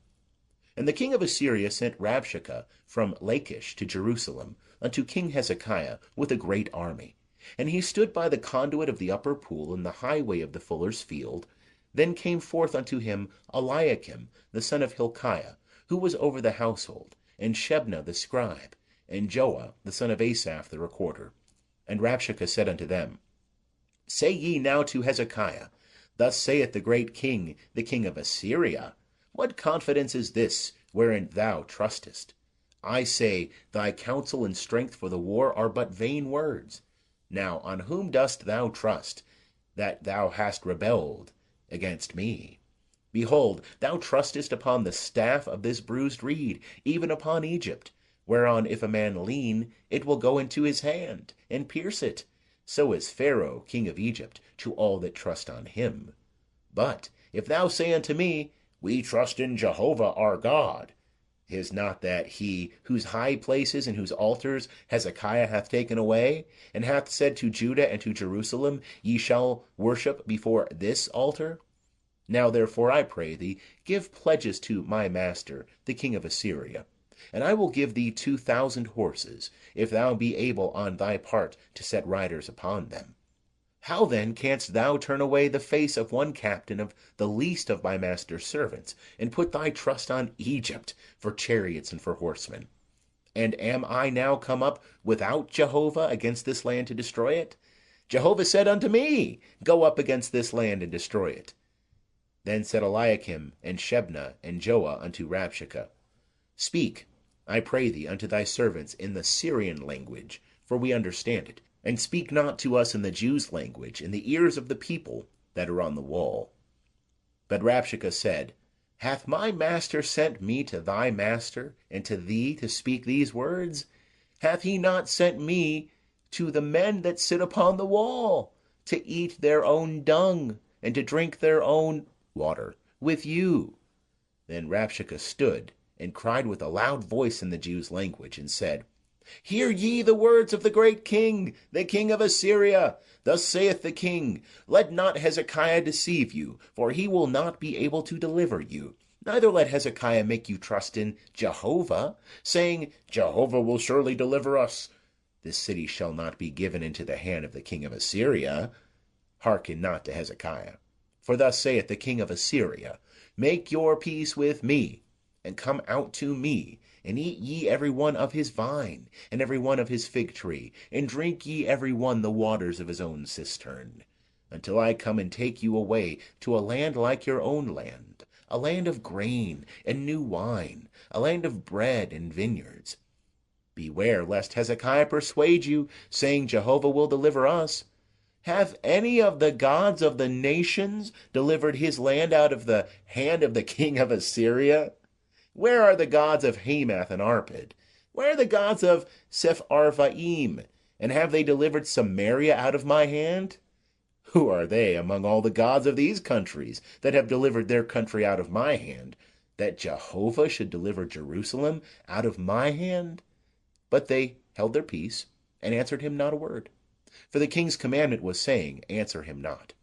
And the king of Assyria sent Rabshakeh from Lachish to Jerusalem unto King Hezekiah with a great army. And he stood by the conduit of the upper pool in the highway of the fuller's field. Then came forth unto him Eliakim the son of Hilkiah, who was over the household, and Shebna the scribe, and Joah the son of Asaph the recorder. And Rabshakeh said unto them, Say ye now to Hezekiah, Thus saith the great king, the king of Assyria, What confidence is this wherein thou trustest? I say, thy counsel and strength for the war are but vain words. Now on whom dost thou trust, that thou hast rebelled against me? Behold, thou trustest upon the staff of this bruised reed, even upon Egypt, whereon if a man lean, it will go into his hand, and pierce it. So is Pharaoh king of Egypt to all that trust on him. But if thou say unto me, We trust in Jehovah our God, is not that he whose high places and whose altars Hezekiah hath taken away, and hath said to Judah and to Jerusalem, Ye shall worship before this altar? Now therefore, I pray thee, give pledges to my master, the king of Assyria, and I will give thee 2,000 horses, if thou be able on thy part to set riders upon them. How then canst thou turn away the face of one captain of the least of my master's servants, and put thy trust on Egypt for chariots and for horsemen? And am I now come up without Jehovah against this land to destroy it? Jehovah said unto me, Go up against this land and destroy it. Then said Eliakim and Shebna and Joah unto Rabshakeh, Speak, I pray thee, unto thy servants in the Syrian language, for we understand it, and speak not to us in the Jews' language, in the ears of the people that are on the wall. But Rabshakeh said, Hath my master sent me to thy master, and to thee to speak these words? Hath he not sent me to the men that sit upon the wall, to eat their own dung, and to drink their own water with you? Then Rabshakeh stood, and cried with a loud voice in the Jews' language, and said, Hear ye the words of the great king, the king of Assyria. Thus saith the king, Let not Hezekiah deceive you, for he will not be able to deliver you. Neither let Hezekiah make you trust in Jehovah, saying, Jehovah will surely deliver us. This city shall not be given into the hand of the king of Assyria. Hearken not to Hezekiah. For thus saith the king of Assyria, Make your peace with me, and come out to me, and eat ye every one of his vine, and every one of his fig tree, and drink ye every one the waters of his own cistern, until I come and take you away to a land like your own land, a land of grain and new wine, a land of bread and vineyards. Beware lest Hezekiah persuade you, saying, Jehovah will deliver us. Hath any of the gods of the nations delivered his land out of the hand of the king of Assyria? Where are the gods of Hamath and Arpad? Where are the gods of Sepharvaim? And have they delivered Samaria out of my hand? Who are they among all the gods of these countries that have delivered their country out of my hand, that Jehovah should deliver Jerusalem out of my hand? But they held their peace, and answered him not a word. For the king's commandment was, saying, Answer him not.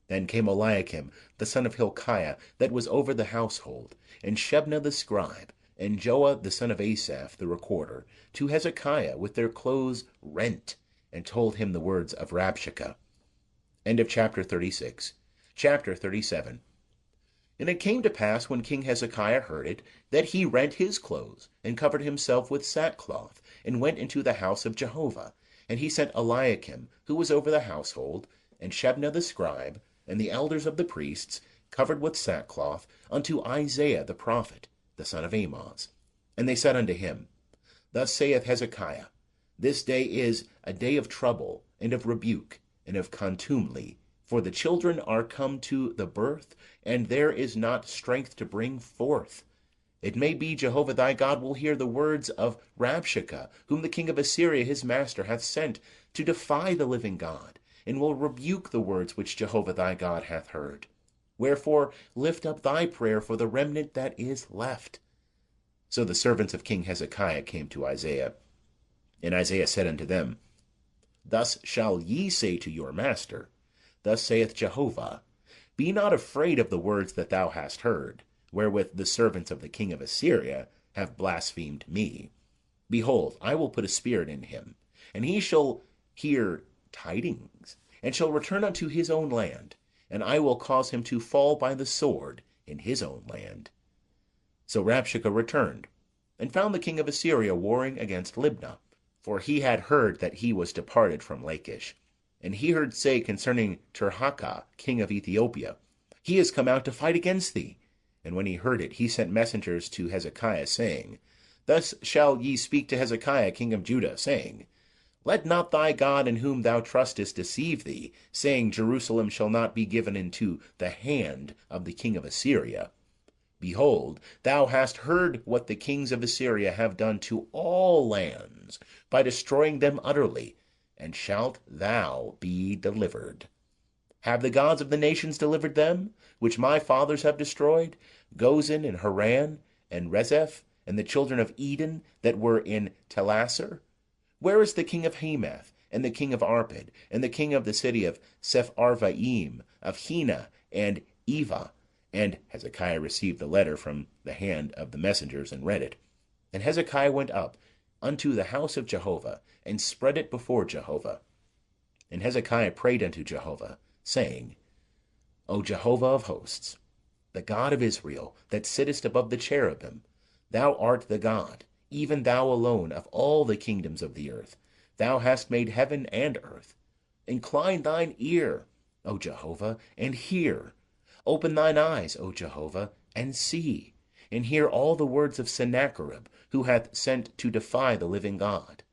Then came Eliakim, the son of Hilkiah, that was over the household, and Shebna the scribe, and Joah the son of Asaph the recorder, to Hezekiah with their clothes rent, and told him the words of Rabshakeh. End of chapter 36. Chapter 37. And it came to pass, when King Hezekiah heard it, that he rent his clothes, and covered himself with sackcloth, and went into the house of Jehovah. And he sent Eliakim, who was over the household, and Shebna the scribe, and the elders of the priests, covered with sackcloth, unto Isaiah the prophet, the son of Amoz. And they said unto him, Thus saith Hezekiah, This day is a day of trouble, and of rebuke, and of contumely, for the children are come to the birth, and there is not strength to bring forth. It may be Jehovah thy God will hear the words of Rabshakeh, whom the king of Assyria his master hath sent to defy the living God, and will rebuke the words which Jehovah thy God hath heard. Wherefore lift up thy prayer for the remnant that is left. So the servants of King Hezekiah came to Isaiah. And Isaiah said unto them, Thus shall ye say to your master, Thus saith Jehovah, Be not afraid of the words that thou hast heard, wherewith the servants of the king of Assyria have blasphemed me. Behold, I will put a spirit in him, and he shall hear tidings, and shall return unto his own land, and I will cause him to fall by the sword in his own land. So Rabshakeh returned, and found the king of Assyria warring against Libnah, for he had heard that he was departed from Lachish. And he heard say concerning Tirhakah, king of Ethiopia, He is come out to fight against thee. And when he heard it, he sent messengers to Hezekiah, saying, Thus shall ye speak to Hezekiah, king of Judah, saying, Let not thy God in whom thou trustest deceive thee, saying, Jerusalem shall not be given into the hand of the king of Assyria. Behold, thou hast heard what the kings of Assyria have done to all lands, by destroying them utterly, and shalt thou be delivered. Have the gods of the nations delivered them, which my fathers have destroyed, Gozan and Haran and Rezeph, and the children of Eden that were in Telasar? Where is the king of Hamath, and the king of Arpad, and the king of the city of Sepharvaim, of Hena and Eva? And Hezekiah received the letter from the hand of the messengers, and read it. And Hezekiah went up unto the house of Jehovah, and spread it before Jehovah. And Hezekiah prayed unto Jehovah, saying, O Jehovah of hosts, the God of Israel, that sittest above the cherubim, thou art the God, even thou alone of all the kingdoms of the earth. Thou hast made heaven and earth. Incline thine ear, O Jehovah, and hear. Open thine eyes, O Jehovah, and see, and hear all the words of Sennacherib, who hath sent to defy the living God.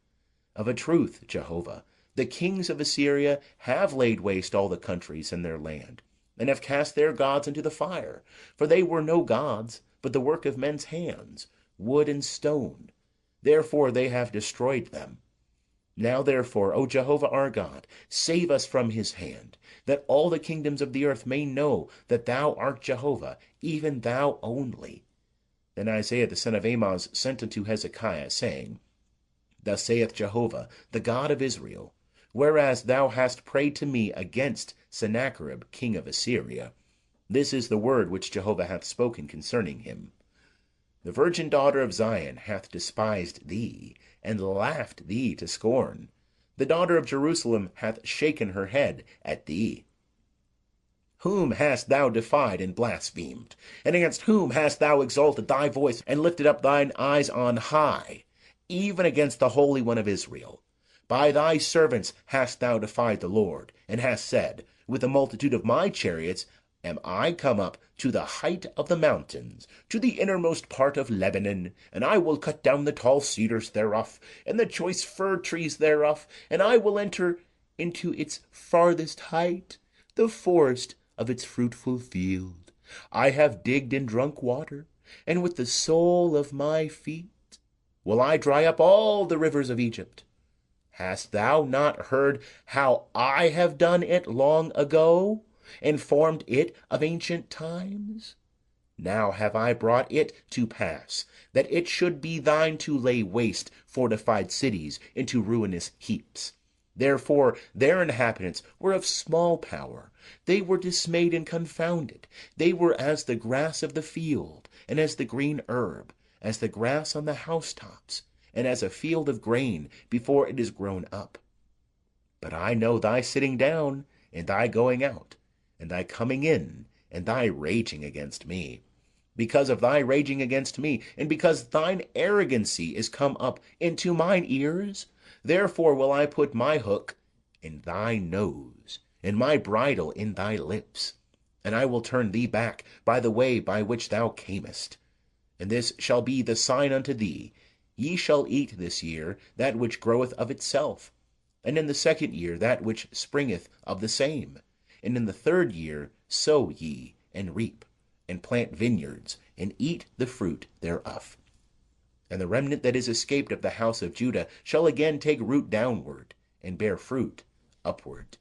Of a truth, Jehovah, the kings of Assyria have laid waste all the countries in their land, and have cast their gods into the fire. For they were no gods, but the work of men's hands, wood and stone. Therefore they have destroyed them. Now therefore, O Jehovah our God, save us from his hand, that all the kingdoms of the earth may know that thou art Jehovah, even thou only. Then Isaiah the son of Amoz sent unto Hezekiah, saying, Thus saith Jehovah, the God of Israel, whereas thou hast prayed to me against Sennacherib king of Assyria, this is the word which Jehovah hath spoken concerning him. The virgin daughter of Zion hath despised thee, and laughed thee to scorn. The daughter of Jerusalem hath shaken her head at thee. Whom hast thou defied and blasphemed? And against whom hast thou exalted thy voice, and lifted up thine eyes on high? Even against the Holy One of Israel. By thy servants hast thou defied the Lord, and hast said, With the multitude of my chariots am I come up to the height of the mountains, to the innermost part of Lebanon, and I will cut down the tall cedars thereof, and the choice fir trees thereof, and I will enter into its farthest height, the forest of its fruitful field. I have digged and drunk water, and with the sole of my feet will I dry up all the rivers of Egypt. Hast thou not heard how I have done it long ago, and formed it of ancient times? Now have I brought it to pass, that it should be thine to lay waste fortified cities into ruinous heaps. Therefore their inhabitants were of small power. They were dismayed and confounded. They were as the grass of the field, and as the green herb, as the grass on the housetops, and as a field of grain before it is grown up. But I know thy sitting down, and thy going out, and thy coming in, and thy raging against me. Because of thy raging against me, and because thine arrogancy is come up into mine ears, therefore will I put my hook in thy nose, and my bridle in thy lips, and I will turn thee back by the way by which thou camest. And this shall be the sign unto thee: ye shall eat this year that which groweth of itself, and in the second year that which springeth of the same, and in the third year sow ye, and reap, and plant vineyards, and eat the fruit thereof. And the remnant that is escaped of the house of Judah shall again take root downward, and bear fruit upward.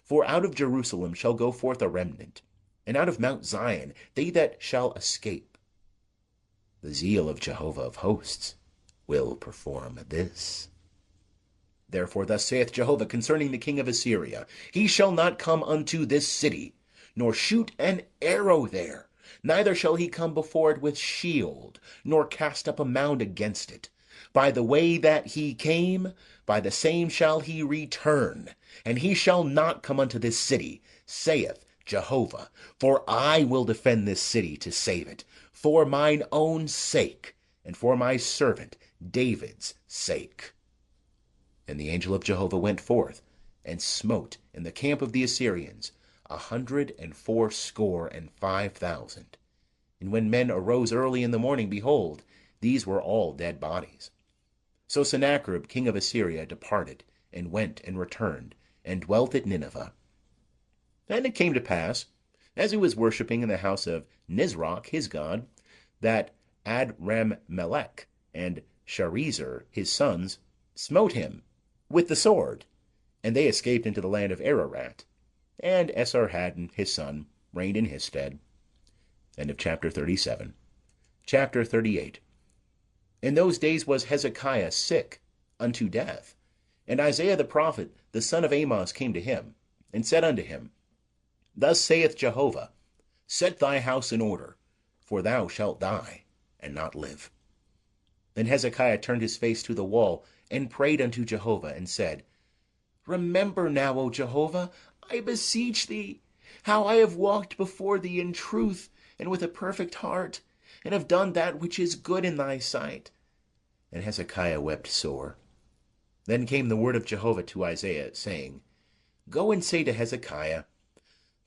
For out of Jerusalem shall go forth a remnant, and out of Mount Zion they that shall escape. The zeal of Jehovah of hosts will perform this. Therefore thus saith Jehovah concerning the king of Assyria, he shall not come unto this city, nor shoot an arrow there, neither shall he come before it with shield, nor cast up a mound against it. By the way that he came, by the same shall he return, and he shall not come unto this city, saith Jehovah. For I will defend this city to save it, for mine own sake, and for my servant David's sake. And the angel of Jehovah went forth, and smote in the camp of the Assyrians 185,000. And when men arose early in the morning, behold, these were all dead bodies. So Sennacherib king of Assyria departed, and went and returned, and dwelt at Nineveh. And it came to pass, as he was worshipping in the house of Nisroch his god, that Adrammelech and Sharezer his sons smote him with the sword, and they escaped into the land of Ararat. And Esarhaddon his son reigned in his stead. End of chapter 37. Chapter 38. In those days was Hezekiah sick unto death. And Isaiah the prophet, the son of Amoz, came to him, and said unto him, Thus saith Jehovah, Set thy house in order, for thou shalt die, and not live. Then Hezekiah turned his face to the wall, and prayed unto Jehovah, and said, Remember now, O Jehovah, I beseech thee, how I have walked before thee in truth and with a perfect heart, and have done that which is good in thy sight. And Hezekiah wept sore. Then came the word of Jehovah to Isaiah, saying, Go and say to Hezekiah,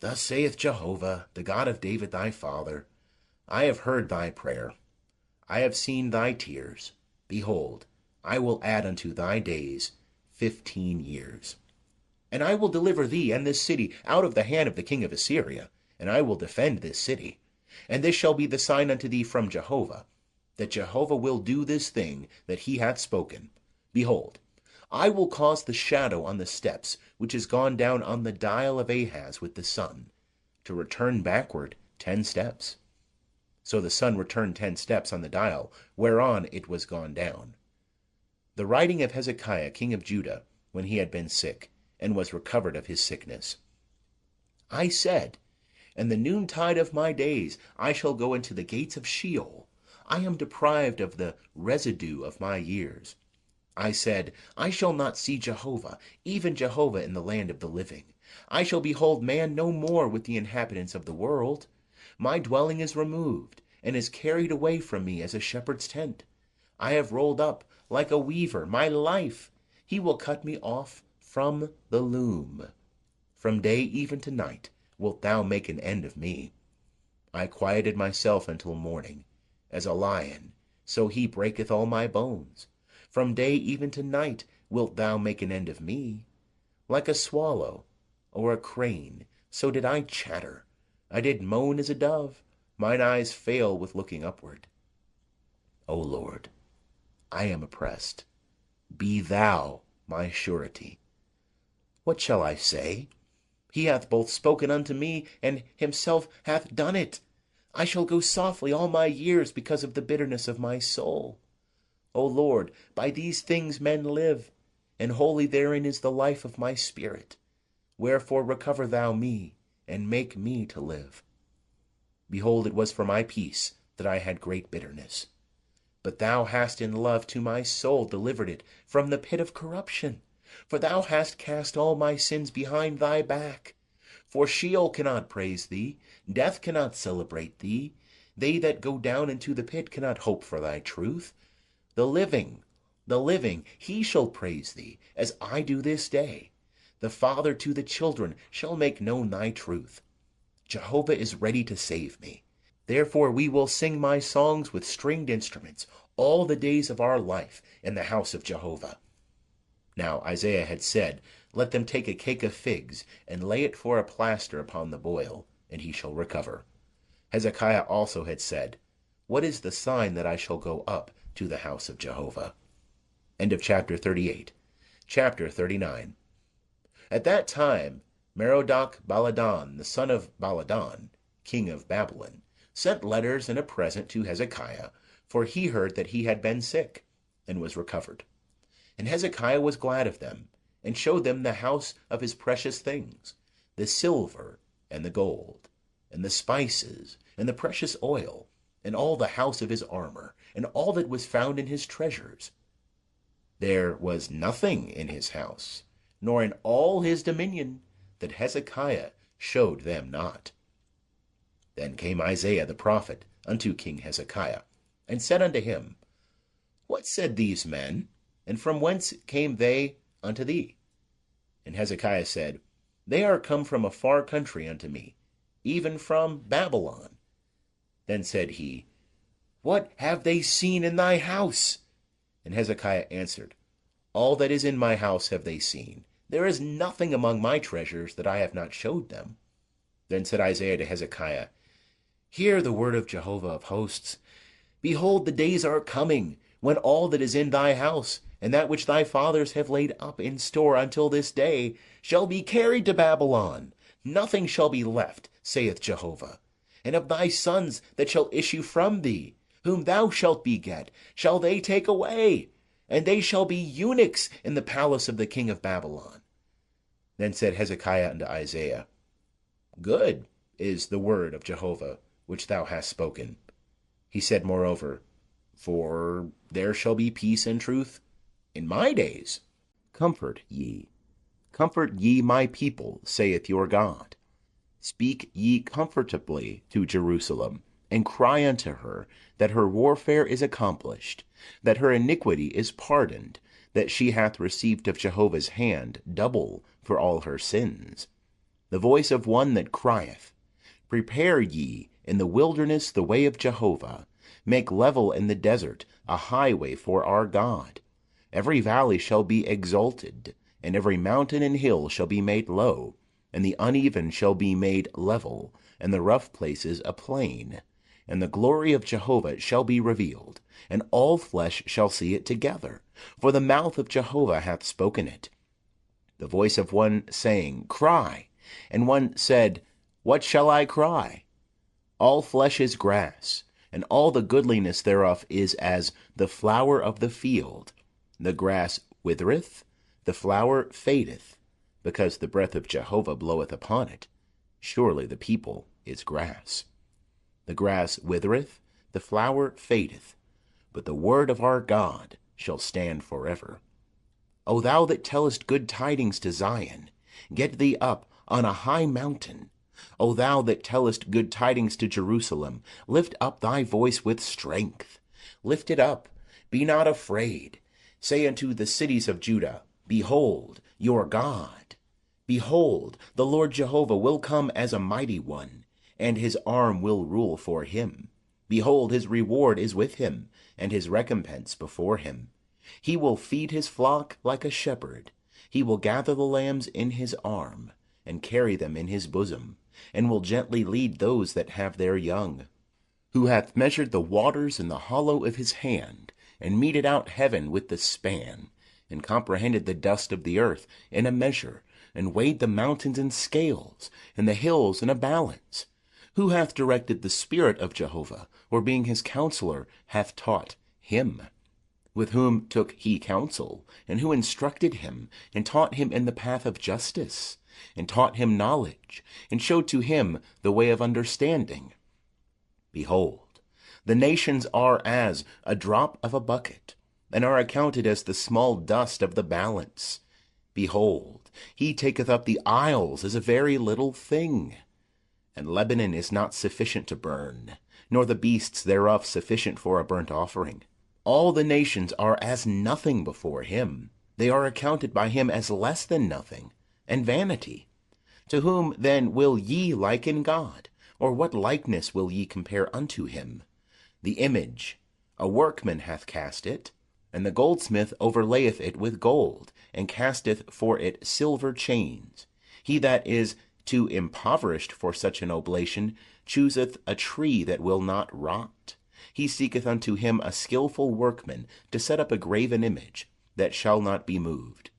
Thus saith Jehovah, the God of David thy father, I have heard thy prayer, I have seen thy tears. Behold, I will add unto thy days 15 years. And I will deliver thee and this city out of the hand of the king of Assyria, and I will defend this city. And this shall be the sign unto thee from Jehovah, that Jehovah will do this thing that he hath spoken. Behold, I will cause the shadow on the steps, which is gone down on the dial of Ahaz with the sun, to return backward 10 steps. So the sun returned 10 steps on the dial, whereon it was gone down. The writing of Hezekiah king of Judah, when he had been sick, and was recovered of his sickness. I said, In the noontide of my days I shall go into the gates of Sheol. I am deprived of the residue of my years. I said, I shall not see Jehovah, even Jehovah in the land of the living. I shall behold man no more with the inhabitants of the world. My dwelling is removed, and is carried away from me as a shepherd's tent. I have rolled up like a weaver my life. He will cut me off from the loom. From day even to night wilt thou make an end of me. I quieted myself until morning. As a lion, so he breaketh all my bones. From day even to night wilt thou make an end of me. Like a swallow or a crane, so did I chatter. I did moan as a dove. Mine eyes fail with looking upward. O Lord, I am oppressed. Be thou my surety. What shall I say? He hath both spoken unto me, and himself hath done it. I shall go softly all my years because of the bitterness of my soul. O Lord, by these things men live, and holy therein is the life of my spirit. Wherefore recover thou me, and make me to live. Behold, it was for my peace that I had great bitterness. But thou hast in love to my soul delivered it from the pit of corruption. For thou hast cast all my sins behind thy back. For Sheol cannot praise thee, death cannot celebrate thee. They that go down into the pit cannot hope for thy truth. The living, he shall praise thee, as I do this day. The father to the children shall make known thy truth. Jehovah is ready to save me. Therefore we will sing my songs with stringed instruments all the days of our life in the house of Jehovah. Now Isaiah had said, Let them take a cake of figs, and lay it for a plaster upon the boil, and he shall recover. Hezekiah also had said, What is the sign that I shall go up to the house of Jehovah? End of chapter 38. Chapter 39. At that time Merodach-Baladan, the son of Baladan, king of Babylon, sent letters and a present to Hezekiah, for he heard that he had been sick, and was recovered. And Hezekiah was glad of them, and showed them the house of his precious things, the silver and the gold, and the spices, and the precious oil, and all the house of his armor, and all that was found in his treasures. There was nothing in his house, nor in all his dominion, that Hezekiah showed them not. Then came Isaiah the prophet unto King Hezekiah, and said unto him, What said these men, and from whence came they unto thee? And Hezekiah said, They are come from a far country unto me, even from Babylon. Then said he, What have they seen in thy house? And Hezekiah answered, All that is in my house have they seen. There is nothing among my treasures that I have not showed them. Then said Isaiah to Hezekiah, Hear the word of Jehovah of hosts. Behold, the days are coming, when all that is in thy house, and that which thy fathers have laid up in store until this day, shall be carried to Babylon. Nothing shall be left, saith Jehovah. And of thy sons that shall issue from thee, whom thou shalt beget, shall they take away, and they shall be eunuchs in the palace of the king of Babylon. Then said Hezekiah unto Isaiah, Good is the word of Jehovah which thou hast spoken. He said moreover, For there shall be peace and truth in my days. Comfort ye my people, saith your God. Speak ye comfortably to Jerusalem, and cry unto her that her warfare is accomplished, that her iniquity is pardoned, that she hath received of Jehovah's hand double for all her sins. The voice of one that crieth, Prepare ye in the wilderness the way of Jehovah, make level in the desert a highway for our God. Every valley shall be exalted, and every mountain and hill shall be made low, and the uneven shall be made level, and the rough places a plain. And the glory of Jehovah shall be revealed, and all flesh shall see it together, for the mouth of Jehovah hath spoken it. The voice of one saying, Cry. And one said, What shall I cry? All flesh is grass, and all the goodliness thereof is as the flower of the field. The grass withereth, the flower fadeth, because the breath of Jehovah bloweth upon it. Surely the people is grass. The grass withereth, the flower fadeth, but the word of our God shall stand forever. O thou that tellest good tidings to Zion, get thee up on a high mountain. O thou that tellest good tidings to Jerusalem, lift up thy voice with strength. Lift it up, be not afraid. Say unto the cities of Judah, Behold your God. Behold, the Lord Jehovah will come as a mighty one, and his arm will rule for him. Behold, his reward is with him, and his recompense before him. He will feed his flock like a shepherd. He will gather the lambs in his arm, and carry them in his bosom, and will gently lead those that have their young. Who hath measured the waters in the hollow of his hand, and meted out heaven with the span, and comprehended the dust of the earth in a measure, and weighed the mountains in scales, and the hills in a balance. Who hath directed the Spirit of Jehovah, or being his counselor hath taught him? With whom took he counsel, and who instructed him, and taught him in the path of justice, and taught him knowledge, and showed to him the way of understanding? Behold, the nations are as a drop of a bucket, and are accounted as the small dust of the balance. Behold, he taketh up the isles as a very little thing. And Lebanon is not sufficient to burn, nor the beasts thereof sufficient for a burnt offering. All the nations are as nothing before him. They are accounted by him as less than nothing, and vanity. To whom then will ye liken God? Or what likeness will ye compare unto him? The image, a workman hath cast it, and the goldsmith overlayeth it with gold, and casteth for it silver chains. He that is too impoverished for such an oblation chooseth a tree that will not rot. He seeketh unto him a skilful workman to set up a graven image that shall not be moved.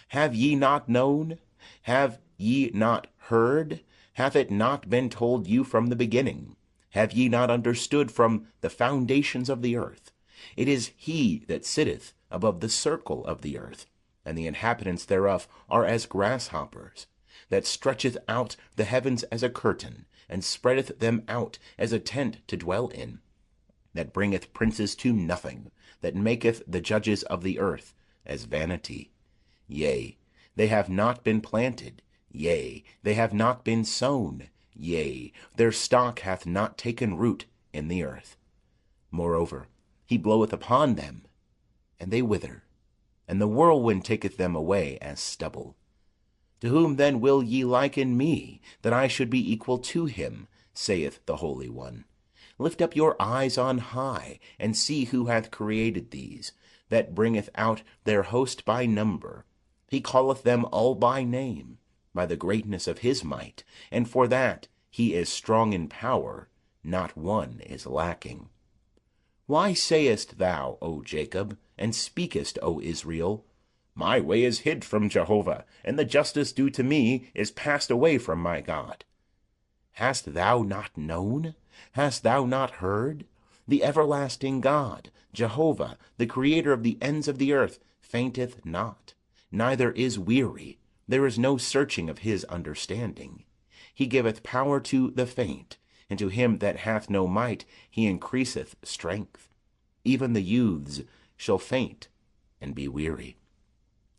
Have ye not known? Have ye not heard? Hath it not been told you from the beginning? Have ye not understood from the foundations of the earth? It is he that sitteth above the circle of the earth, and the inhabitants thereof are as grasshoppers, that stretcheth out the heavens as a curtain, and spreadeth them out as a tent to dwell in, that bringeth princes to nothing, that maketh the judges of the earth as vanity. Yea, they have not been planted, yea, they have not been sown, yea, their stock hath not taken root in the earth. Moreover, he bloweth upon them, and they wither, and the whirlwind taketh them away as stubble. To whom then will ye liken me, that I should be equal to him, saith the Holy One? Lift up your eyes on high, and see who hath created these, that bringeth out their host by number. He calleth them all by name, by the greatness of his might, and for that he is strong in power, not one is lacking. Why sayest thou, O Jacob, and speakest, O Israel, My way is hid from Jehovah, and the justice due to me is passed away from my God? Hast thou not known? Hast thou not heard? The everlasting God, Jehovah, the creator of the ends of the earth, fainteth not, neither is weary. There is no searching of his understanding. He giveth power to the faint, and to him that hath no might he increaseth strength. Even the youths shall faint and be weary,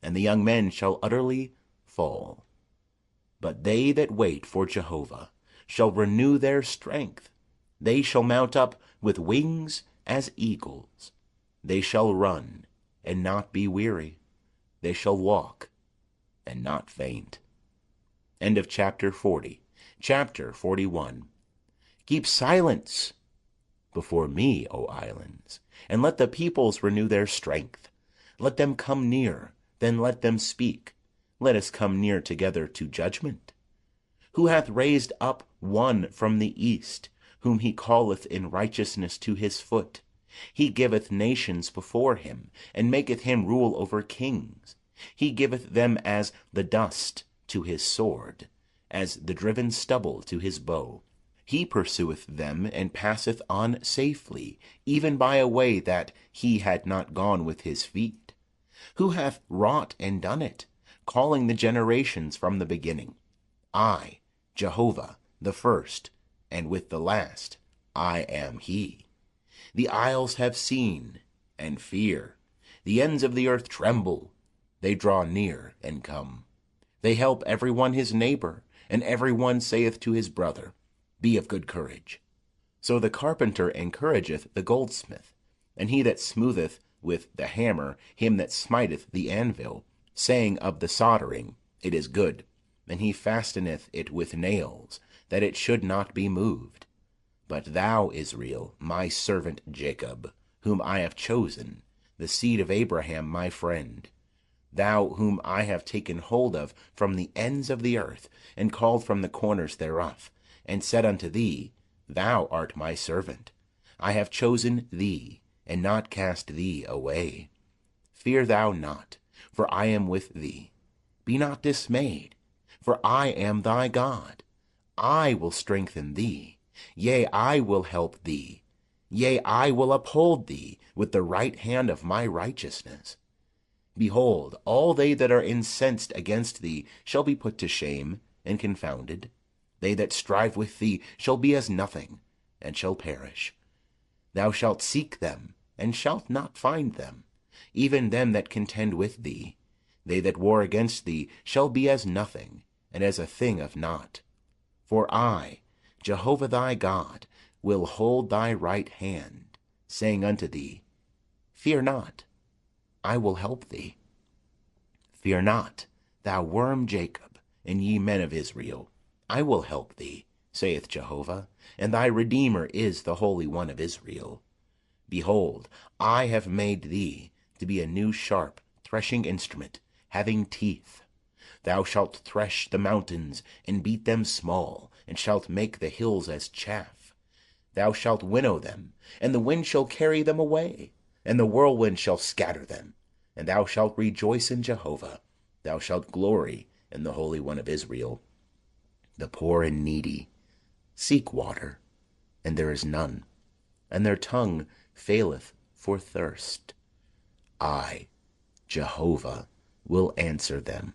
and the young men shall utterly fall. But they that wait for Jehovah shall renew their strength. They shall mount up with wings as eagles. They shall run and not be weary. They shall walk and not faint. End of chapter 40. Chapter 41. Keep silence before me, O islands, and let the peoples renew their strength. Let them come near, then let them speak. Let us come near together to judgment. Who hath raised up one from the east, whom he calleth in righteousness to his foot? He giveth nations before him, and maketh him rule over kings. He giveth them as the dust to his sword, as the driven stubble to his bow. He pursueth them, and passeth on safely, even by a way that he had not gone with his feet. Who hath wrought and done it, calling the generations from the beginning? I, Jehovah, the first, and with the last, I am he. The isles have seen, and fear. The ends of the earth tremble. They draw near and come. They help every one his neighbor, and every one saith to his brother, Be of good courage. So the carpenter encourageth the goldsmith, and he that smootheth with the hammer him that smiteth the anvil, saying of the soldering, It is good. And he fasteneth it with nails, that it should not be moved. But thou, Israel, my servant Jacob, whom I have chosen, the seed of Abraham my friend, thou whom I have taken hold of from the ends of the earth, and called from the corners thereof, and said unto thee, Thou art my servant. I have chosen thee, and not cast thee away. Fear thou not, for I am with thee. Be not dismayed, for I am thy God. I will strengthen thee. Yea, I will help thee. Yea, I will uphold thee with the right hand of my righteousness. Behold, all they that are incensed against thee shall be put to shame and confounded. They that strive with thee shall be as nothing, and shall perish. Thou shalt seek them, and shalt not find them, even them that contend with thee. They that war against thee shall be as nothing, and as a thing of naught. For I, Jehovah thy God, will hold thy right hand, saying unto thee, Fear not, I will help thee. Fear not, thou worm Jacob, and ye men of Israel. I will help thee, saith Jehovah, and thy Redeemer is the Holy One of Israel. Behold, I have made thee to be a new sharp threshing instrument, having teeth. Thou shalt thresh the mountains, and beat them small, and shalt make the hills as chaff. Thou shalt winnow them, and the wind shall carry them away, and the whirlwind shall scatter them. And thou shalt rejoice in Jehovah. Thou shalt glory in the Holy One of Israel. The poor and needy seek water, and there is none, and their tongue faileth for thirst. I, Jehovah, will answer them.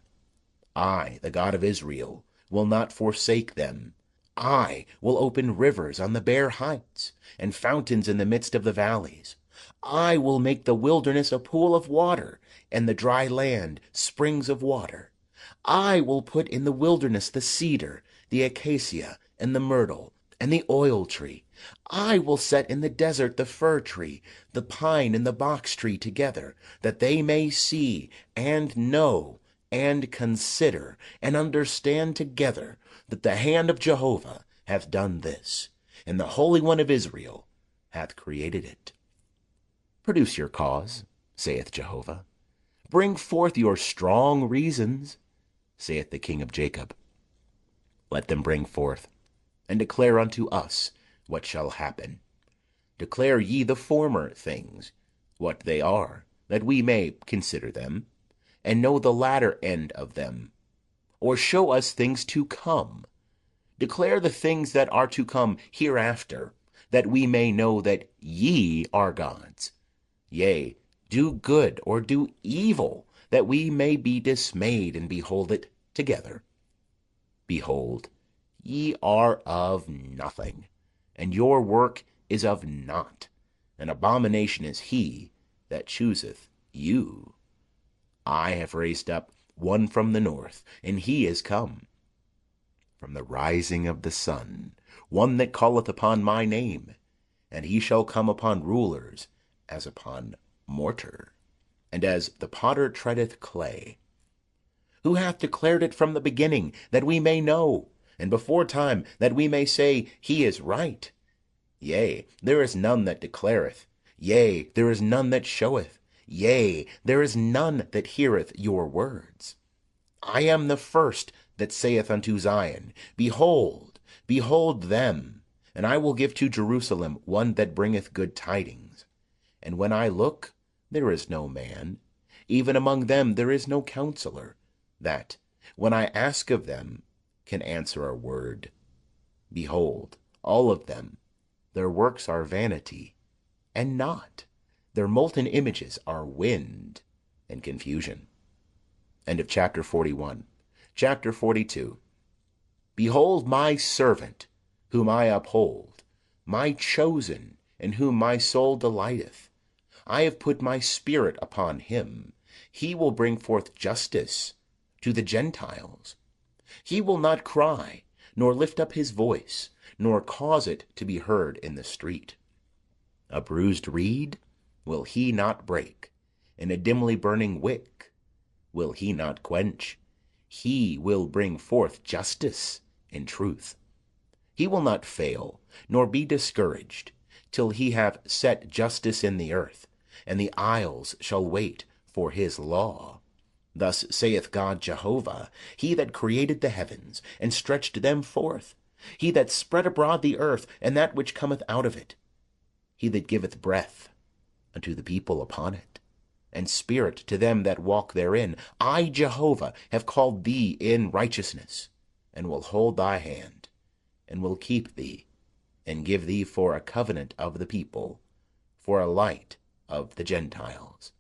I, the God of Israel, will not forsake them. I will open rivers on the bare heights, and fountains in the midst of the valleys. I will make the wilderness a pool of water, and the dry land springs of water. I will put in the wilderness the cedar, the acacia, and the myrtle, and the oil tree. I will set in the desert the fir tree, the pine, and the box tree together, that they may see, and know, and consider, and understand together, that the hand of Jehovah hath done this, and the Holy One of Israel hath created it. Produce your cause, saith Jehovah. Bring forth your strong reasons, saith the King of Jacob. Let them bring forth, and declare unto us what shall happen. Declare ye the former things, what they are, that we may consider them, and know the latter end of them. Or show us things to come. Declare the things that are to come hereafter, that we may know that ye are gods. Yea, do good or do evil, that we may be dismayed and behold it together. Behold, ye are of nothing, and your work is of naught. An abomination is he that chooseth you. I have raised up one from the north, and he is come. from the rising of the sun, one that calleth upon my name, and he shall come upon rulers as upon mortar, and as the potter treadeth clay. Who hath declared it from the beginning, that we may know, and before time, that we may say, He is right? Yea, there is none that declareth, yea, there is none that sheweth, yea, there is none that heareth your words. I am the first that saith unto Zion, Behold, behold them, and I will give to Jerusalem one that bringeth good tidings. And when I look, there is no man, even among them there is no counselor, that, when I ask of them, can answer a word. Behold, all of them, their works are vanity, and naught. Their molten images are wind and confusion. End of chapter 41. Chapter 42. Behold my servant, whom I uphold, my chosen, in whom my soul delighteth. I have put my spirit upon him. He will bring forth justice to the Gentiles. He will not cry, nor lift up his voice, nor cause it to be heard in the street. A bruised reed will he not break, and a dimly burning wick will he not quench. He will bring forth justice and truth. He will not fail, nor be discouraged, till he have set justice in the earth, and the isles shall wait for his law. Thus saith God Jehovah, he that created the heavens, and stretched them forth, he that spread abroad the earth, and that which cometh out of it, he that giveth breath unto the people upon it, and spirit to them that walk therein. I, Jehovah, have called thee in righteousness, and will hold thy hand, and will keep thee, and give thee for a covenant of the people, for a light of the Gentiles,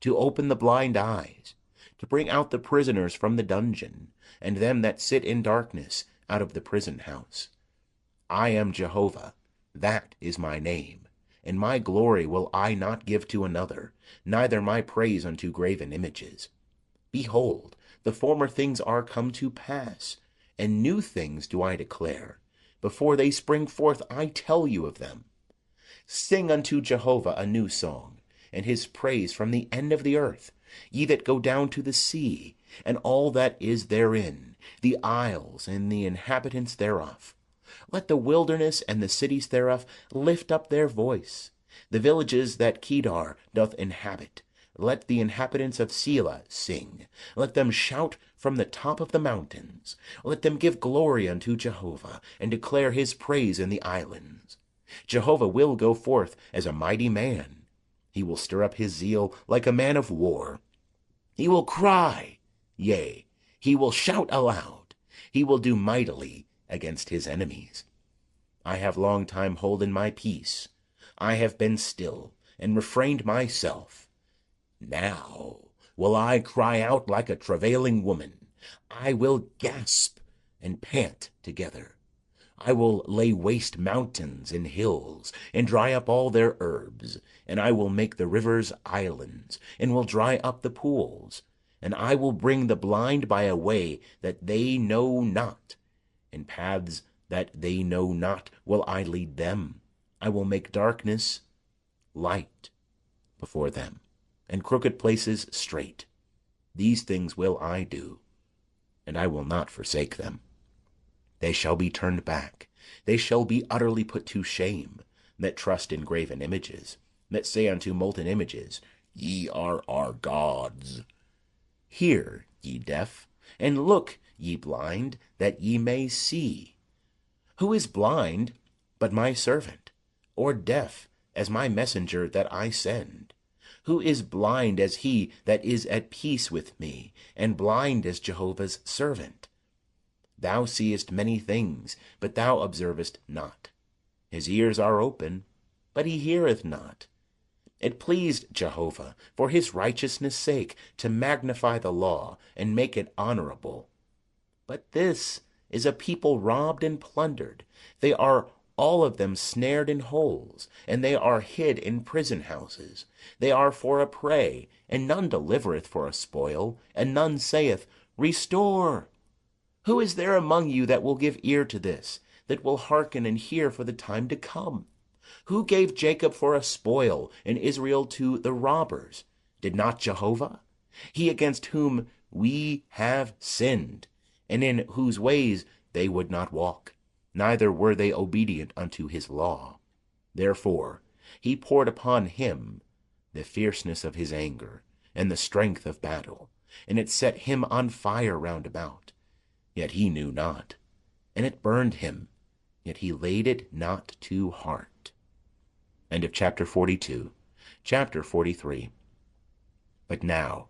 to open the blind eyes, to bring out the prisoners from the dungeon, and them that sit in darkness out of the prison house. I am Jehovah, that is my name, and my glory will I not give to another, neither my praise unto graven images. Behold, the former things are come to pass, and new things do I declare. Before they spring forth I tell you of them. Sing unto Jehovah a new song, and his praise from the end of the earth, ye that go down to the sea, and all that is therein, the isles and the inhabitants thereof. Let the wilderness and the cities thereof lift up their voice. The villages that Kedar doth inhabit, let the inhabitants of Selah sing. Let them shout from the top of the mountains. Let them give glory unto Jehovah, and declare his praise in the islands. Jehovah will go forth as a mighty man. He will stir up his zeal like a man of war. He will cry, yea, he will shout aloud. He will do mightily against his enemies. I have long time holden my peace. I have been still, and refrained myself. Now will I cry out like a travailing woman. I will gasp and pant together. I will lay waste mountains and hills, and dry up all their herbs. And I will make the rivers islands, and will dry up the pools. And I will bring the blind by a way that they know not, and paths that they know not will I lead them. I will make darkness light before them, and crooked places straight. These things will I do, and I will not forsake them. They shall be turned back. They shall be utterly put to shame, that trust in graven images, that say unto molten images, Ye are our gods. Hear, ye deaf, and look, ye blind, that ye may see. Who is blind but my servant, or deaf as my messenger that I send? Who is blind as he that is at peace with me, and blind as Jehovah's servant? Thou seest many things, but thou observest not. His ears are open, but he heareth not. It pleased Jehovah, for his righteousness' sake, to magnify the law, and make it honorable. But this is a people robbed and plundered. They are all of them snared in holes, and they are hid in prison houses. They are for a prey, and none delivereth for a spoil, and none saith, Restore. Who is there among you that will give ear to this, that will hearken and hear for the time to come? Who gave Jacob for a spoil, and Israel to the robbers? Did not Jehovah? He against whom we have sinned, and in whose ways they would not walk, neither were they obedient unto his law. Therefore he poured upon him the fierceness of his anger, and the strength of battle, and it set him on fire round about. Yet he knew not, and it burned him, yet he laid it not to heart. End of chapter 42. Chapter 43. But now,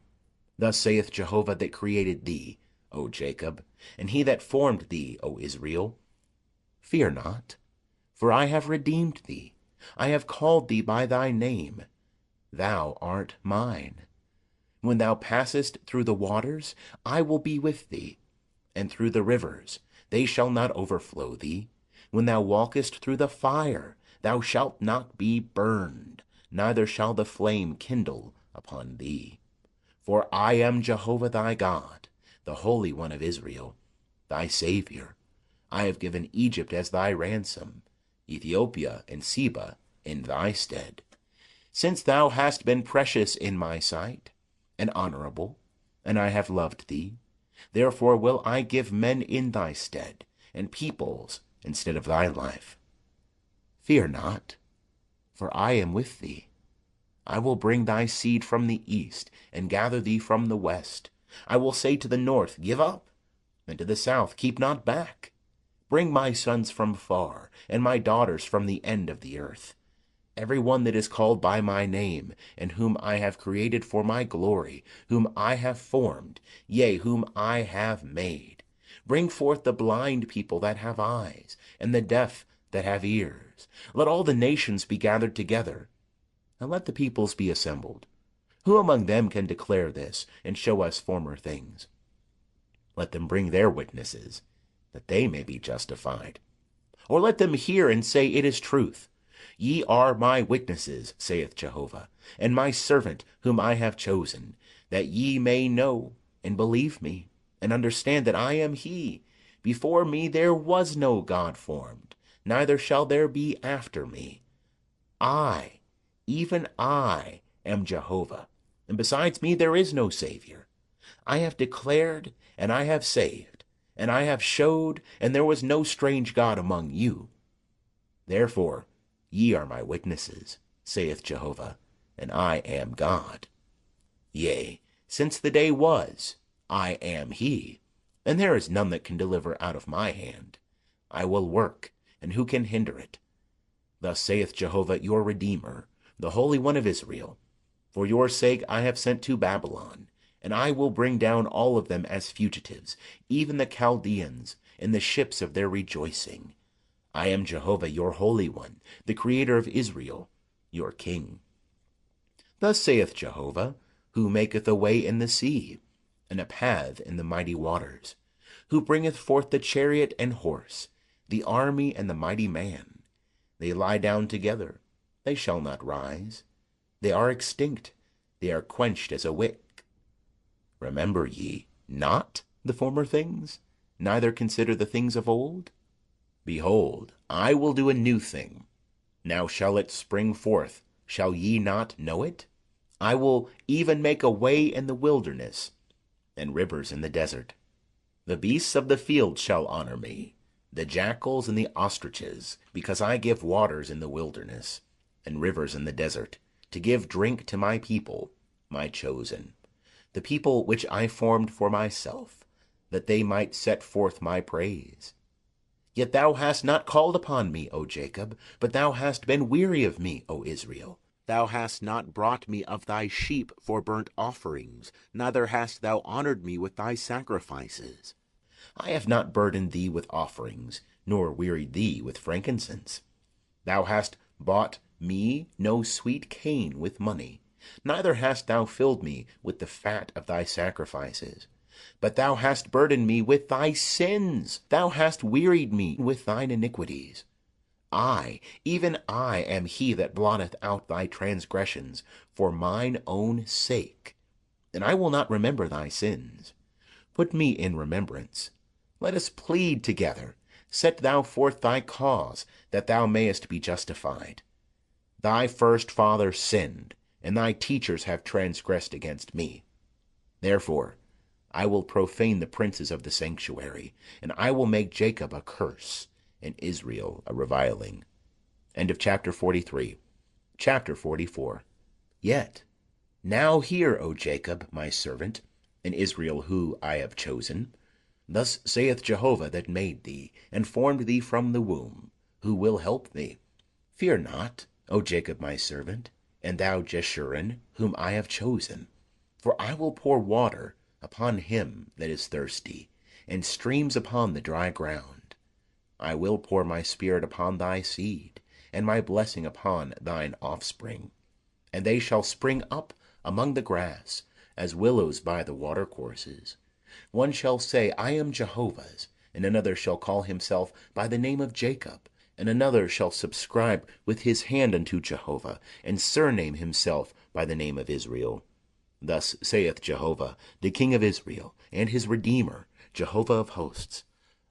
thus saith Jehovah that created thee, O Jacob, and he that formed thee, O Israel, fear not, for I have redeemed thee. I have called thee by thy name. Thou art mine. When thou passest through the waters, I will be with thee, and through the rivers, they shall not overflow thee. When thou walkest through the fire, thou shalt not be burned, neither shall the flame kindle upon thee. For I am Jehovah thy God, the Holy One of Israel, thy Saviour. I have given Egypt as thy ransom, Ethiopia and Seba in thy stead. Since thou hast been precious in my sight, and honorable, and I have loved thee, therefore will I give men in thy stead, and peoples instead of thy life. Fear not, for I am with thee. I will bring thy seed from the east, and gather thee from the west. I will say to the north, Give up, and to the south, Keep not back. Bring my sons from far, and my daughters from the end of the earth. Every one that is called by my name, and whom I have created for my glory, whom I have formed, yea, whom I have made. Bring forth the blind people that have eyes, and the deaf that have ears. Let all the nations be gathered together, and let the peoples be assembled. Who among them can declare this, and show us former things? Let them bring their witnesses, that they may be justified. Or let them hear and say, It is truth. Ye are my witnesses, saith Jehovah, and my servant whom I have chosen, that ye may know and believe me, and understand that I am he. Before me there was no God formed, neither shall there be after me. I, even I, am Jehovah, and besides me there is no Saviour. I have declared, and I have saved, and I have showed, and there was no strange God among you. Therefore ye are my witnesses, saith Jehovah, and I am God. Yea, since the day was, I am he, and there is none that can deliver out of my hand. I will work, and who can hinder it? Thus saith Jehovah your Redeemer, the Holy One of Israel. For your sake I have sent to Babylon, and I will bring down all of them as fugitives, even the Chaldeans, in the ships of their rejoicing. I am Jehovah your Holy One, the Creator of Israel, your King. Thus saith Jehovah, who maketh a way in the sea, and a path in the mighty waters, who bringeth forth the chariot and horse, the army and the mighty man. They lie down together, they shall not rise. They are extinct, they are quenched as a wick. Remember ye not the former things, neither consider the things of old? Behold, I will do a new thing. Now shall it spring forth. Shall ye not know it? I will even make a way in the wilderness, and rivers in the desert. The beasts of the field shall honor me, the jackals and the ostriches, because I give waters in the wilderness, and rivers in the desert, to give drink to my people, my chosen, the people which I formed for myself, that they might set forth my praise. Yet thou hast not called upon me, O Jacob, but thou hast been weary of me, O Israel. Thou hast not brought me of thy sheep for burnt offerings, neither hast thou honored me with thy sacrifices. I have not burdened thee with offerings, nor wearied thee with frankincense. Thou hast bought me no sweet cane with money, neither hast thou filled me with the fat of thy sacrifices. But thou hast burdened me with thy sins. Thou hast wearied me with thine iniquities. I, even I, am he that blotteth out thy transgressions for mine own sake, and I will not remember thy sins. Put me in remembrance. Let us plead together. Set thou forth thy cause, that thou mayest be justified. Thy first father sinned, and thy teachers have transgressed against me. Therefore I will profane the princes of the sanctuary, and I will make Jacob a curse, and Israel a reviling. End of chapter 43. Chapter 44. Yet now hear, O Jacob, my servant, and Israel, who I have chosen. Thus saith Jehovah that made thee, and formed thee from the womb, who will help thee. Fear not, O Jacob my servant, and thou Jeshurun, whom I have chosen. For I will pour water upon him that is thirsty, and streams upon the dry ground. I will pour my spirit upon thy seed, and my blessing upon thine offspring. And they shall spring up among the grass, as willows by the watercourses. One shall say, I am Jehovah's, and another shall call himself by the name of Jacob, and another shall subscribe with his hand unto Jehovah, and surname himself by the name of Israel. Thus saith Jehovah, the King of Israel, and his Redeemer, Jehovah of hosts,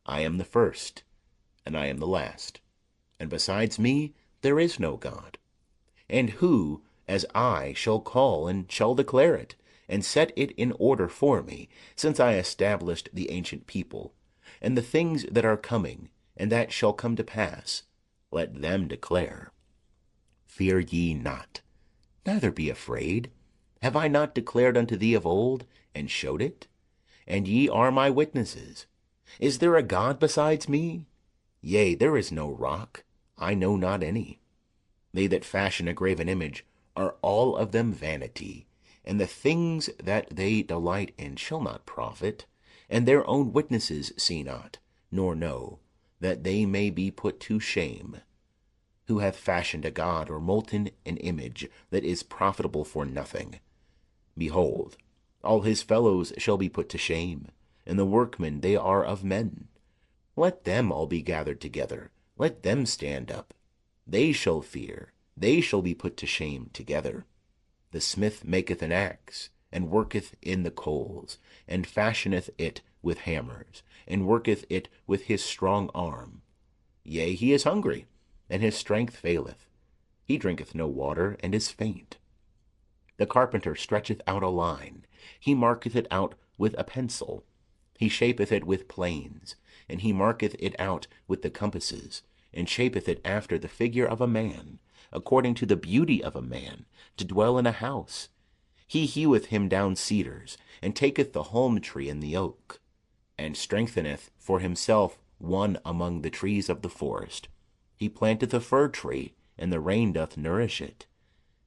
I am the first, and I am the last, and besides me there is no God. And who as I shall call and shall declare it, and set it in order for me, since I established the ancient people, and the things that are coming, and that shall come to pass, let them declare. Fear ye not, neither be afraid. Have I not declared unto thee of old, and showed it? And ye are my witnesses. Is there a God besides me? Yea, there is no rock, I know not any. They that fashion a graven image are all of them vanity, and the things that they delight in shall not profit, and their own witnesses see not, nor know, that they may be put to shame. Who hath fashioned a god or molten an image that is profitable for nothing? Behold, all his fellows shall be put to shame, and the workmen they are of men. Let them all be gathered together, let them stand up. They shall fear, they shall be put to shame together. The smith maketh an axe, and worketh in the coals, and fashioneth it with hammers, and worketh it with his strong arm. Yea, he is hungry, and his strength faileth. He drinketh no water, and is faint. The carpenter stretcheth out a line, he marketh it out with a pencil. He shapeth it with planes, and he marketh it out with the compasses, and shapeth it after the figure of a man, according to the beauty of a man, to dwell in a house. He heweth him down cedars, and taketh the holm tree and the oak, and strengtheneth for himself one among the trees of the forest. He planteth a fir tree, and the rain doth nourish it.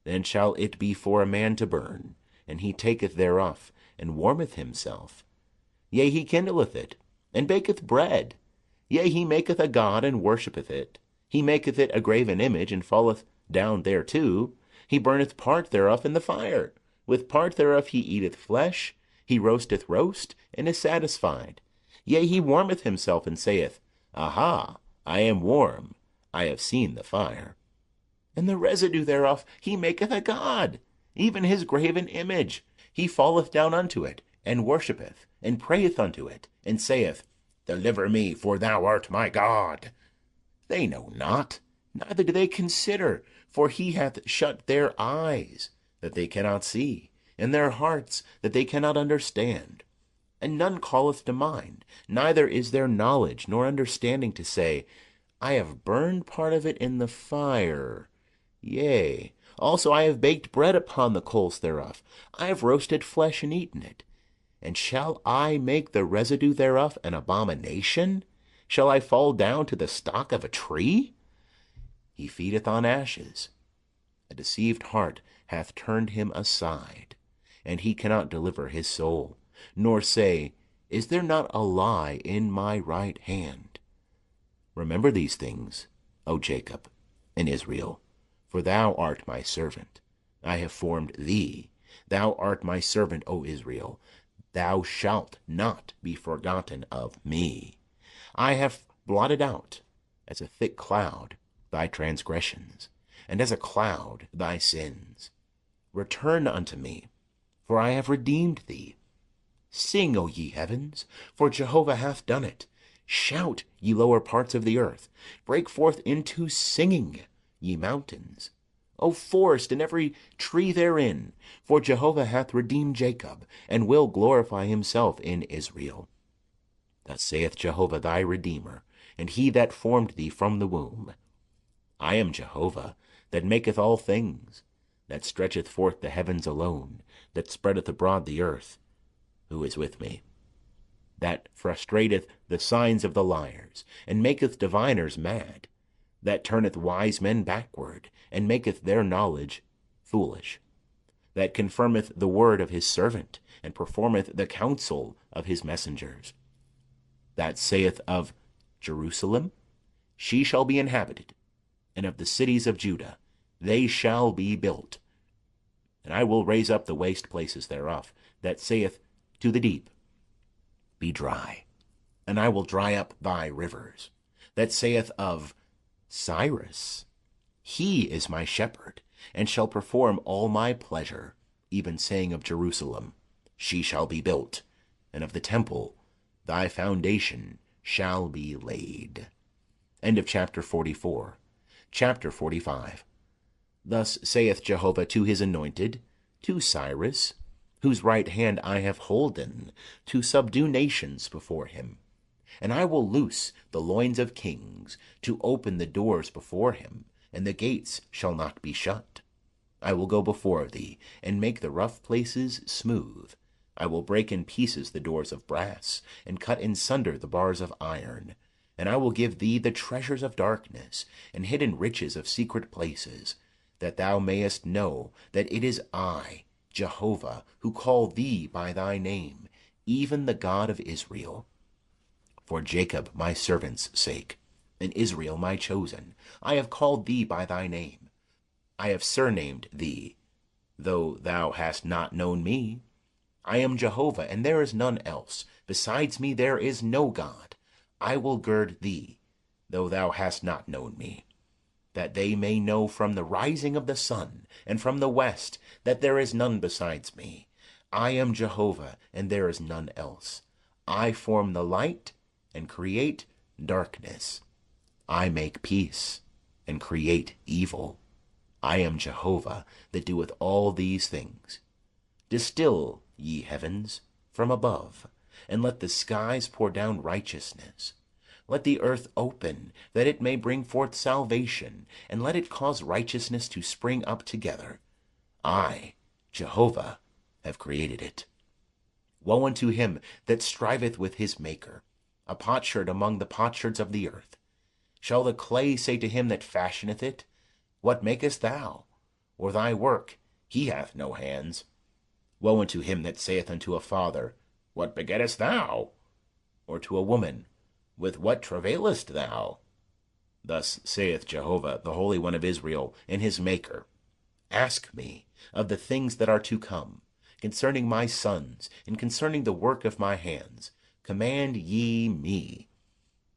Then shall it be for a man to burn, and he taketh thereof, and warmeth himself. Yea, he kindleth it, and baketh bread. Yea, he maketh a god, and worshippeth it. He maketh it a graven image, and falleth down thereto. He burneth part thereof in the fire. With part thereof he eateth flesh. He roasteth roast, and is satisfied. Yea, he warmeth himself, and saith, Aha, I am warm, I have seen the fire. And the residue thereof he maketh a god, even his graven image. He falleth down unto it, and worshippeth, and prayeth unto it, and saith, Deliver me, for thou art my God. They know not, neither do they consider, for he hath shut their eyes, that they cannot see, and their hearts, that they cannot understand. And none calleth to mind, neither is there knowledge nor understanding to say, I have burned part of it in the fire. Yea, also I have baked bread upon the coals thereof. I have roasted flesh and eaten it. And shall I make the residue thereof an abomination? Shall I fall down to the stock of a tree? He feedeth on ashes. A deceived heart hath turned him aside, and he cannot deliver his soul, nor say, Is there not a lie in my right hand? Remember these things, O Jacob and Israel, for thou art my servant. I have formed thee. Thou art my servant, O Israel. Thou shalt not be forgotten of me. I have blotted out, as a thick cloud, thy transgressions, and as a cloud thy sins. Return unto me, for I have redeemed thee. Sing, O ye heavens, for Jehovah hath done it. Shout, ye lower parts of the earth. Break forth into singing, ye mountains. O forest and every tree therein, for Jehovah hath redeemed Jacob, and will glorify himself in Israel. Thus saith Jehovah thy Redeemer, and he that formed thee from the womb. I am Jehovah, that maketh all things, that stretcheth forth the heavens alone, that spreadeth abroad the earth. Who is with me? That frustrateth the signs of the liars, and maketh diviners mad, that turneth wise men backward, and maketh their knowledge foolish, that confirmeth the word of his servant, and performeth the counsel of his messengers, that saith of Jerusalem, she shall be inhabited, and of the cities of Judah, they shall be built. And I will raise up the waste places thereof, that saith to the deep, be dry, and I will dry up thy rivers, that saith of Cyrus, he is my shepherd, and shall perform all my pleasure, even saying of Jerusalem, she shall be built, and of the temple, thy foundation shall be laid. End of chapter 44. Chapter 45. Thus saith Jehovah to his anointed, to Cyrus, whose right hand I have holden, to subdue nations before him. And I will loose the loins of kings, to open the doors before him, and the gates shall not be shut. I will go before thee, and make the rough places smooth. I will break in pieces the doors of brass, and cut in sunder the bars of iron. And I will give thee the treasures of darkness, and hidden riches of secret places, that thou mayest know that it is I, Jehovah, who call thee by thy name, even the God of Israel. For Jacob my servant's sake, and Israel my chosen, I have called thee by thy name. I have surnamed thee, though thou hast not known me. I am Jehovah, and there is none else. Besides me there is no God. I will gird thee, though thou hast not known me, that they may know from the rising of the sun, and from the west, that there is none besides me. I am Jehovah, and there is none else. I form the light, and create darkness. I make peace, and create evil. I am Jehovah, that doeth all these things. Distill, ye heavens, from above, and let the skies pour down righteousness. Let the earth open, that it may bring forth salvation, and let it cause righteousness to spring up together. I, Jehovah, have created it. Woe unto him that striveth with his Maker, a potsherd among the potsherds of the earth. Shall the clay say to him that fashioneth it, what makest thou? Or thy work, he hath no hands. Woe unto him that saith unto a father, what begettest thou? Or to a woman, with what travailest thou? Thus saith Jehovah, the Holy One of Israel, and his Maker, ask me of the things that are to come, concerning my sons, and concerning the work of my hands. Command ye me.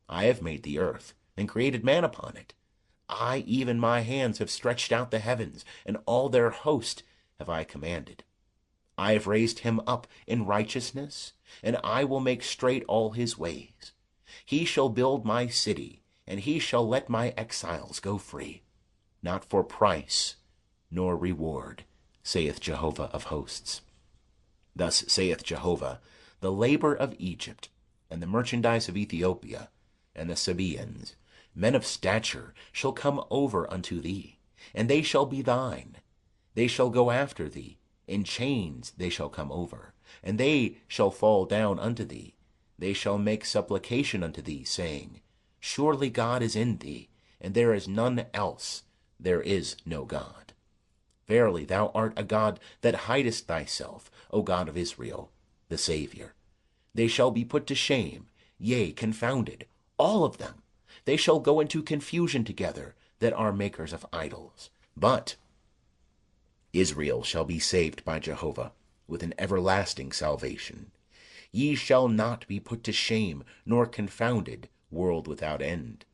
I have made the earth, and created man upon it. I, even my hands, have stretched out the heavens, and all their host have I commanded. I have raised him up in righteousness, and I will make straight all his ways. He shall build my city, and he shall let my exiles go free, not for price nor reward, saith Jehovah of hosts. Thus saith Jehovah, the labor of Egypt, and the merchandise of Ethiopia, and the Sabaeans, men of stature, shall come over unto thee, and they shall be thine. They shall go after thee, in chains they shall come over, and they shall fall down unto thee. They shall make supplication unto thee, saying, surely God is in thee, and there is none else, there is no God. Verily thou art a God that hidest thyself, O God of Israel, the Saviour. They shall be put to shame, yea, confounded, all of them. They shall go into confusion together that are makers of idols. But Israel shall be saved by Jehovah with an everlasting salvation. Ye shall not be put to shame, nor confounded, world without end.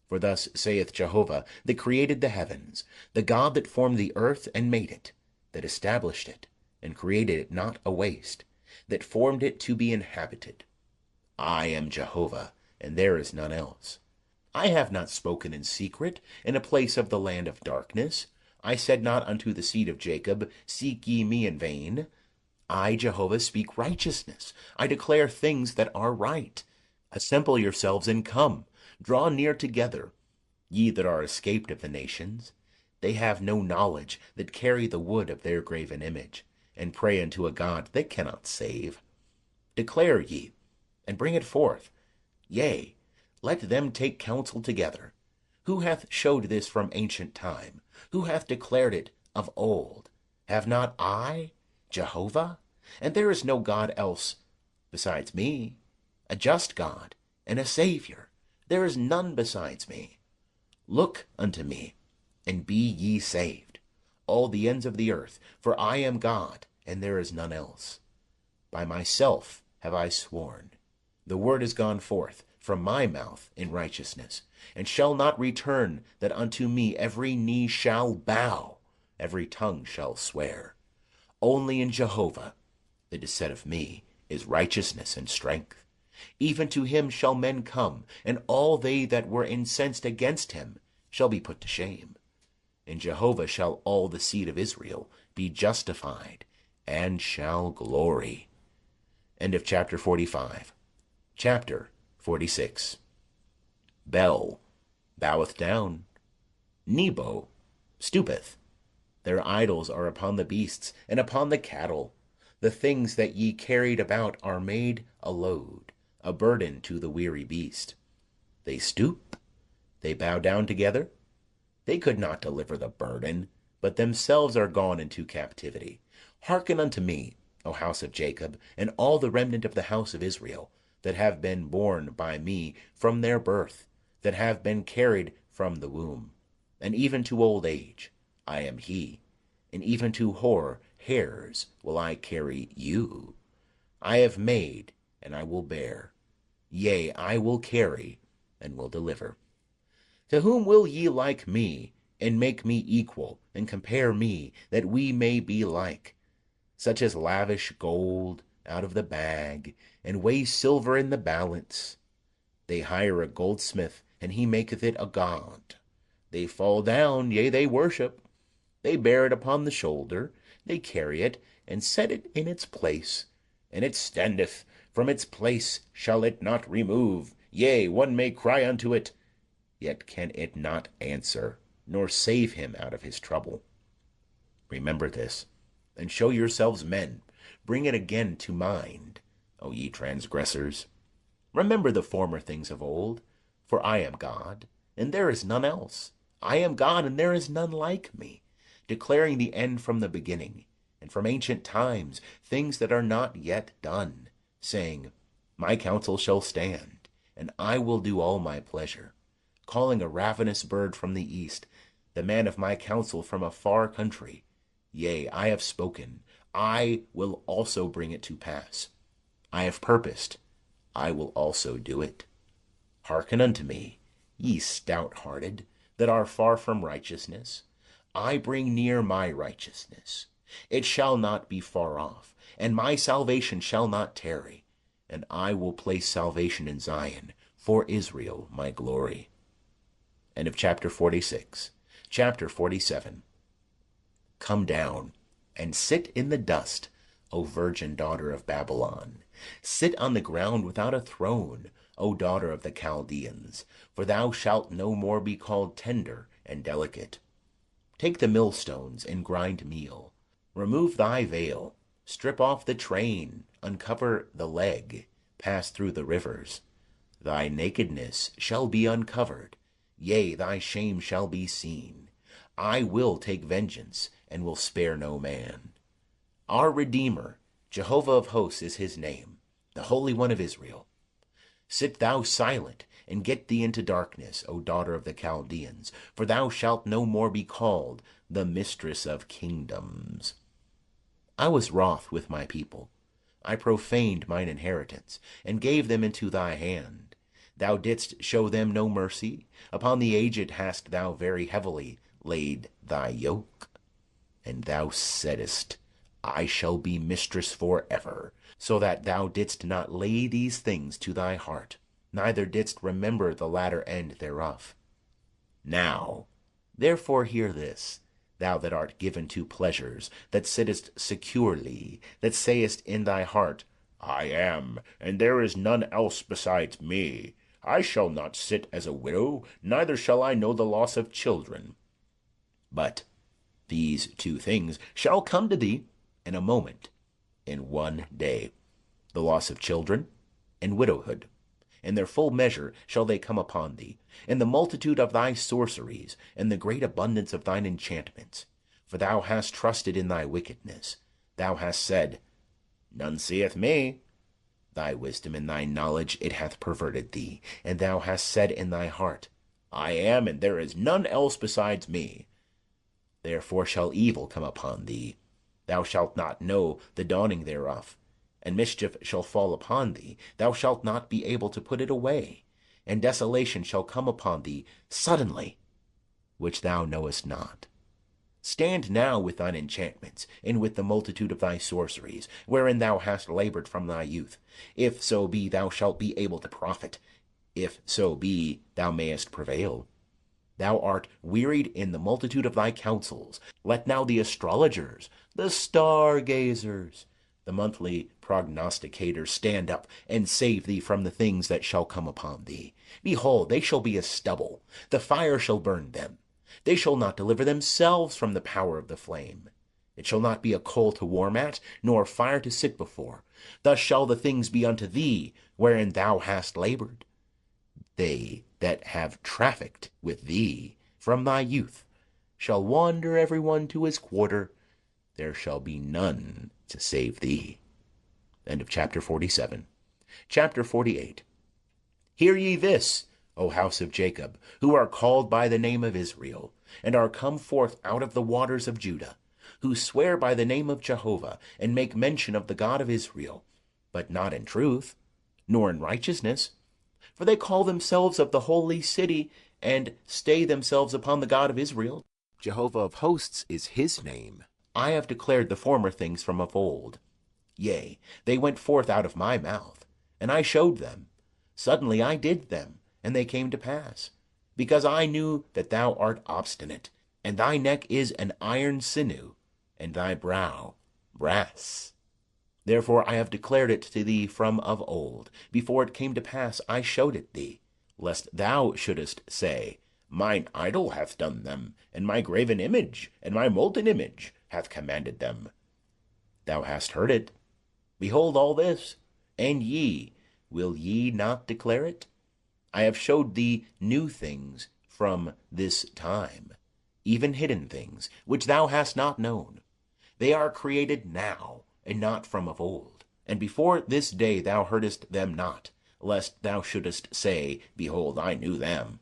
For thus saith Jehovah, that created the heavens, the God that formed the earth and made it, that established it, and created it not a waste, that formed it to be inhabited. I am Jehovah, and there is none else. I have not spoken in secret, in a place of the land of darkness. I said not unto the seed of Jacob, Seek ye me in vain. I, Jehovah, speak righteousness. I declare things that are right. Assemble yourselves and come. Draw near together, ye that are escaped of the nations. They have no knowledge that carry the wood of their graven image, and pray unto a God that cannot save. Declare ye, and bring it forth. Yea, let them take counsel together. Who hath showed this from ancient time? Who hath declared it of old? Have not I, Jehovah? And there is no God else besides me, a just God and a Saviour. There is none besides me. Look unto me, and be ye saved, all the ends of the earth, for I am God, and there is none else. By myself have I sworn. The word is gone forth from my mouth in righteousness, and shall not return, that unto me every knee shall bow, every tongue shall swear. Only in Jehovah, that is said of me, is righteousness and strength. Even to him shall men come, and all they that were incensed against him shall be put to shame. In Jehovah shall all the seed of Israel be justified, and shall glory. End of chapter 45. Chapter 46. Bel boweth down. Nebo stoopeth. Their idols are upon the beasts, and upon the cattle. The things that ye carried about are made a load, a burden to the weary beast. They stoop, they bow down together. They could not deliver the burden, but themselves are gone into captivity. Hearken unto me, O house of Jacob, and all the remnant of the house of Israel, that have been born by me from their birth, that have been carried from the womb. And even to old age I am he, and even to hoar hairs will I carry you. I have made, and I will bear. Yea, I will carry, and will deliver. To whom will ye like me, and make me equal, and compare me, that we may be like? Such as lavish gold out of the bag, and weigh silver in the balance. They hire a goldsmith, and he maketh it a god. They fall down, yea, they worship. They bear it upon the shoulder, they carry it, and set it in its place. And it standeth, from its place shall it not remove. Yea, one may cry unto it, yet can it not answer, nor save him out of his trouble. Remember this, and show yourselves men. Bring it again to mind, O ye transgressors. Remember the former things of old, for I am God, and there is none else. I am God, and there is none like me, declaring the end from the beginning, and from ancient times things that are not yet done, saying, My counsel shall stand, and I will do all my pleasure, calling a ravenous bird from the east, the man of my counsel from a far country. Yea, I have spoken, I will also bring it to pass. I have purposed, I will also do it. Hearken unto me, ye stout-hearted, that are far from righteousness. I bring near my righteousness. It shall not be far off, and my salvation shall not tarry. And I will place salvation in Zion, for Israel my glory. End of chapter 46. Chapter 47. Come down, and sit in the dust, O virgin daughter of Babylon. Sit on the ground without a throne, O daughter of the Chaldeans, for thou shalt no more be called tender and delicate. Take the millstones and grind meal. Remove thy veil, strip off the train, uncover the leg, pass through the rivers. Thy nakedness shall be uncovered, yea, thy shame shall be seen. I will take vengeance, and will spare no man. Our Redeemer, Jehovah of hosts is his name, the Holy One of Israel. Sit thou silent, and get thee into darkness, O daughter of the Chaldeans, for thou shalt no more be called the mistress of kingdoms. I was wroth with my people. I profaned mine inheritance, and gave them into thy hand. Thou didst show them no mercy. Upon the aged hast thou very heavily laid thy yoke. And thou saidst, I shall be mistress for ever, so that thou didst not lay these things to thy heart. neither didst remember the latter end thereof. Now, therefore hear this, thou that art given to pleasures, that sittest securely, that sayest in thy heart, I am, and there is none else besides me. I shall not sit as a widow, neither shall I know the loss of children. But these two things shall come to thee in a moment, in one day, the loss of children and widowhood. In their full measure shall they come upon thee, in the multitude of thy sorceries, and the great abundance of thine enchantments. For thou hast trusted in thy wickedness. Thou hast said, None seeth me. Thy wisdom and thy knowledge it hath perverted thee, and thou hast said in thy heart, I am, and there is none else besides me. Therefore shall evil come upon thee. Thou shalt not know the dawning thereof. And mischief shall fall upon thee, thou shalt not be able to put it away. And desolation shall come upon thee suddenly, which thou knowest not. Stand now with thine enchantments, and with the multitude of thy sorceries, wherein thou hast laboured from thy youth. If so be thou shalt be able to profit, if so be thou mayest prevail. Thou art wearied in the multitude of thy counsels. Let now the astrologers, the star-gazers, the monthly prognosticators stand up, and save thee from the things that shall come upon thee. Behold, they shall be as stubble, the fire shall burn them. They shall not deliver themselves from the power of the flame. It shall not be a coal to warm at, nor fire to sit before. Thus shall the things be unto thee, wherein thou hast laboured. They that have trafficked with thee from thy youth shall wander every one to his quarter. There shall be none to save thee. End of chapter 47. Chapter 48. Hear ye this, O house of Jacob, who are called by the name of Israel, and are come forth out of the waters of Judah, who swear by the name of Jehovah, and make mention of the God of Israel, but not in truth, nor in righteousness. For they call themselves of the holy city, and stay themselves upon the God of Israel. Jehovah of hosts is his name. I have declared the former things from of old. Yea, they went forth out of my mouth, and I showed them. Suddenly I did them, and they came to pass. Because I knew that thou art obstinate, and thy neck is an iron sinew, and thy brow brass. Therefore I have declared it to thee from of old. Before it came to pass I showed it thee, lest thou shouldest say, Mine idol hath done them, and my graven image, and my molten image hath commanded them. Thou hast heard it. Behold all this, and will ye not declare it? I have showed thee new things from this time, even hidden things, which thou hast not known. They are created now, and not from of old. And before this day thou heardest them not, lest thou shouldest say, Behold, I knew them.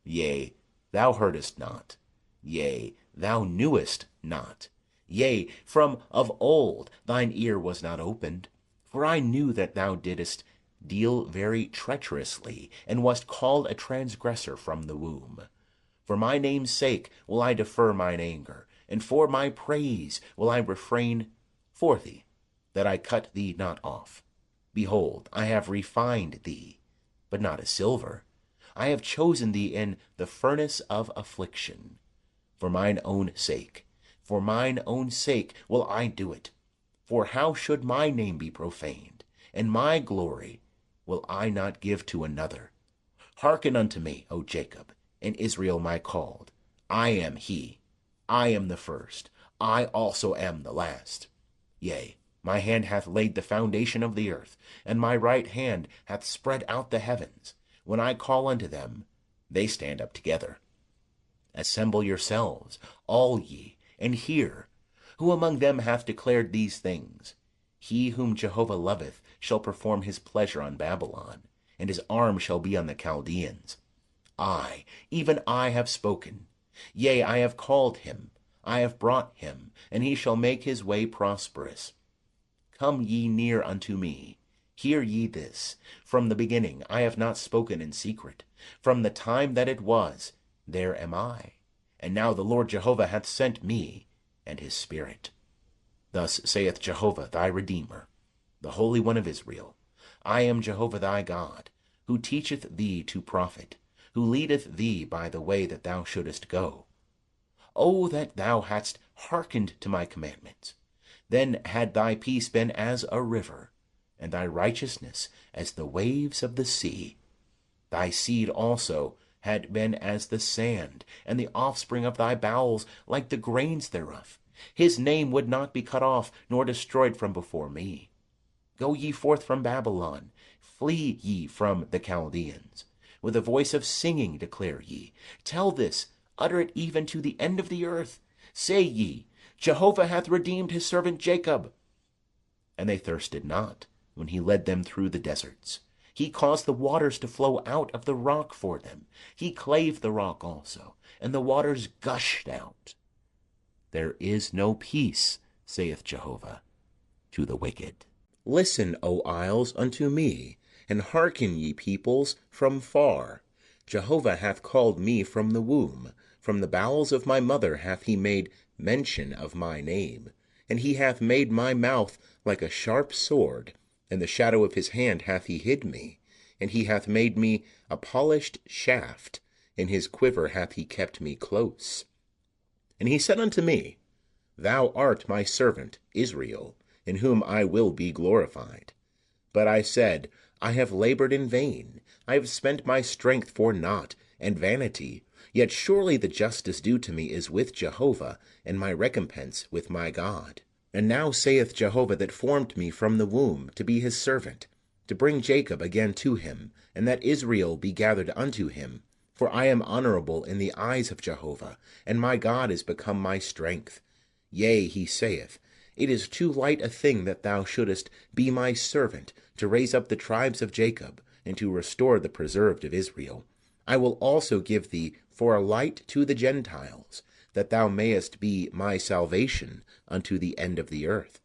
Yea, thou heardest not. Yea, thou knewest not. Yea, from of old thine ear was not opened. For I knew that thou didst deal very treacherously, and wast called a transgressor from the womb. For my name's sake will I defer mine anger, and for my praise will I refrain for thee, that I cut thee not off. Behold, I have refined thee, but not as silver. I have chosen thee in the furnace of affliction. For mine own sake will I do it. For how should my name be profaned? And my glory will I not give to another. Hearken unto me, O Jacob, and Israel my called. I am he. I am the first. I also am the last. Yea, my hand hath laid the foundation of the earth, and my right hand hath spread out the heavens. When I call unto them, they stand up together. Assemble yourselves, all ye, and hear. Who among them hath declared these things? He whom Jehovah loveth shall perform his pleasure on Babylon, and his arm shall be on the Chaldeans. I, even I, have spoken. Yea, I have called him. I have brought him, and he shall make his way prosperous. Come ye near unto me. Hear ye this. From the beginning I have not spoken in secret. From the time that it was, there am I. And now the Lord Jehovah hath sent me, and his Spirit. Thus saith Jehovah thy Redeemer, the Holy One of Israel, I am Jehovah thy God, who teacheth thee to profit, who leadeth thee by the way that thou shouldest go. O that thou hadst hearkened to my commandments! Then had thy peace been as a river, and thy righteousness as the waves of the sea. Thy seed also had been as the sand, and the offspring of thy bowels like the grains thereof. His name would not be cut off, nor destroyed from before me. Go ye forth from Babylon, flee ye from the Chaldeans. With a voice of singing declare ye. Tell this, utter it even to the end of the earth. Say ye, Jehovah hath redeemed his servant Jacob. And they thirsted not, when he led them through the deserts. He caused the waters to flow out of the rock for them. He clave the rock also, and the waters gushed out. There is no peace, saith Jehovah, to the wicked. Listen, O isles, unto me, and hearken, ye peoples, from far. Jehovah hath called me from the womb. From the bowels of my mother hath he made mention of my name. And he hath made my mouth like a sharp sword. In the shadow of his hand hath he hid me. And he hath made me a polished shaft. In his quiver hath he kept me close. And he said unto me, Thou art my servant Israel, in whom I will be glorified. But I said, I have labored in vain. I have spent my strength for naught and vanity. Yet surely the justice due to me is with Jehovah, and my recompense with my God. And now saith Jehovah that formed me from the womb to be his servant, to bring Jacob again to him, and that Israel be gathered unto him. For I am honorable in the eyes of Jehovah, and my God is become my strength. Yea, he saith, It is too light a thing that thou shouldest be my servant, to raise up the tribes of Jacob, and to restore the preserved of Israel. I will also give thee for a light to the Gentiles, that thou mayest be my salvation unto the end of the earth.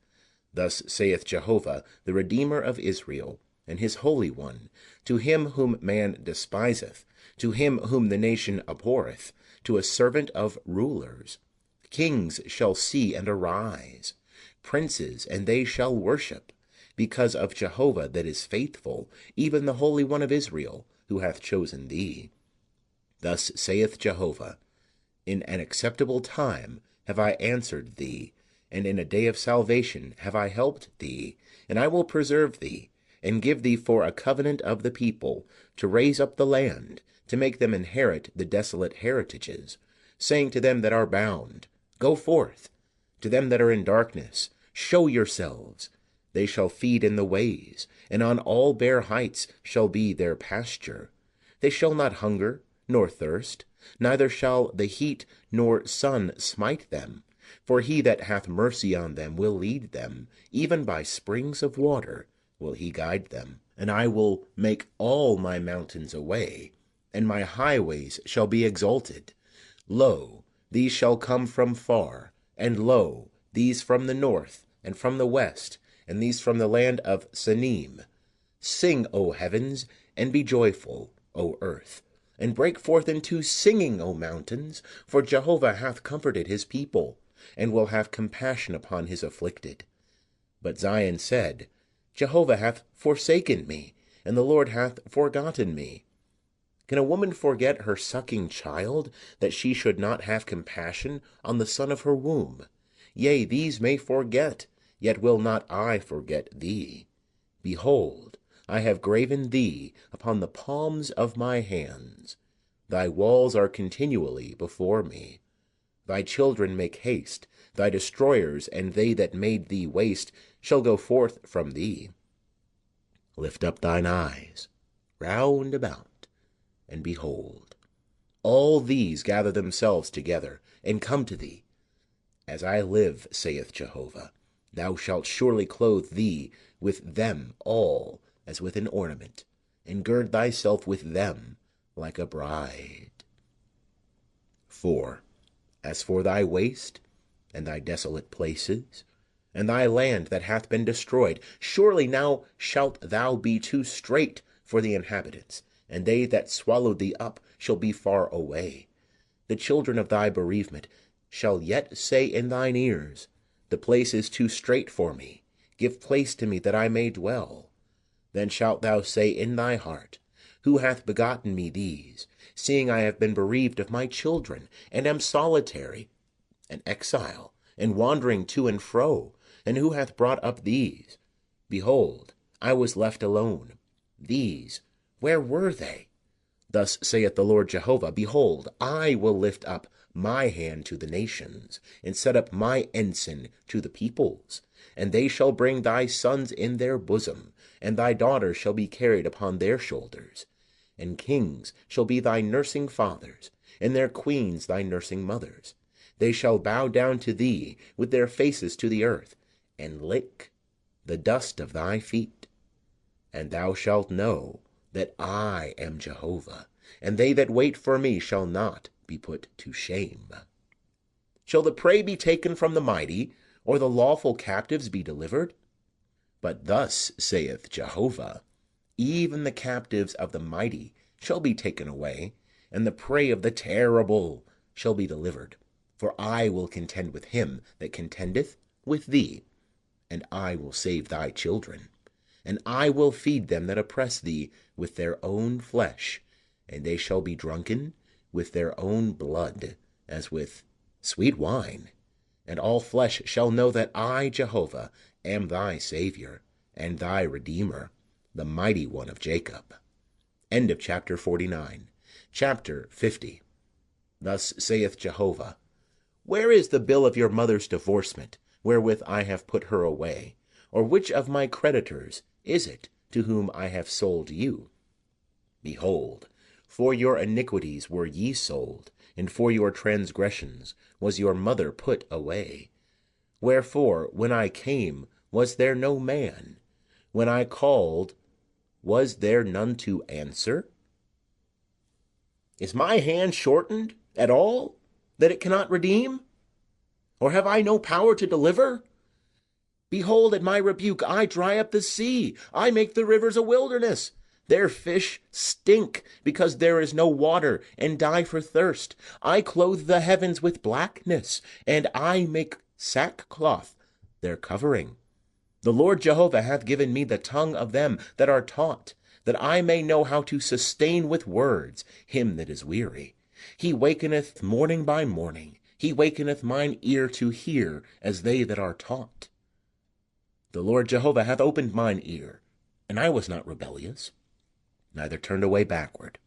Thus saith Jehovah, the Redeemer of Israel, and his Holy One, to him whom man despiseth, to him whom the nation abhorreth, to a servant of rulers. Kings shall see and arise, princes, and they shall worship, because of Jehovah that is faithful, even the Holy One of Israel, who hath chosen thee. Thus saith Jehovah, In an acceptable time have I answered thee, and in a day of salvation have I helped thee, and I will preserve thee, and give thee for a covenant of the people, to raise up the land, to make them inherit the desolate heritages, saying to them that are bound, Go forth. To them that are in darkness, show yourselves. They shall feed in the ways, and on all bare heights shall be their pasture. They shall not hunger, nor thirst, neither shall the heat nor sun smite them. For he that hath mercy on them will lead them, even by springs of water will he guide them. And I will make all my mountains a way, and my highways shall be exalted. Lo, these shall come from far, and lo, these from the north, and from the west, and these from the land of Sinim. Sing, O heavens, and be joyful, O earth, and break forth into singing, O mountains, for Jehovah hath comforted his people, and will have compassion upon his afflicted. But Zion said, Jehovah hath forsaken me, and the Lord hath forgotten me. Can a woman forget her sucking child, that she should not have compassion on the son of her womb? Yea, these may forget, yet will not I forget thee. Behold, I have graven thee upon the palms of my hands. Thy walls are continually before me. Thy children make haste, thy destroyers and they that made thee waste shall go forth from thee. Lift up thine eyes round about, and behold, all these gather themselves together, and come to thee. As I live, saith Jehovah, thou shalt surely clothe thee with them all as with an ornament, and gird thyself with them like a bride. 4. As for thy waste, and thy desolate places, and thy land that hath been destroyed, surely now shalt thou be too strait for the inhabitants, and they that swallowed thee up shall be far away. The children of thy bereavement shall yet say in thine ears, The place is too strait for me, give place to me that I may dwell. Then shalt thou say in thy heart, Who hath begotten me these, seeing I have been bereaved of my children, and am solitary, an exile, and wandering to and fro? And who hath brought up these? Behold, I was left alone. These, where were they? Thus saith the Lord Jehovah, Behold, I will lift up my hand to the nations, and set up my ensign to the peoples. And they shall bring thy sons in their bosom, and thy daughters shall be carried upon their shoulders. And kings shall be thy nursing fathers, and their queens thy nursing mothers. They shall bow down to thee with their faces to the earth, and lick the dust of thy feet. And thou shalt know that I am Jehovah, and they that wait for me shall not be put to shame. Shall the prey be taken from the mighty, or the lawful captives be delivered? But thus saith Jehovah, Even the captives of the mighty shall be taken away, and the prey of the terrible shall be delivered. For I will contend with him that contendeth with thee, and I will save thy children. And I will feed them that oppress thee with their own flesh, and they shall be drunken with their own blood, as with sweet wine. And all flesh shall know that I, Jehovah, am thy Saviour, and thy Redeemer, the mighty one of Jacob. End of chapter 49. Chapter 50. Thus saith Jehovah, Where is the bill of your mother's divorcement, wherewith I have put her away? Or which of my creditors is it to whom I have sold you? Behold, for your iniquities were ye sold, and for your transgressions was your mother put away. Wherefore, when I came, was there no man? When I called, was there none to answer? Is my hand shortened at all, that it cannot redeem? Or have I no power to deliver? Behold, at my rebuke I dry up the sea, I make the rivers a wilderness. Their fish stink, because there is no water, and die for thirst. I clothe the heavens with blackness, and I make sackcloth their covering. The Lord Jehovah hath given me the tongue of them that are taught, that I may know how to sustain with words him that is weary. He wakeneth morning by morning, he wakeneth mine ear to hear as they that are taught. The Lord Jehovah hath opened mine ear, and I was not rebellious, neither turned away backward.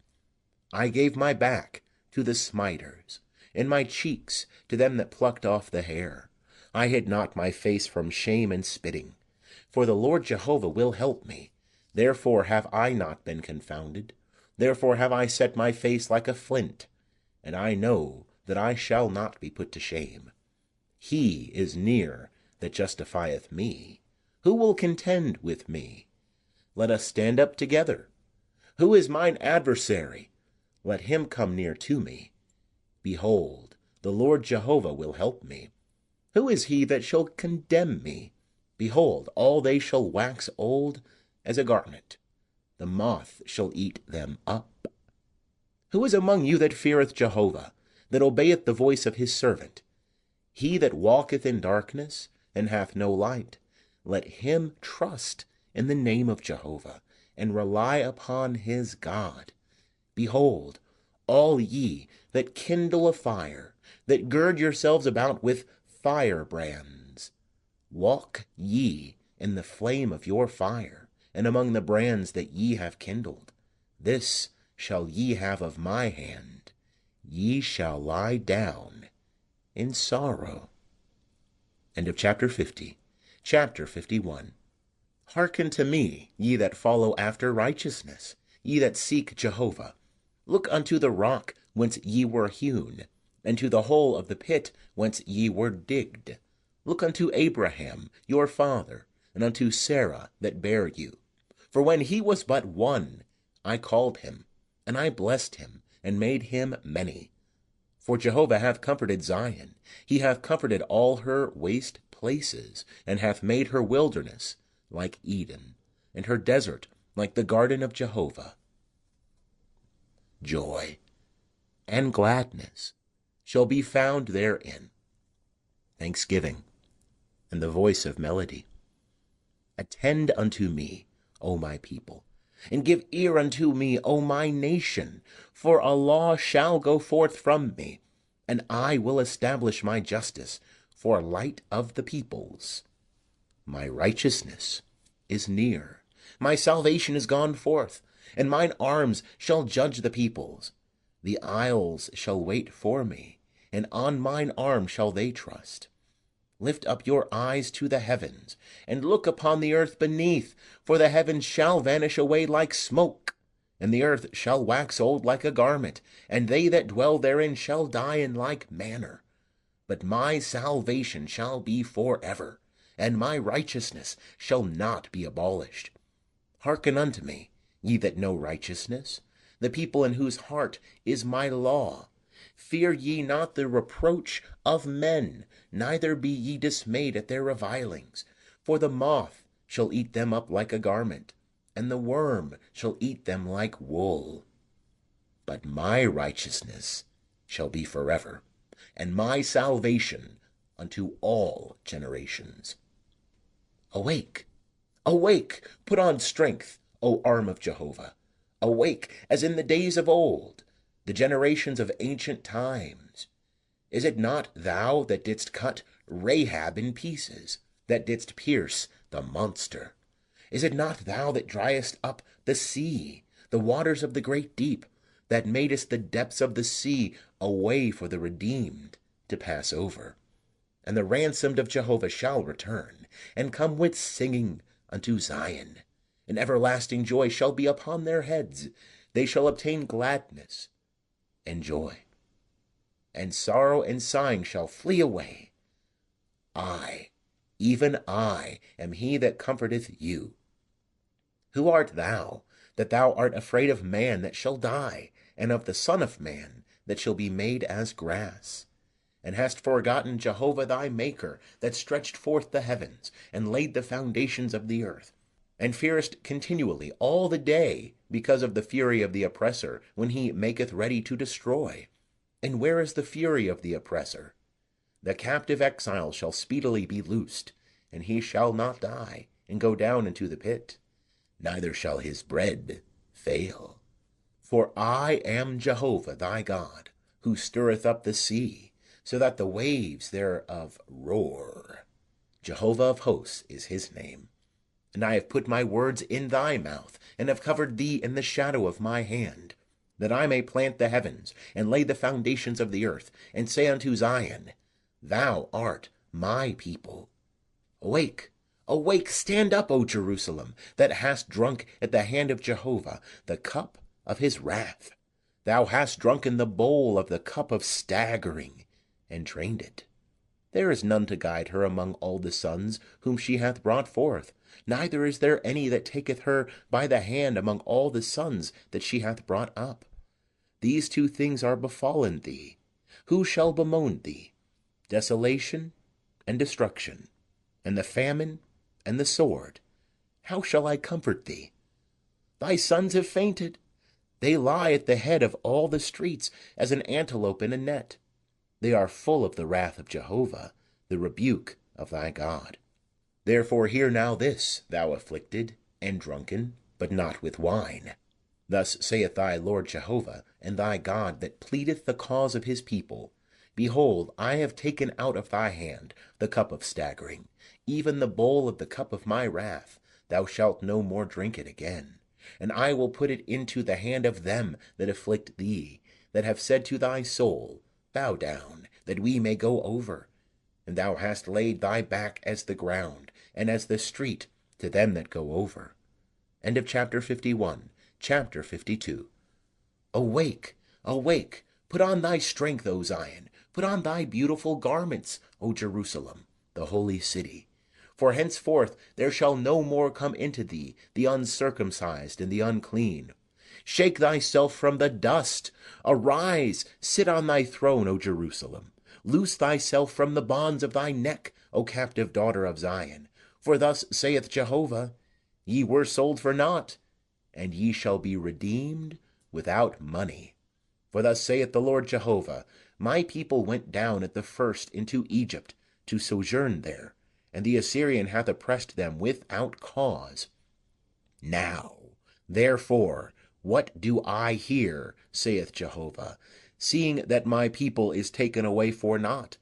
I gave my back to the smiters, and my cheeks to them that plucked off the hair. I hid not my face from shame and spitting. For the Lord Jehovah will help me. Therefore have I not been confounded. Therefore have I set my face like a flint, and I know that I shall not be put to shame. He is near that justifieth me. Who will contend with me? Let us stand up together. Who is mine adversary? Let him come near to me. Behold, the Lord Jehovah will help me. Who is he that shall condemn me? Behold, all they shall wax old as a garment. The moth shall eat them up. Who is among you that feareth Jehovah, that obeyeth the voice of his servant? He that walketh in darkness, and hath no light, let him trust in the name of Jehovah, and rely upon his God. Behold, all ye that kindle a fire, that gird yourselves about with firebrands, walk ye in the flame of your fire, and among the brands that ye have kindled. This shall ye have of my hand. Ye shall lie down in sorrow. End of chapter 50. Chapter 51. Hearken to me, ye that follow after righteousness, ye that seek Jehovah. Look unto the rock whence ye were hewn, and to the hole of the pit whence ye were digged. Look unto Abraham your father, and unto Sarah that bare you. For when he was but one, I called him, and I blessed him, and made him many. For Jehovah hath comforted Zion, he hath comforted all her waste places, and hath made her wilderness like Eden, and her desert like the garden of Jehovah. Joy and gladness shall be found therein, thanksgiving and the voice of melody. Attend unto me, O my people, And give ear unto me, O my nation, for a law shall go forth from me, and I will establish my justice for light of the peoples. My righteousness is near, my salvation is gone forth, and mine arms shall judge the peoples. The isles shall wait for me, and on mine arm shall they trust. Lift up your eyes to the heavens, and look upon the earth beneath, for the heavens shall vanish away like smoke, and the earth shall wax old like a garment, and they that dwell therein shall die in like manner. But my salvation shall be for ever, and my righteousness shall not be abolished. Hearken unto me, ye that know righteousness, the people in whose heart is my law. Fear ye not the reproach of men, neither be ye dismayed at their revilings. For the moth shall eat them up like a garment, and the worm shall eat them like wool. But my righteousness shall be forever, and my salvation unto all generations. Awake, awake, put on strength, O arm of Jehovah. Awake, as in the days of old, the generations of ancient times. Is it not thou that didst cut Rahab in pieces, that didst pierce the monster? Is it not thou that driest up the sea, the waters of the great deep, that madest the depths of the sea a way for the redeemed to pass over? And the ransomed of Jehovah shall return, and come with singing unto Zion. And everlasting joy shall be upon their heads. They shall obtain gladness and joy, and sorrow and sighing shall flee away. I, even I, am he that comforteth you. Who art thou, that thou art afraid of man that shall die, and of the Son of Man that shall be made as grass? And hast forgotten Jehovah thy Maker, that stretched forth the heavens, and laid the foundations of the earth, and fearest continually all the day because of the fury of the oppressor, when he maketh ready to destroy? And where is the fury of the oppressor? The captive exile shall speedily be loosed, and he shall not die, and go down into the pit, neither shall his bread fail. For I am Jehovah thy God, who stirreth up the sea, so that the waves thereof roar. Jehovah of hosts is his name. And I have put my words in thy mouth, and have covered thee in the shadow of my hand, that I may plant the heavens, and lay the foundations of the earth, and say unto Zion, Thou art my people. Awake, awake, stand up, O Jerusalem, that hast drunk at the hand of Jehovah the cup of his wrath. Thou hast drunken the bowl of the cup of staggering, and drained it. There is none to guide her among all the sons whom she hath brought forth, neither is there any that taketh her by the hand among all the sons that she hath brought up. These two things are befallen thee. Who shall bemoan thee? Desolation and destruction, and the famine and the sword. How shall I comfort thee? Thy sons have fainted. They lie at the head of all the streets as an antelope in a net. They are full of the wrath of Jehovah, the rebuke of thy God. Therefore hear now this, thou afflicted and drunken, but not with wine. Thus saith thy Lord Jehovah, and thy God that pleadeth the cause of his people. Behold, I have taken out of thy hand the cup of staggering, even the bowl of the cup of my wrath. Thou shalt no more drink it again. And I will put it into the hand of them that afflict thee, that have said to thy soul, Bow down, that we may go over. And thou hast laid thy back as the ground, and as the street to them that go over. End of chapter 51. Chapter 52. Awake, awake, put on thy strength, O Zion, put on thy beautiful garments, O Jerusalem, the holy city. For henceforth there shall no more come into thee the uncircumcised and the unclean. Shake thyself from the dust. Arise, sit on thy throne, O Jerusalem. Loose thyself from the bonds of thy neck, O captive daughter of Zion. For thus saith Jehovah, Ye were sold for naught, and ye shall be redeemed without money. For thus saith the Lord Jehovah, My people went down at the first into Egypt to sojourn there, and the Assyrian hath oppressed them without cause. Now Therefore, what do I hear, saith Jehovah, seeing that my people is taken away for naught?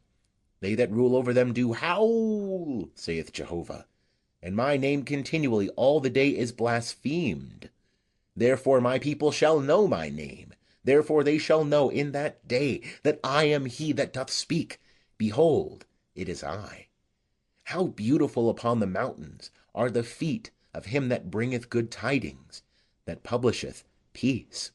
They that rule over them do howl, saith Jehovah, and my name continually all the day is blasphemed. Therefore my people shall know my name. Therefore they shall know in that day that I am he that doth speak. Behold, it is I. How beautiful upon the mountains are the feet of him that bringeth good tidings, that publisheth peace,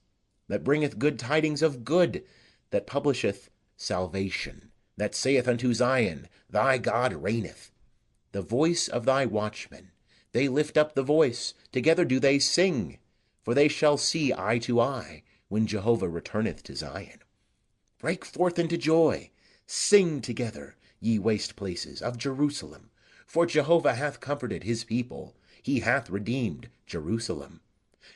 that bringeth good tidings of good, that publisheth salvation, that saith unto Zion, Thy God reigneth. The voice of thy watchmen, they lift up the voice, together do they sing, for they shall see eye to eye, when Jehovah returneth to Zion. Break forth into joy, sing together, ye waste places of Jerusalem, for Jehovah hath comforted his people, he hath redeemed Jerusalem.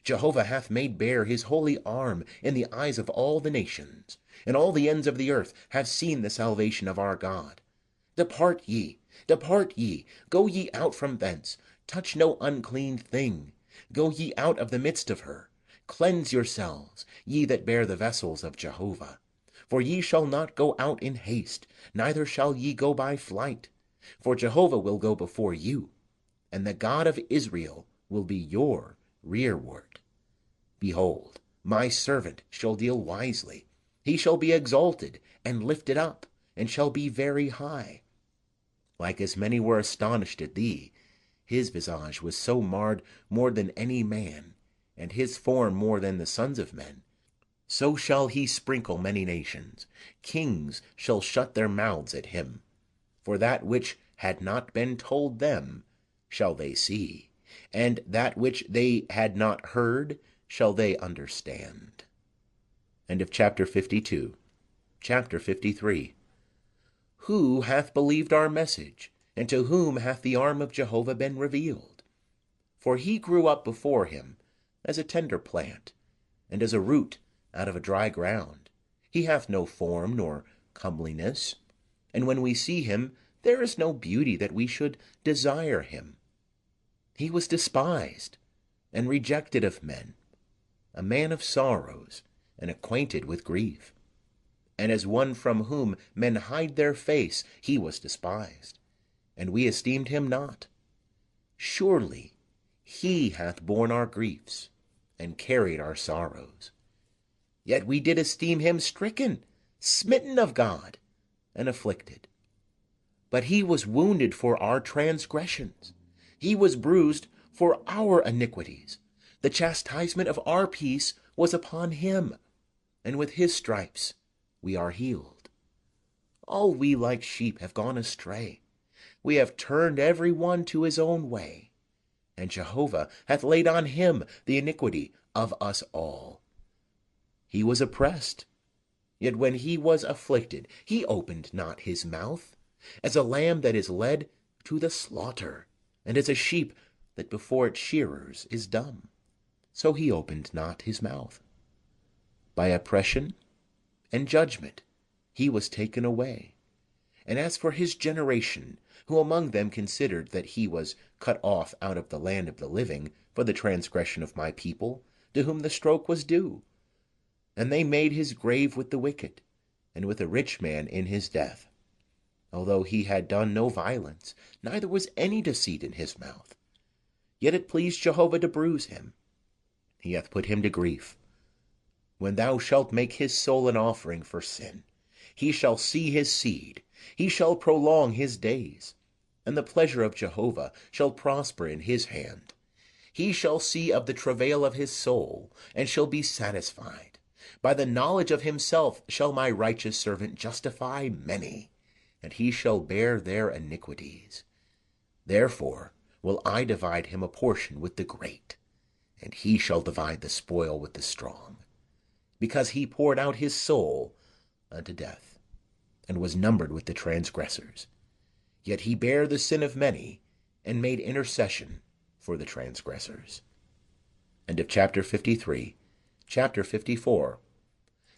Jehovah hath made bare his holy arm in the eyes of all the nations, and all the ends of the earth have seen the salvation of our God. Depart ye, go ye out from thence, touch no unclean thing, go ye out of the midst of her. Cleanse yourselves, ye that bear the vessels of Jehovah. For ye shall not go out in haste, neither shall ye go by flight. For Jehovah will go before you, and the God of Israel will be your rearward. Behold, my servant shall deal wisely. He shall be exalted and lifted up, and shall be very high. Like as many were astonished at thee, his visage was so marred more than any man, and his form more than the sons of men. So shall he sprinkle many nations. Kings shall shut their mouths at him. For that which had not been told them shall they see, and that which they had not heard shall they understand. End of chapter 52. Chapter 53. Who hath believed our message, and to whom hath the arm of Jehovah been revealed? For he grew up before him as a tender plant, and as a root out of a dry ground. He hath no form nor comeliness, and when we see him, there is no beauty that we should desire him. He was despised and rejected of men, a man of sorrows, and acquainted with grief. And as one from whom men hide their face, he was despised, and we esteemed him not. Surely he hath borne our griefs, and carried our sorrows. Yet we did esteem him stricken, smitten of God, and afflicted. But he was wounded for our transgressions, he was bruised for our iniquities. The chastisement of our peace was upon him, and with his stripes we are healed. All we like sheep have gone astray. We have turned every one to his own way, and Jehovah hath laid on him the iniquity of us all. He was oppressed, yet when he was afflicted, he opened not his mouth. As a lamb that is led to the slaughter, and as a sheep that before its shearers is dumb, so he opened not his mouth. By oppression and judgment he was taken away. And as for his generation, who among them considered that he was cut off out of the land of the living for the transgression of my people, to whom the stroke was due, and they made his grave with the wicked, and with a rich man in his death, although he had done no violence, neither was any deceit in his mouth. Yet it pleased Jehovah to bruise him. He hath put him to grief. When thou shalt make his soul an offering for sin, he shall see his seed, he shall prolong his days, and the pleasure of Jehovah shall prosper in his hand. He shall see of the travail of his soul, and shall be satisfied. By the knowledge of himself shall my righteous servant justify many, and he shall bear their iniquities. Therefore will I divide him a portion with the great, and he shall divide the spoil with the strong, because he poured out his soul unto death, and was numbered with the transgressors. Yet he bare the sin of many, and made intercession for the transgressors. End of chapter 53. Chapter 54.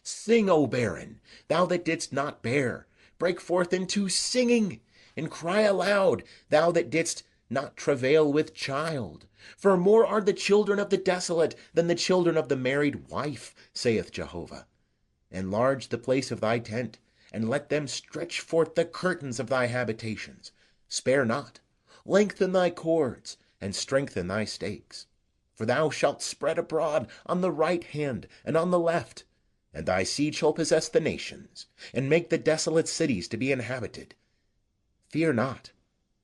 Sing, O barren, thou that didst not bear. Break forth into singing, and cry aloud, thou that didst not travail with child. For more are the children of the desolate than the children of the married wife, saith Jehovah. Enlarge the place of thy tent, and let them stretch forth the curtains of thy habitations. Spare not, lengthen thy cords, and strengthen thy stakes. For thou shalt spread abroad on the right hand and on the left, and thy seed shall possess the nations, and make the desolate cities to be inhabited. Fear not,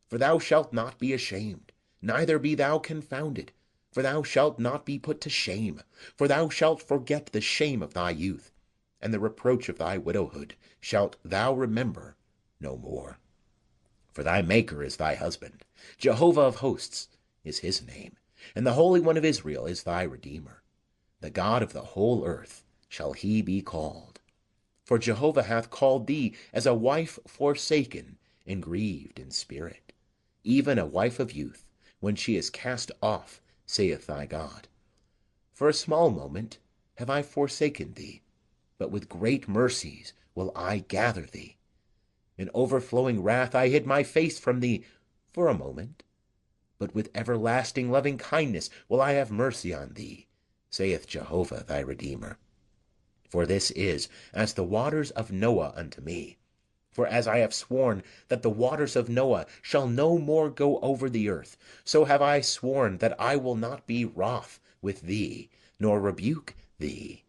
for thou shalt not be ashamed, neither be thou confounded, for thou shalt not be put to shame. For thou shalt forget the shame of thy youth, and the reproach of thy widowhood shalt thou remember no more. For thy Maker is thy husband, Jehovah of hosts is his name, and the Holy One of Israel is thy Redeemer. The God of the whole earth shall he be called. For Jehovah hath called thee as a wife forsaken and grieved in spirit, even a wife of youth, when she is cast off, saith thy God. For a small moment have I forsaken thee, but with great mercies will I gather thee. In overflowing wrath I hid my face from thee for a moment, but with everlasting loving kindness will I have mercy on thee, saith Jehovah thy Redeemer. For this is as the waters of Noah unto me. For as I have sworn that the waters of Noah shall no more go over the earth, so have I sworn that I will not be wroth with thee, nor rebuke thee.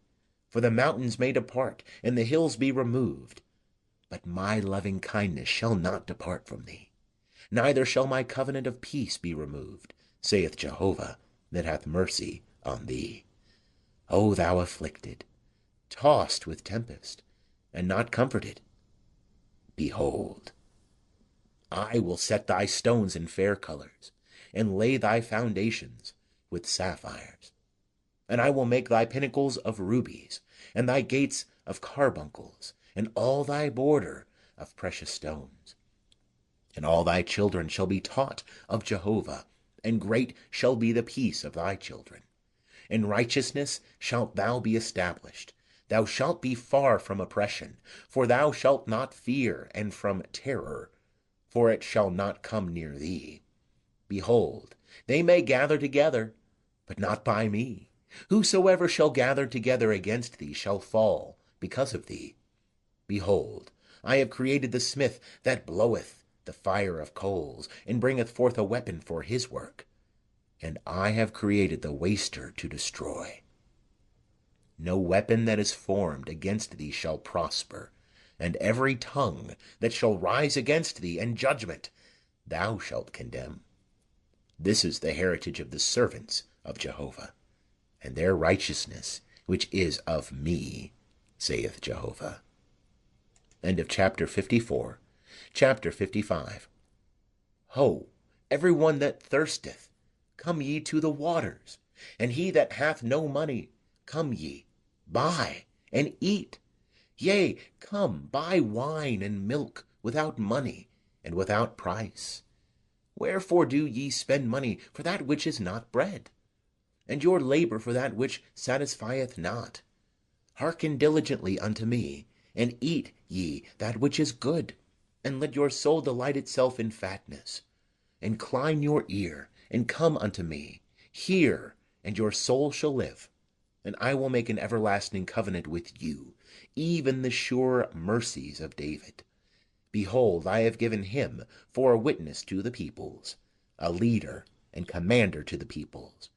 For the mountains may depart, and the hills be removed, but my loving kindness shall not depart from thee, neither shall my covenant of peace be removed, saith Jehovah that hath mercy on thee. O thou afflicted, tossed with tempest, and not comforted, behold, I will set thy stones in fair colors, and lay thy foundations with sapphires. And I will make thy pinnacles of rubies, and thy gates of carbuncles, and all thy border of precious stones. And all thy children shall be taught of Jehovah, and great shall be the peace of thy children. In righteousness shalt thou be established. Thou shalt be far from oppression, for thou shalt not fear, and from terror, for it shall not come near thee. Behold, they may gather together, but not by me. Whosoever shall gather together against thee shall fall because of thee. Behold, I have created the smith that bloweth the fire of coals, and bringeth forth a weapon for his work. And I have created the waster to destroy. No weapon that is formed against thee shall prosper, and every tongue that shall rise against thee in judgment thou shalt condemn. This is the heritage of the servants of Jehovah, and their righteousness which is of me, saith Jehovah. End of chapter 54. Chapter 55. Ho, every one that thirsteth, come ye to the waters, and he that hath no money, come ye, buy and eat. Yea, come, buy wine and milk without money and without price. Wherefore do ye spend money for that which is not bread, and your labor for that which satisfieth not? Hearken diligently unto me, and eat ye that which is good, and let your soul delight itself in fatness. Incline your ear, and come unto me. Hear, and your soul shall live. And I will make an everlasting covenant with you, even the sure mercies of David. Behold, I have given him for a witness to the peoples, a leader and commander to the peoples.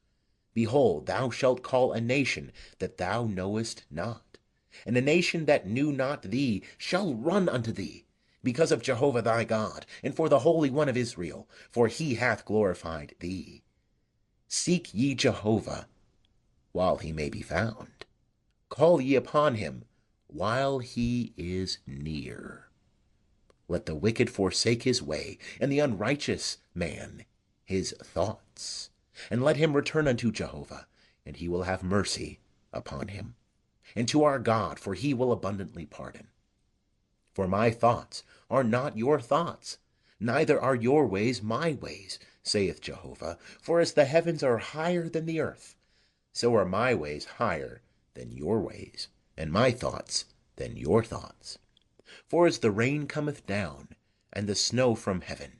Behold, thou shalt call a nation that thou knowest not, and a nation that knew not thee shall run unto thee, because of Jehovah thy God, and for the Holy One of Israel, for he hath glorified thee. Seek ye Jehovah while he may be found. Call ye upon him while he is near. Let the wicked forsake his way, and the unrighteous man his thoughts. And let him return unto Jehovah, and he will have mercy upon him. And to our God, for he will abundantly pardon. For my thoughts are not your thoughts, neither are your ways my ways, saith Jehovah. For as the heavens are higher than the earth, so are my ways higher than your ways, and my thoughts than your thoughts. For as the rain cometh down, and the snow from heaven,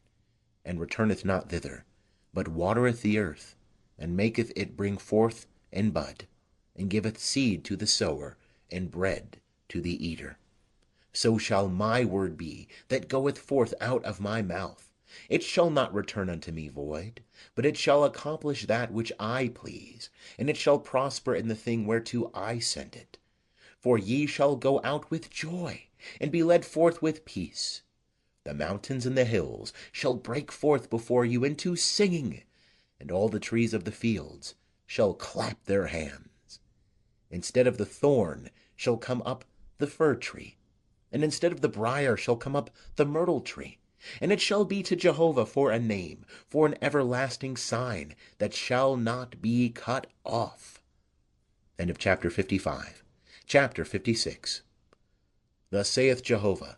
and returneth not thither, but watereth the earth, and maketh it bring forth and bud, and giveth seed to the sower, and bread to the eater. So shall my word be that goeth forth out of my mouth. It shall not return unto me void, but it shall accomplish that which I please, and it shall prosper in the thing whereto I send it. For ye shall go out with joy, and be led forth with peace. The mountains and the hills shall break forth before you into singing, and all the trees of the fields shall clap their hands. Instead of the thorn shall come up the fir tree, and instead of the briar shall come up the myrtle tree. And it shall be to Jehovah for a name, for an everlasting sign that shall not be cut off. End of chapter 55. Chapter 56. Thus saith Jehovah,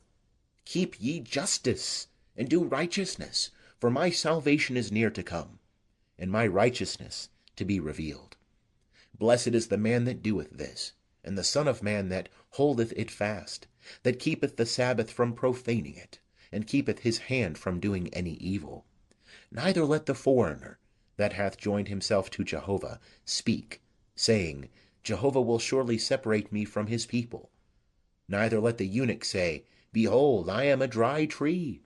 keep ye justice, and do righteousness, for my salvation is near to come, and my righteousness to be revealed. Blessed is the man that doeth this, and the son of man that holdeth it fast, that keepeth the Sabbath from profaning it, and keepeth his hand from doing any evil. Neither let the foreigner, that hath joined himself to Jehovah, speak, saying, Jehovah will surely separate me from his people. Neither let the eunuch say, behold, I am a dry tree.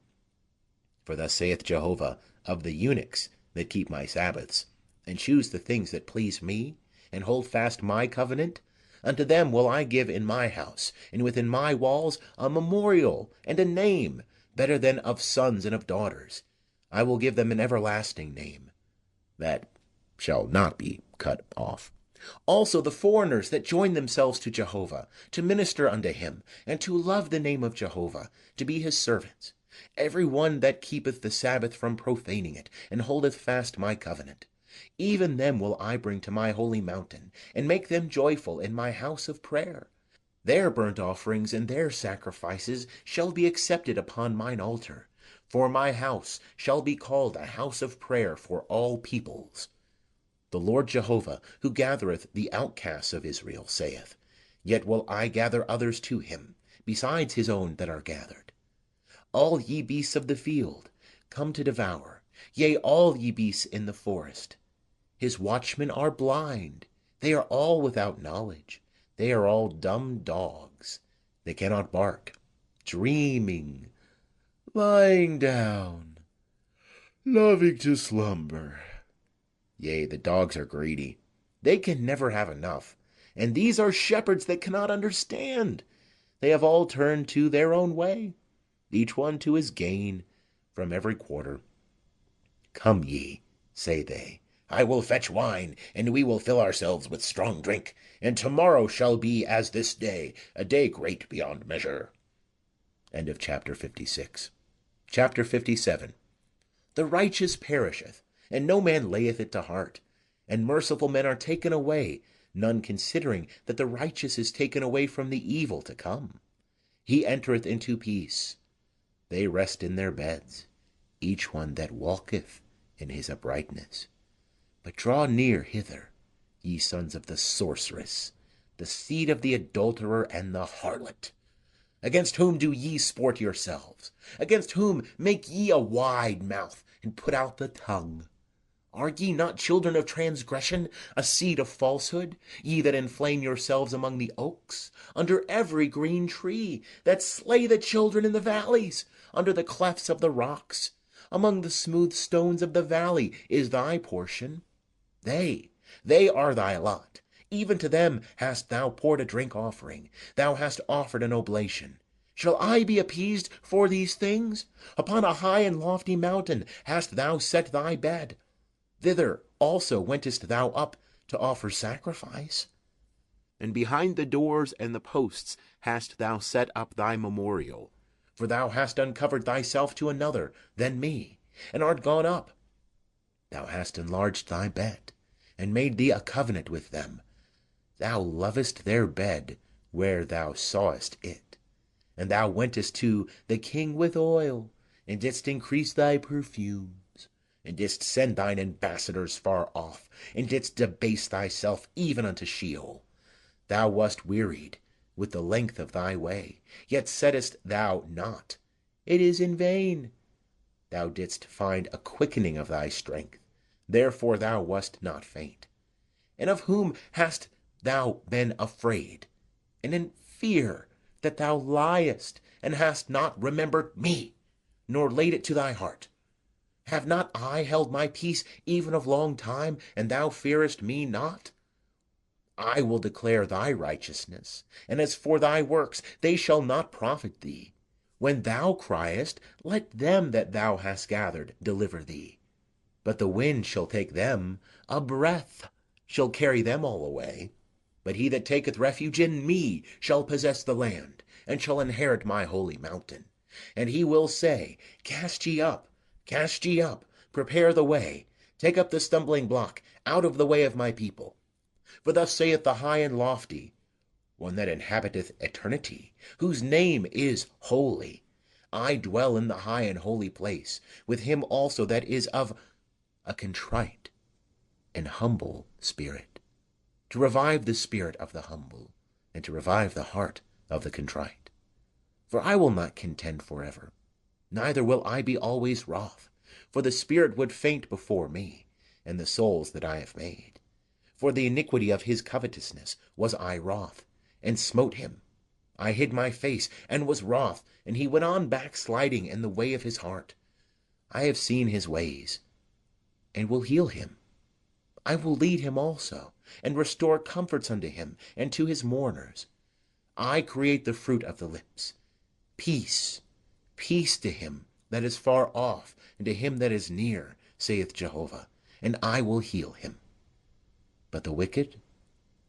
For thus saith Jehovah of the eunuchs that keep my Sabbaths, and choose the things that please me, and hold fast my covenant, unto them will I give in my house, and within my walls, a memorial and a name, better than of sons and of daughters. I will give them an everlasting name, that shall not be cut off. Also the foreigners that join themselves to Jehovah, to minister unto him, and to love the name of Jehovah, to be his servants, every one that keepeth the Sabbath from profaning it, and holdeth fast my covenant. Even them will I bring to my holy mountain, and make them joyful in my house of prayer. Their burnt offerings and their sacrifices shall be accepted upon mine altar. For my house shall be called a house of prayer for all peoples. The Lord Jehovah, who gathereth the outcasts of Israel, saith, yet will I gather others to him, besides his own that are gathered. All ye beasts of the field, come to devour, yea, all ye beasts in the forest. His watchmen are blind, they are all without knowledge, they are all dumb dogs, they cannot bark, dreaming, lying down, loving to slumber. Yea, the dogs are greedy, they can never have enough, and these are shepherds that cannot understand. They have all turned to their own way, each one to his gain from every quarter. Come ye, say they, I will fetch wine, and we will fill ourselves with strong drink, and tomorrow shall be as this day, a day great beyond measure. End of chapter 56. Chapter 57. The righteous perisheth, and no man layeth it to heart, and merciful men are taken away, none considering that the righteous is taken away from the evil to come. He entereth into peace. They rest in their beds, each one that walketh in his uprightness. But draw near hither, ye sons of the sorceress, the seed of the adulterer and the harlot. Against whom do ye sport yourselves? Against whom make ye a wide mouth, and put out the tongue? Are ye not children of transgression, a seed of falsehood, ye that inflame yourselves among the oaks, under every green tree, that slay the children in the valleys, under the clefts of the rocks? Among the smooth stones of the valley is thy portion. They are thy lot. Even to them hast thou poured a drink offering. Thou hast offered an oblation. Shall I be appeased for these things? Upon a high and lofty mountain hast thou set thy bed. Thither also wentest thou up to offer sacrifice. And behind the doors and the posts hast thou set up thy memorial. For thou hast uncovered thyself to another than me, and art gone up. Thou hast enlarged thy bed, and made thee a covenant with them. Thou lovest their bed where thou sawest it. And thou wentest to the king with oil, and didst increase thy perfumes, and didst send thine ambassadors far off, and didst debase thyself even unto Sheol. Thou wast wearied with the length of thy way, yet saidst thou not, it is in vain. Thou didst find a quickening of thy strength, Therefore thou wast not faint. And of whom hast thou been afraid, and in fear, that thou liest, and hast not remembered me, nor laid it to thy heart? Have not I held my peace even of long time, and thou fearest me not? I will declare thy righteousness, and as for thy works, they shall not profit thee. When thou criest, let them that thou hast gathered deliver thee. But the wind shall take them, a breath shall carry them all away. But he that taketh refuge in me shall possess the land, and shall inherit my holy mountain. And he will say, cast ye up, prepare the way, take up the stumbling block out of the way of my people. For thus saith the high and lofty, one that inhabiteth eternity, whose name is holy. I dwell in the high and holy place, with him also that is of a contrite and humble spirit, to revive the spirit of the humble, and to revive the heart of the contrite. For I will not contend forever, neither will I be always wroth, for the spirit would faint before me, and the souls that I have made. For the iniquity of his covetousness was I wroth, and smote him. I hid my face, and was wroth, and he went on backsliding in the way of his heart. I have seen his ways, and will heal him. I will lead him also, and restore comforts unto him, and to his mourners. I create the fruit of the lips. Peace, peace to him that is far off, and to him that is near, saith Jehovah, and I will heal him. But the wicked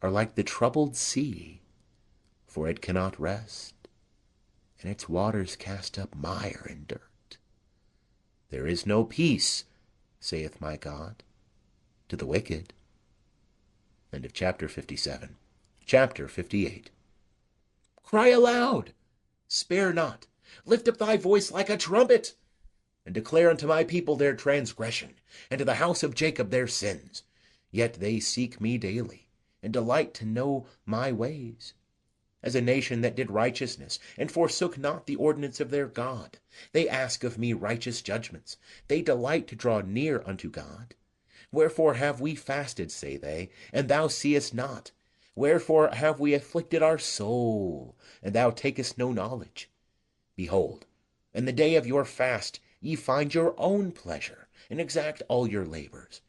are like the troubled sea, for it cannot rest, and its waters cast up mire and dirt. There is no peace, saith my God, to the wicked. End of chapter 57. Chapter 58. Cry aloud, spare not, lift up thy voice like a trumpet, and declare unto my people their transgression, and to the house of Jacob their sins. Yet they seek me daily, and delight to know my ways. As a nation that did righteousness, and forsook not the ordinance of their God. They ask of me righteous judgments. They delight to draw near unto God. Wherefore have we fasted, say they, and thou seest not? Wherefore have we afflicted our soul, and thou takest no knowledge? Behold, in the day of your fast ye find your own pleasure, and exact all your labors.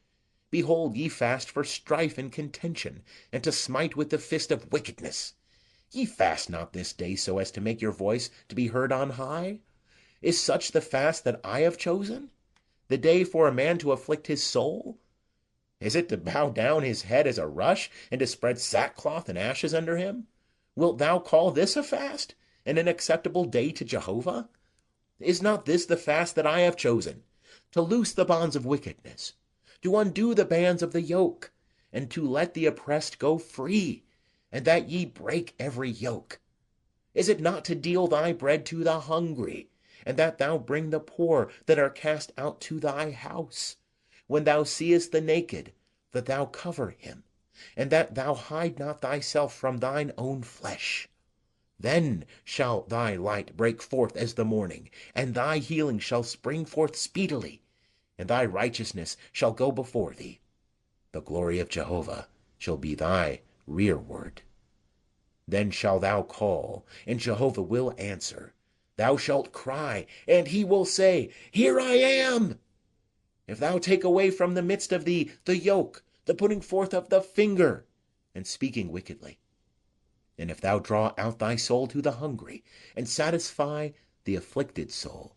Behold, ye fast for strife and contention, and to smite with the fist of wickedness. Ye fast not this day so as to make your voice to be heard on high? Is such the fast that I have chosen? The day for a man to afflict his soul? Is it to bow down his head as a rush, and to spread sackcloth and ashes under him? Wilt thou call this a fast, and an acceptable day to Jehovah? Is not this the fast that I have chosen? To loose the bonds of wickedness, to undo the bands of the yoke, and to let the oppressed go free, and that ye break every yoke? Is it not to deal thy bread to the hungry, and that thou bring the poor that are cast out to thy house? When thou seest the naked, that thou cover him, and that thou hide not thyself from thine own flesh. Then shall thy light break forth as the morning, and thy healing shall spring forth speedily, and thy righteousness shall go before thee. The glory of Jehovah shall be thy rearward. Then shalt thou call, and Jehovah will answer. Thou shalt cry, and he will say, Here I am. If thou take away from the midst of thee the yoke, the putting forth of the finger, and speaking wickedly, and if thou draw out thy soul to the hungry, and satisfy the afflicted soul,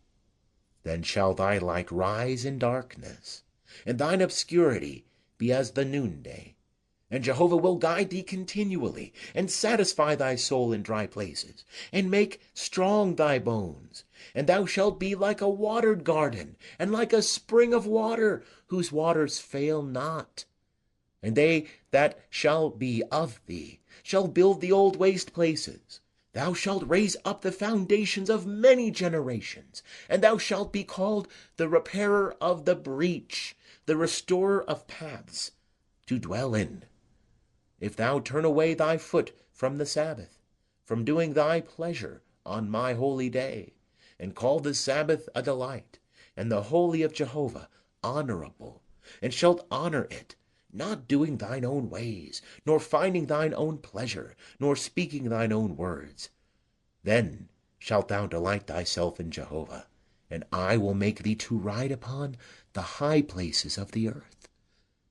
then shall thy light rise in darkness, and thine obscurity be as the noonday. And Jehovah will guide thee continually, and satisfy thy soul in dry places, and make strong thy bones. And thou shalt be like a watered garden, and like a spring of water, whose waters fail not. And they that shall be of thee shall build the old waste places. Thou shalt raise up the foundations of many generations, and thou shalt be called the repairer of the breach, the restorer of paths, to dwell in. If thou turn away thy foot from the Sabbath, from doing thy pleasure on my holy day, and call the Sabbath a delight, and the holy of Jehovah honorable, and shalt honour it, not doing thine own ways, nor finding thine own pleasure, nor speaking thine own words. Then shalt thou delight thyself in Jehovah, and I will make thee to ride upon the high places of the earth.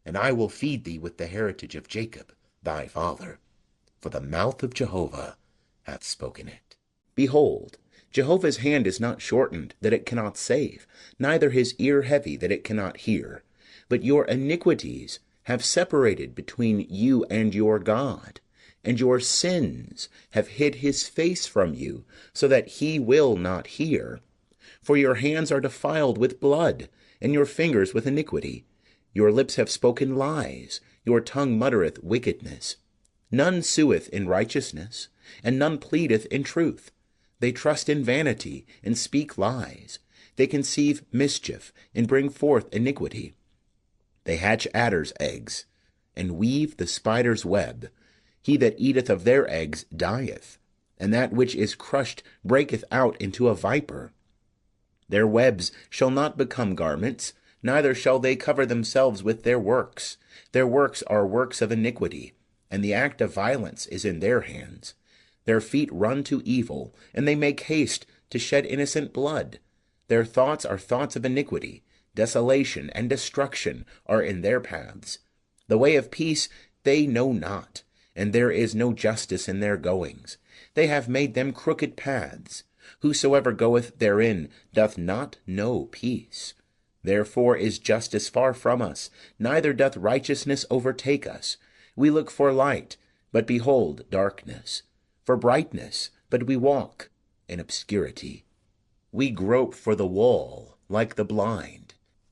And I will feed thee with the heritage of Jacob thy father, for the mouth of Jehovah hath spoken it. Behold, Jehovah's hand is not shortened, that it cannot save, neither his ear heavy, that it cannot hear. But your iniquities have separated between you and your God, and your sins have hid his face from you, so that he will not hear. For your hands are defiled with blood, and your fingers with iniquity. Your lips have spoken lies, your tongue muttereth wickedness. None sueth in righteousness, and none pleadeth in truth. They trust in vanity, and speak lies. They conceive mischief, and bring forth iniquity. They hatch adders' eggs, and weave the spider's web. He that eateth of their eggs dieth, and that which is crushed breaketh out into a viper. Their webs shall not become garments, neither shall they cover themselves with their works. Their works are works of iniquity, and the act of violence is in their hands. Their feet run to evil, and they make haste to shed innocent blood. Their thoughts are thoughts of iniquity. Desolation and destruction are in their paths. The way of peace they know not, and there is no justice in their goings. They have made them crooked paths. Whosoever goeth therein doth not know peace. Therefore is justice far from us, neither doth righteousness overtake us. We look for light, but behold darkness; for brightness, but we walk in obscurity. We grope for the wall like the blind.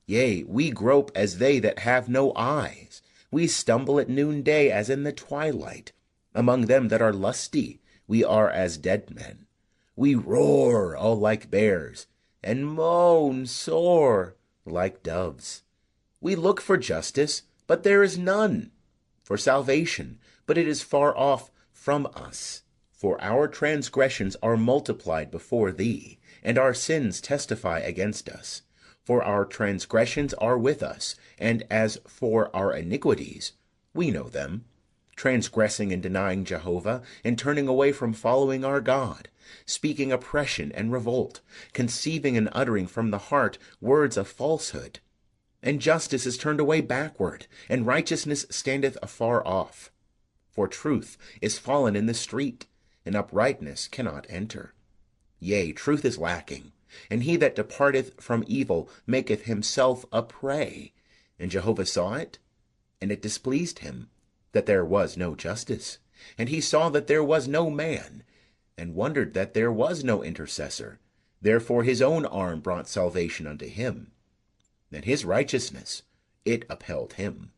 Yea, we grope as they that have no eyes. We stumble at noonday as in the twilight. Among them that are lusty, we are as dead men. We roar all like bears, and moan sore like doves. We look for justice, but there is none; for salvation, but it is far off from us. For our transgressions are multiplied before thee, and our sins testify against us. For our transgressions are with us, and as for our iniquities, we know them, transgressing and denying Jehovah, and turning away from following our God, speaking oppression and revolt, conceiving and uttering from the heart words of falsehood. And justice is turned away backward, and righteousness standeth afar off. For truth is fallen in the street, and uprightness cannot enter. Yea, truth is lacking, and he that departeth from evil maketh himself a prey. And Jehovah saw it, and it displeased him, that there was no justice. And he saw that there was no man, and wondered that there was no intercessor. Therefore his own arm brought salvation unto him, and his righteousness, it upheld him.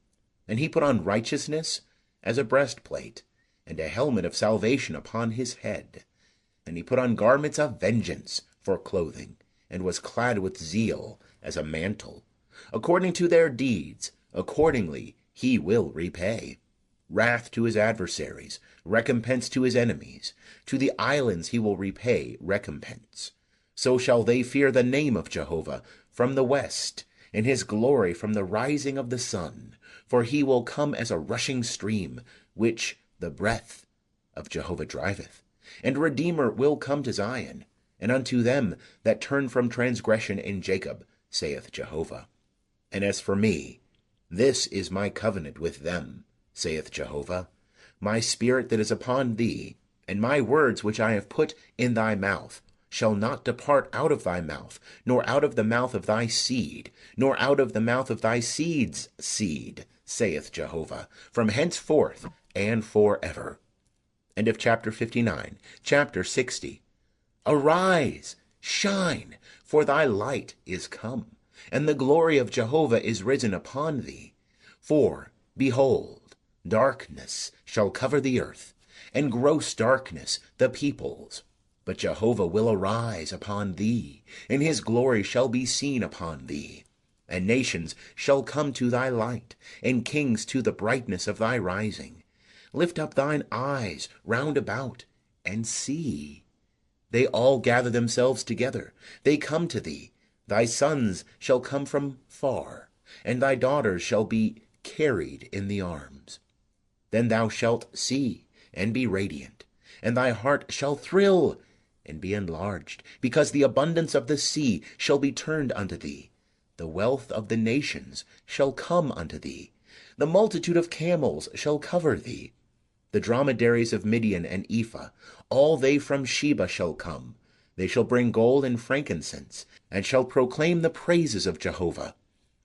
And he put on righteousness as a breastplate, and a helmet of salvation upon his head. And he put on garments of vengeance for clothing, and was clad with zeal as a mantle. According to their deeds, accordingly he will repay. Wrath to his adversaries, recompense to his enemies. To the islands he will repay recompense. So shall they fear the name of Jehovah from the west, and his glory from the rising of the sun. For he will come as a rushing stream, which the breath of Jehovah driveth. And a Redeemer will come to Zion, and unto them that turn from transgression in Jacob, saith Jehovah. And as for me, this is my covenant with them, saith Jehovah. My spirit that is upon thee, and my words which I have put in thy mouth, shall not depart out of thy mouth, nor out of the mouth of thy seed, nor out of the mouth of thy seed's seed, saith Jehovah, from henceforth and forever. End of chapter 59. Chapter 60. Arise, shine, for thy light is come, and the glory of Jehovah is risen upon thee. For, behold, darkness shall cover the earth, and gross darkness the peoples. But Jehovah will arise upon thee, and his glory shall be seen upon thee. And nations shall come to thy light, and kings to the brightness of thy rising. Lift up thine eyes round about, and see. They all gather themselves together. They come to thee. Thy sons shall come from far. and thy daughters shall be carried in the arms. Then thou shalt see and be radiant, and thy heart shall thrill and be enlarged, because the abundance of the sea shall be turned unto thee. The wealth of the nations shall come unto thee. The multitude of camels shall cover thee. The dromedaries of Midian and Ephah, all they from Sheba shall come. They shall bring gold and frankincense, and shall proclaim the praises of Jehovah.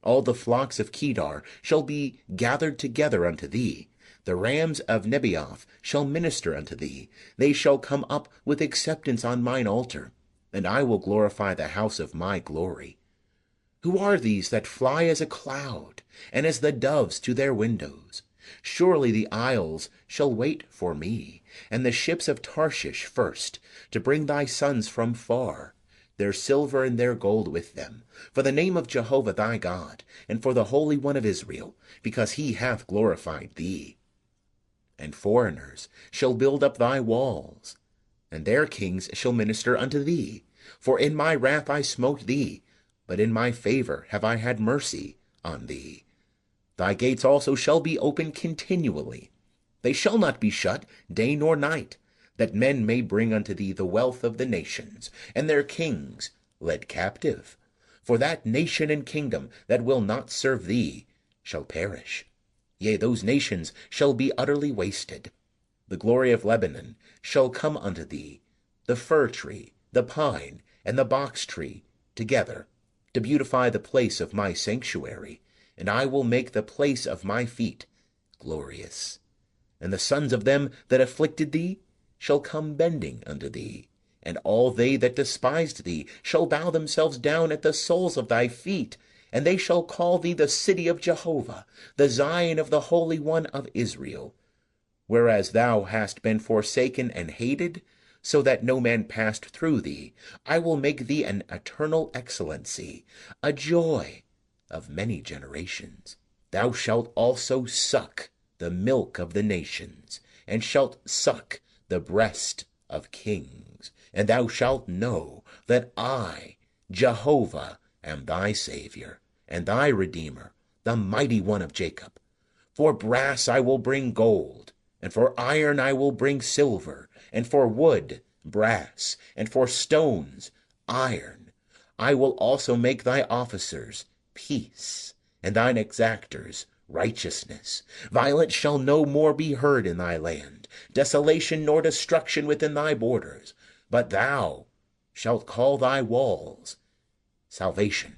All the flocks of Kedar shall be gathered together unto thee. The rams of Nebaioth shall minister unto thee. They shall come up with acceptance on mine altar, and I will glorify the house of my glory. Who are these that fly as a cloud, and as the doves to their windows? Surely the isles shall wait for me, and the ships of Tarshish first, to bring thy sons from far, their silver and their gold with them, for the name of Jehovah thy God, and for the Holy One of Israel, because he hath glorified thee. And foreigners shall build up thy walls, and their kings shall minister unto thee. For in my wrath I smote thee, but in my favour have I had mercy on thee. Thy gates also shall be open continually. They shall not be shut day nor night, that men may bring unto thee the wealth of the nations, and their kings led captive. For that nation and kingdom that will not serve thee shall perish. Yea, those nations shall be utterly wasted. The glory of Lebanon shall come unto thee, the fir tree, the pine, and the box tree together, to beautify the place of my sanctuary, and I will make the place of my feet glorious. And the sons of them that afflicted thee shall come bending unto thee, and all they that despised thee shall bow themselves down at the soles of thy feet, and they shall call thee the city of Jehovah, the Zion of the Holy One of Israel. Whereas thou hast been forsaken and hated, so that no man passed through thee, I will make thee an eternal excellency, a joy of many generations. Thou shalt also suck the milk of the nations, and shalt suck the breast of kings. And thou shalt know that I, Jehovah, am thy Saviour, and thy Redeemer, the mighty one of Jacob. For brass I will bring gold, and for iron I will bring silver, and for wood brass, and for stones iron. I will also make thy officers peace, and thine exactors righteousness. Violence shall no more be heard in thy land, desolation nor destruction within thy borders. But thou shalt call thy walls salvation,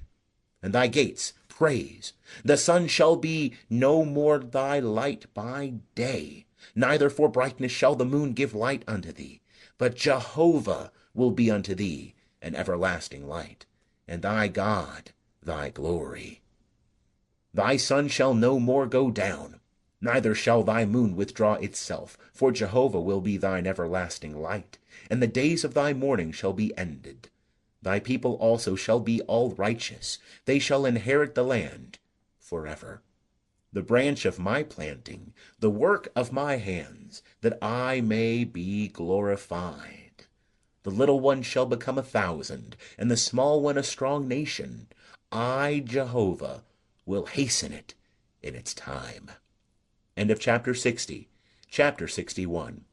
and thy gates praise. The sun shall be no more thy light by day, neither for brightness shall the moon give light unto thee. But Jehovah will be unto thee an everlasting light, and thy God thy glory. Thy sun shall no more go down, neither shall thy moon withdraw itself, for Jehovah will be thine everlasting light, and the days of thy mourning shall be ended. Thy people also shall be all righteous, they shall inherit the land forever. The branch of my planting, the work of my hands, that I may be glorified. The little one shall become 1,000, and the small one a strong nation. I, Jehovah, will hasten it in its time. End of chapter 60. Chapter 61.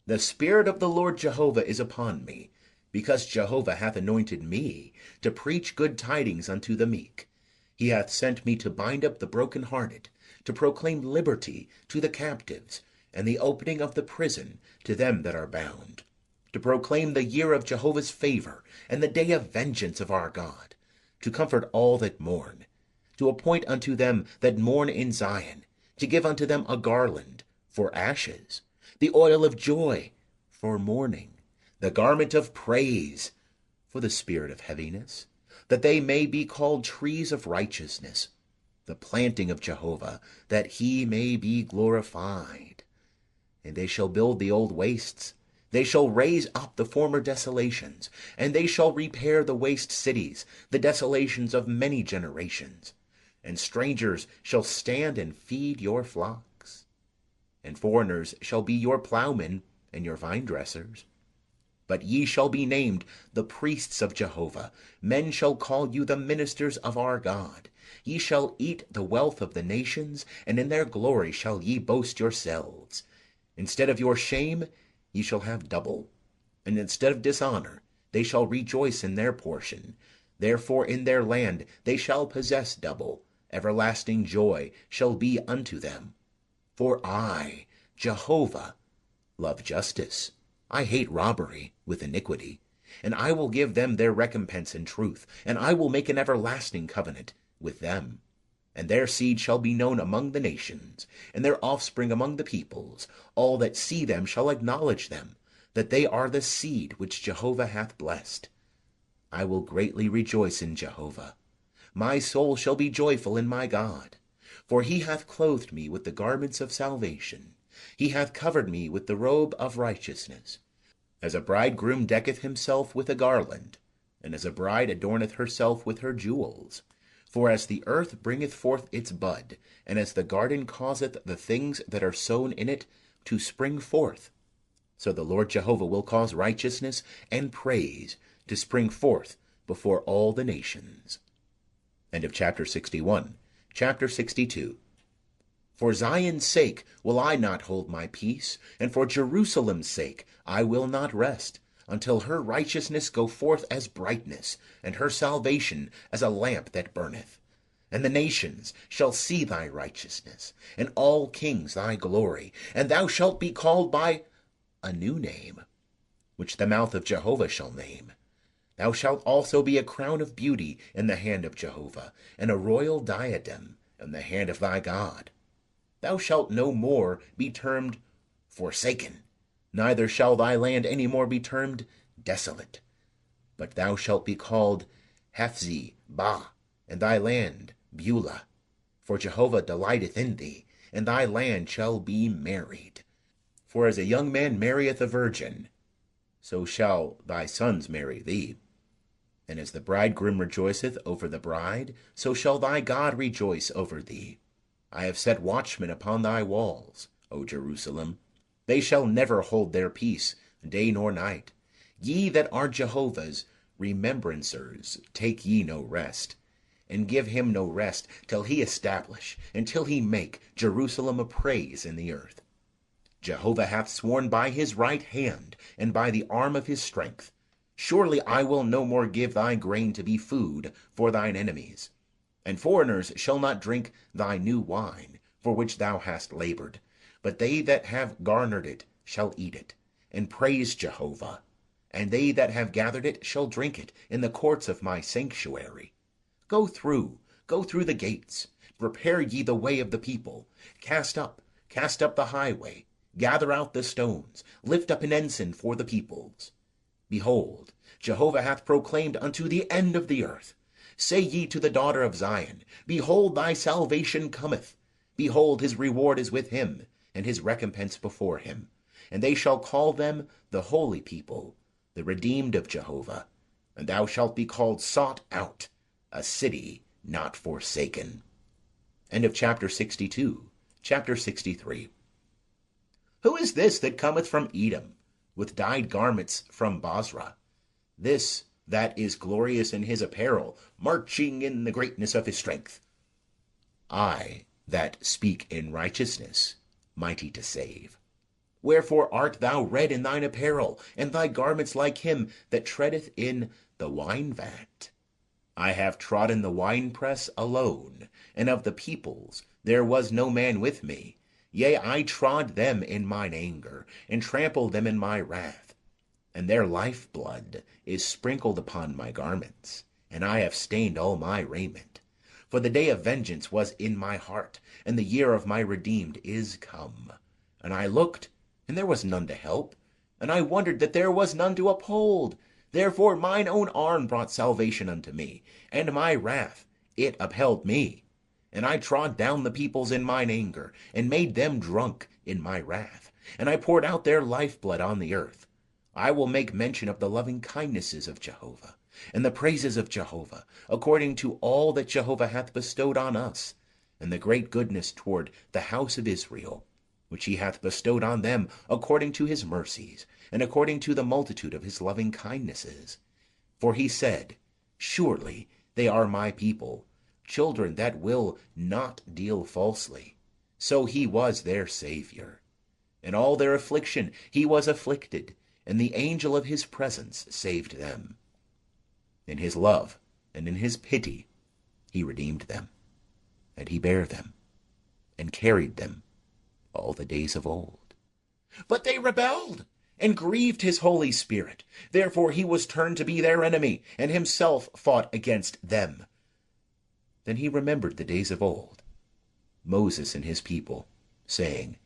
The Spirit of the Lord Jehovah is upon me, because Jehovah hath anointed me to preach good tidings unto the meek. He hath sent me to bind up the brokenhearted, to proclaim liberty to the captives, and the opening of the prison to them that are bound, to proclaim the year of Jehovah's favour, and the day of vengeance of our God, to comfort all that mourn, to appoint unto them that mourn in Zion, to give unto them a garland for ashes, the oil of joy for mourning, the garment of praise for the spirit of heaviness, that they may be called trees of righteousness, the planting of Jehovah, that he may be glorified. And they shall build the old wastes, they shall raise up the former desolations, and they shall repair the waste cities, the desolations of many generations. And strangers shall stand and feed your flocks, and foreigners shall be your ploughmen and your vine dressers. But ye shall be named the priests of Jehovah. Men shall call you the ministers of our God. Ye shall eat the wealth of the nations, and in their glory shall ye boast yourselves. Instead of your shame, ye shall have double. And instead of dishonor, they shall rejoice in their portion. Therefore in their land they shall possess double. Everlasting joy shall be unto them. For I, Jehovah, love justice. I hate robbery with iniquity. And I will give them their recompense in truth, and I will make an everlasting covenant with them. And their seed shall be known among the nations, and their offspring among the peoples. All that see them shall acknowledge them, that they are the seed which Jehovah hath blessed. I will greatly rejoice in Jehovah. My soul shall be joyful in my God. For he hath clothed me with the garments of salvation. He hath covered me with the robe of righteousness. As a bridegroom decketh himself with a garland, and as a bride adorneth herself with her jewels. For as the earth bringeth forth its bud, and as the garden causeth the things that are sown in it to spring forth, so the Lord Jehovah will cause righteousness and praise to spring forth before all the nations. End of chapter 61. Chapter 62. For Zion's sake will I not hold my peace, and for Jerusalem's sake I will not rest, until her righteousness go forth as brightness, and her salvation as a lamp that burneth. And the nations shall see thy righteousness, and all kings thy glory, and thou shalt be called by a new name, which the mouth of Jehovah shall name. Thou shalt also be a crown of beauty in the hand of Jehovah, and a royal diadem in the hand of thy God. Thou shalt no more be termed forsaken, neither shall thy land any more be termed desolate. But thou shalt be called Hephzibah, and thy land Beulah. For Jehovah delighteth in thee, and thy land shall be married. For as a young man marrieth a virgin, so shall thy sons marry thee. And as the bridegroom rejoiceth over the bride, so shall thy God rejoice over thee. I have set watchmen upon thy walls, O Jerusalem. They shall never hold their peace, day nor night. Ye that are Jehovah's remembrancers, take ye no rest, and give him no rest, till he establish, and till he make Jerusalem a praise in the earth. Jehovah hath sworn by his right hand, and by the arm of his strength. Surely I will no more give thy grain to be food for thine enemies. And foreigners shall not drink thy new wine, for which thou hast labored, but they that have garnered it shall eat it, and praise Jehovah. And they that have gathered it shall drink it in the courts of my sanctuary. Go through the gates. Prepare ye the way of the people. Cast up the highway. Gather out the stones. Lift up an ensign for the peoples. Behold, Jehovah hath proclaimed unto the end of the earth. Say ye to the daughter of Zion, Behold, thy salvation cometh. Behold, his reward is with him, and his recompense before him. And they shall call them the holy people, the redeemed of Jehovah. And thou shalt be called sought out, a city not forsaken. End of chapter 62. Chapter 63. Who is this that cometh from Edom, with dyed garments from Bozrah? This that is glorious in his apparel, marching in the greatness of his strength. I that speak in righteousness, mighty to save. Wherefore art thou red in thine apparel, and thy garments like him that treadeth in the wine-vat? I have trodden the winepress alone, and of the peoples there was no man with me. Yea, I trod them in mine anger, and trampled them in my wrath. And their lifeblood is sprinkled upon my garments, and I have stained all my raiment. For the day of vengeance was in my heart, and the year of my redeemed is come. And I looked, and there was none to help, and I wondered that there was none to uphold. Therefore mine own arm brought salvation unto me, and my wrath, it upheld me. And I trod down the peoples in mine anger, and made them drunk in my wrath. And I poured out their lifeblood on the earth. I will make mention of the loving kindnesses of Jehovah, and the praises of Jehovah, according to all that Jehovah hath bestowed on us, and the great goodness toward the house of Israel, which he hath bestowed on them according to his mercies, and according to the multitude of his loving kindnesses. For he said, surely they are my people, children that will not deal falsely. So he was their Saviour. In all their affliction he was afflicted, and the angel of his presence saved them. In his love and in his pity he redeemed them, and he bare them, and carried them all the days of old. But they rebelled, and grieved his Holy Spirit. Therefore he was turned to be their enemy, and himself fought against them. Then he remembered the days of old, Moses and his people, saying,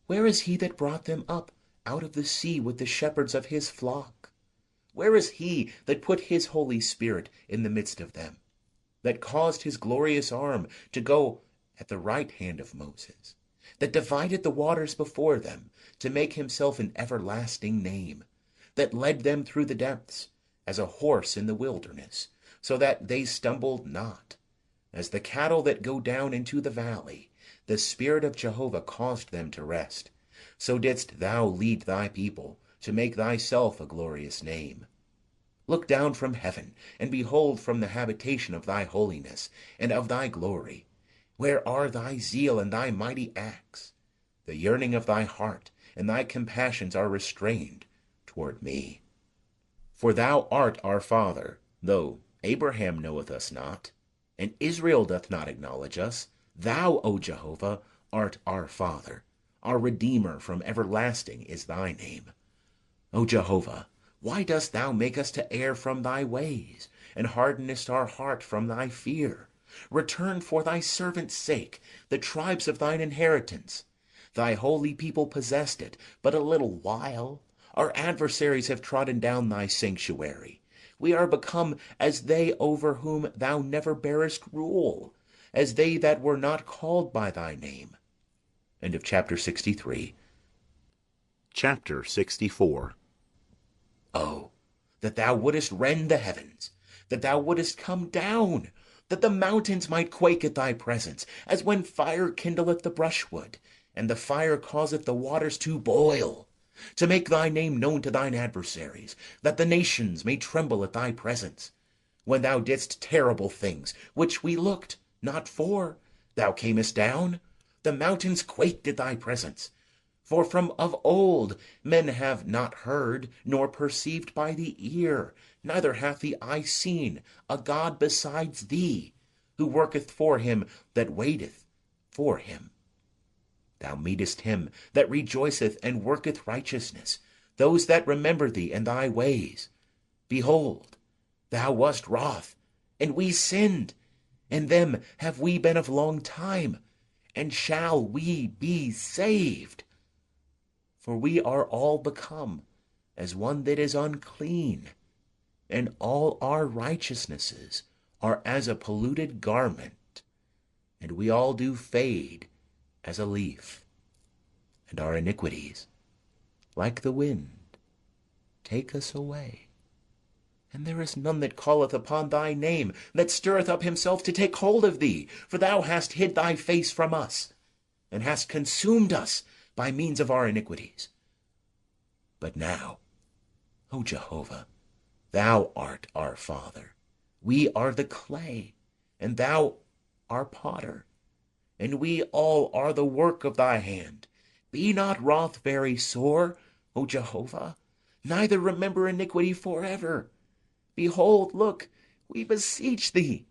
where is he that brought them up out of the sea with the shepherds of his flock? Where is he that put his Holy Spirit in the midst of them, that caused his glorious arm to go at the right hand of Moses, that divided the waters before them, to make himself an everlasting name, that led them through the depths, as a horse in the wilderness, so that they stumbled not, as the cattle that go down into the valley? The Spirit of Jehovah caused them to rest. So didst thou lead thy people, to make thyself a glorious name. Look down from heaven, and behold from the habitation of thy holiness, and of thy glory. Where are thy zeal and thy mighty acts? The yearning of thy heart and thy compassions are restrained toward me. For thou art our father, though Abraham knoweth us not, and Israel doth not acknowledge us. Thou, O Jehovah, art our Father. Our Redeemer from everlasting is thy name. O Jehovah, why dost thou make us to err from thy ways, and hardenest our heart from thy fear? Return for thy servant's sake the tribes of thine inheritance. Thy holy people possessed it but a little while. Our adversaries have trodden down thy sanctuary. We are become as they over whom thou never bearest rule, as they that were not called by thy name. End of chapter 63. Chapter 64. Oh, that thou wouldest rend the heavens, that thou wouldest come down, that the mountains might quake at thy presence, as when fire kindleth the brushwood, and the fire causeth the waters to boil, to make thy name known to thine adversaries, that the nations may tremble at thy presence. When thou didst terrible things, which we looked not for, thou camest down. The mountains quaked at thy presence. For from of old men have not heard, nor perceived by the ear, neither hath the eye seen a God besides thee, who worketh for him that waiteth for him. Thou meetest him that rejoiceth and worketh righteousness, those that remember thee and thy ways. Behold, thou wast wroth, and we sinned, and them have we been of long time, and shall we be saved? For we are all become as one that is unclean, and all our righteousnesses are as a polluted garment, and we all do fade as a leaf, and our iniquities, like the wind, take us away. And there is none that calleth upon thy name, that stirreth up himself to take hold of thee. For thou hast hid thy face from us, and hast consumed us by means of our iniquities. But now, O Jehovah, thou art our Father. We are the clay, and thou our potter, and we all are the work of thy hand. Be not wroth very sore, O Jehovah, neither remember iniquity forever. Behold, look, we beseech thee,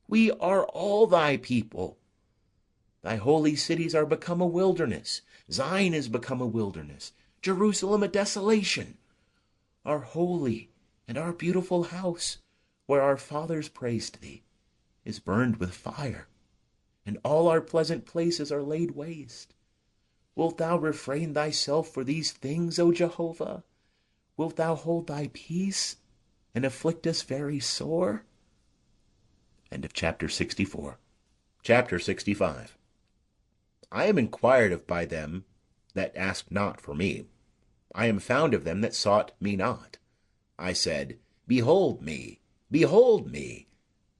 we are all thy people. Thy holy cities are become a wilderness. Zion is become a wilderness, Jerusalem a desolation. Our holy and our beautiful house, where our fathers praised thee, is burned with fire, and all our pleasant places are laid waste. Wilt thou refrain thyself for these things, O Jehovah? Wilt thou hold thy peace, and afflict us very sore? End of chapter 64. Chapter 65. I am inquired of by them that asked not for me. I am found of them that sought me not. I said, behold me,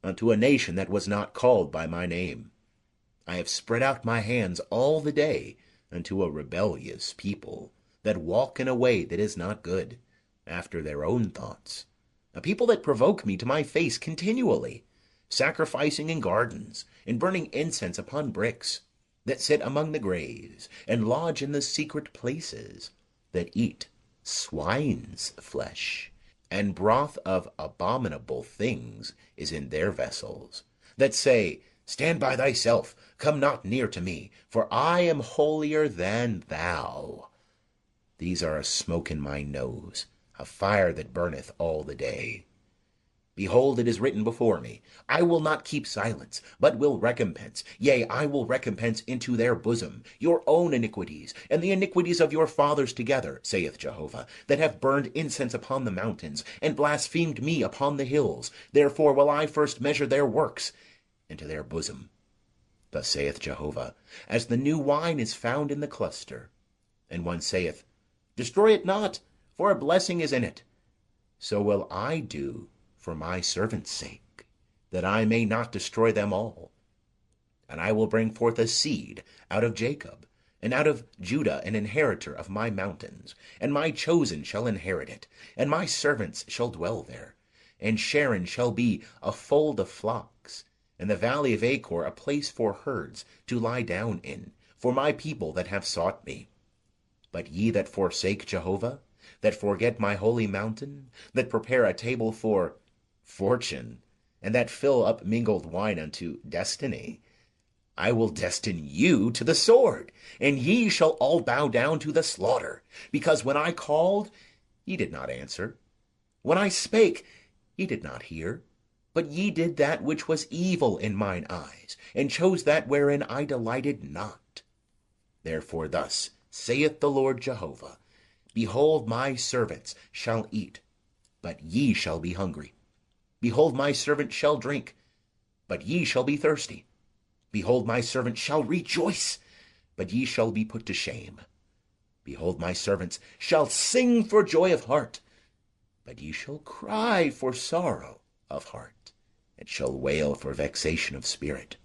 unto a nation that was not called by my name. I have spread out my hands all the day unto a rebellious people, that walk in a way that is not good, after their own thoughts. A people that provoke me to my face continually, sacrificing in gardens, and burning incense upon bricks, that sit among the graves, and lodge in the secret places, that eat swine's flesh, and broth of abominable things is in their vessels, that say, Stand by thyself, come not near to me, for I am holier than thou. These are a smoke in my nose, a fire that burneth all the day. Behold, it is written before me, I will not keep silence, but will recompense. Yea, I will recompense into their bosom your own iniquities, and the iniquities of your fathers together, saith Jehovah, that have burned incense upon the mountains, and blasphemed me upon the hills. Therefore will I first measure their works into their bosom. Thus saith Jehovah, as the new wine is found in the cluster, and one saith, Destroy it not, for a blessing is in it. So will I do for my servants' sake, that I may not destroy them all. And I will bring forth a seed out of Jacob, and out of Judah an inheritor of my mountains, and my chosen shall inherit it, and my servants shall dwell there. And Sharon shall be a fold of flocks, and the valley of Achor a place for herds to lie down in, for my people that have sought me. But ye that forsake Jehovah, that forget my holy mountain, that prepare a table for fortune, and that fill up mingled wine unto destiny, I will destine you to the sword, and ye shall all bow down to the slaughter, because when I called, ye did not answer. When I spake, ye did not hear. But ye did that which was evil in mine eyes, and chose that wherein I delighted not. Therefore thus saith the Lord Jehovah, Behold, my servants shall eat, but ye shall be hungry. Behold, my servant shall drink, but ye shall be thirsty. Behold, my servant shall rejoice, but ye shall be put to shame. Behold, my servants shall sing for joy of heart, but ye shall cry for sorrow of heart, and shall wail for vexation of spirit.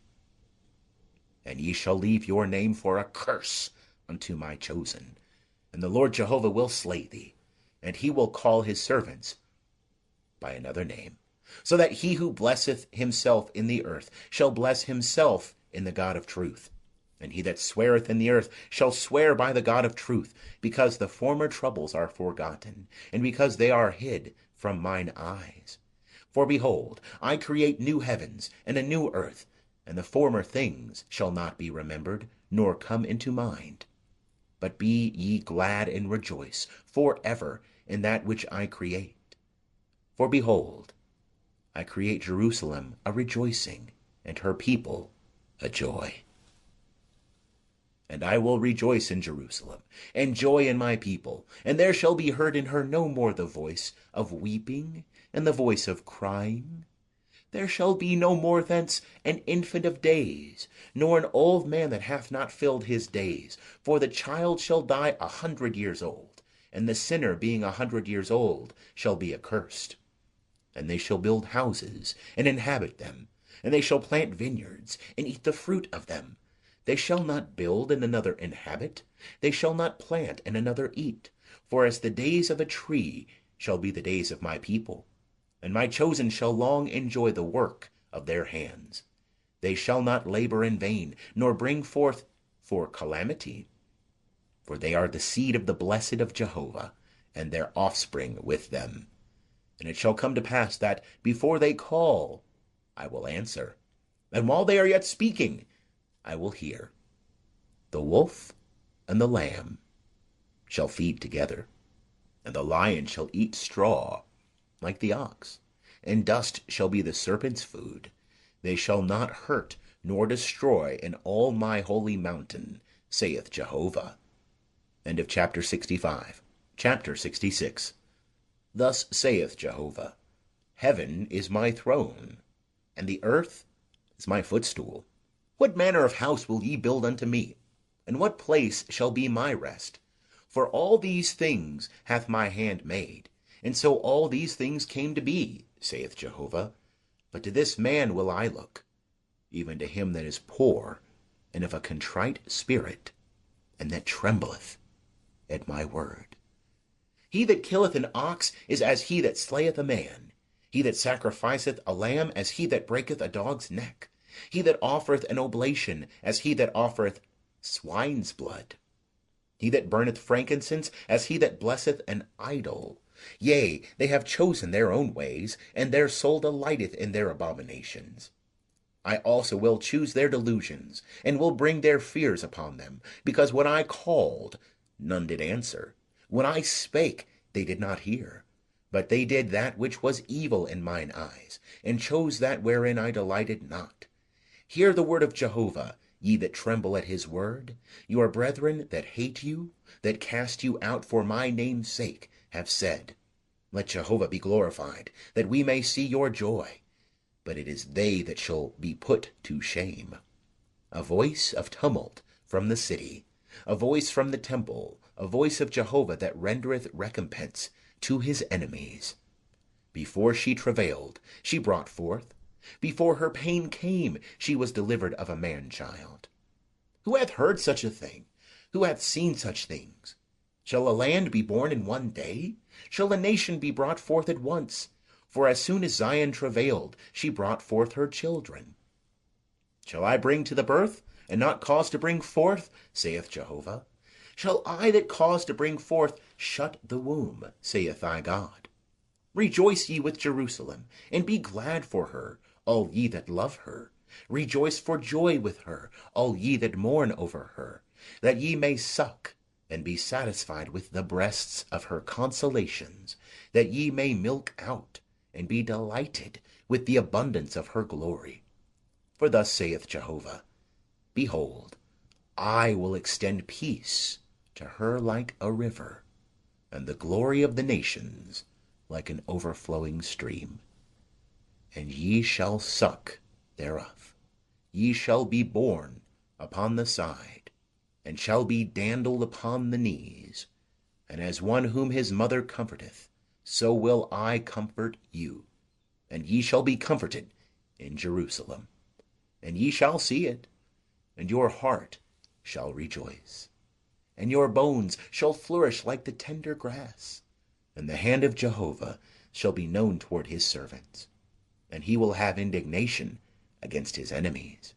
And ye shall leave your name for a curse unto my chosen, and the Lord Jehovah will slay thee, and he will call his servants by another name, so that he who blesseth himself in the earth shall bless himself in the God of truth. And he that sweareth in the earth shall swear by the God of truth, because the former troubles are forgotten, and because they are hid from mine eyes. For behold, I create new heavens and a new earth, and the former things shall not be remembered, nor come into mind. But be ye glad and rejoice for ever in that which I create. For behold, I create Jerusalem a rejoicing, and her people a joy. And I will rejoice in Jerusalem, and joy in my people, and there shall be heard in her no more the voice of weeping, and the voice of crying. There shall be no more thence an infant of days, nor an old man that hath not filled his days. For the child shall die 100 years old, and the sinner being 100 years old shall be accursed. And they shall build houses, and inhabit them, and they shall plant vineyards, and eat the fruit of them. They shall not build, and another inhabit. They shall not plant, and another eat. For as the days of a tree shall be the days of my people, and my chosen shall long enjoy the work of their hands. They shall not labor in vain, nor bring forth for calamity. For they are the seed of the blessed of Jehovah, and their offspring with them. And it shall come to pass that, before they call, I will answer, and while they are yet speaking, I will hear. The wolf and the lamb shall feed together, and the lion shall eat straw like the ox, and dust shall be the serpent's food. They shall not hurt nor destroy in all my holy mountain, saith Jehovah. End of chapter 65. Chapter 66. Thus saith Jehovah, Heaven is my throne, and the earth is my footstool. What manner of house will ye build unto me? And what place shall be my rest? For all these things hath my hand made, and so all these things came to be, saith Jehovah. But to this man will I look, even to him that is poor, and of a contrite spirit, and that trembleth at my word. He that killeth an ox is as he that slayeth a man. He that sacrificeth a lamb as he that breaketh a dog's neck. He that offereth an oblation as he that offereth swine's blood. He that burneth frankincense as he that blesseth an idol. Yea, they have chosen their own ways, and their soul delighteth in their abominations. I also will choose their delusions, and will bring their fears upon them, because when I called, none did answer. When I spake, they did not hear. But they did that which was evil in mine eyes, and chose that wherein I delighted not. Hear the word of Jehovah, ye that tremble at his word. Your brethren that hate you, that cast you out for my name's sake, have said, let Jehovah be glorified, that we may see your joy. But it is they that shall be put to shame. A voice of tumult from the city, a voice from the temple, a voice of Jehovah that rendereth recompense to his enemies. Before she travailed, she brought forth. Before her pain came, she was delivered of a man-child. Who hath heard such a thing? Who hath seen such things? Shall a land be born in one day? Shall a nation be brought forth at once? For as soon as Zion travailed, she brought forth her children. Shall I bring to the birth, and not cause to bring forth, saith Jehovah? Shall I that cause to bring forth shut the womb, saith thy God? Rejoice ye with Jerusalem, and be glad for her, all ye that love her. Rejoice for joy with her, all ye that mourn over her, that ye may suck, and be satisfied with the breasts of her consolations, that ye may milk out, and be delighted with the abundance of her glory. For thus saith Jehovah, behold, I will extend peace to her like a river, and the glory of the nations like an overflowing stream. And ye shall suck thereof. Ye shall be borne upon the side, and shall be dandled upon the knees. And as one whom his mother comforteth, so will I comfort you. And ye shall be comforted in Jerusalem. And ye shall see it, and your heart shall rejoice. And your bones shall flourish like the tender grass. And the hand of Jehovah shall be known toward his servants, and he will have indignation against his enemies.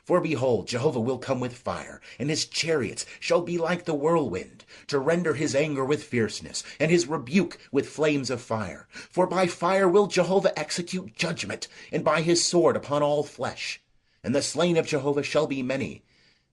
For behold, Jehovah will come with fire, and his chariots shall be like the whirlwind, to render his anger with fierceness, and his rebuke with flames of fire. For by fire will Jehovah execute judgment, and by his sword upon all flesh. And the slain of Jehovah shall be many,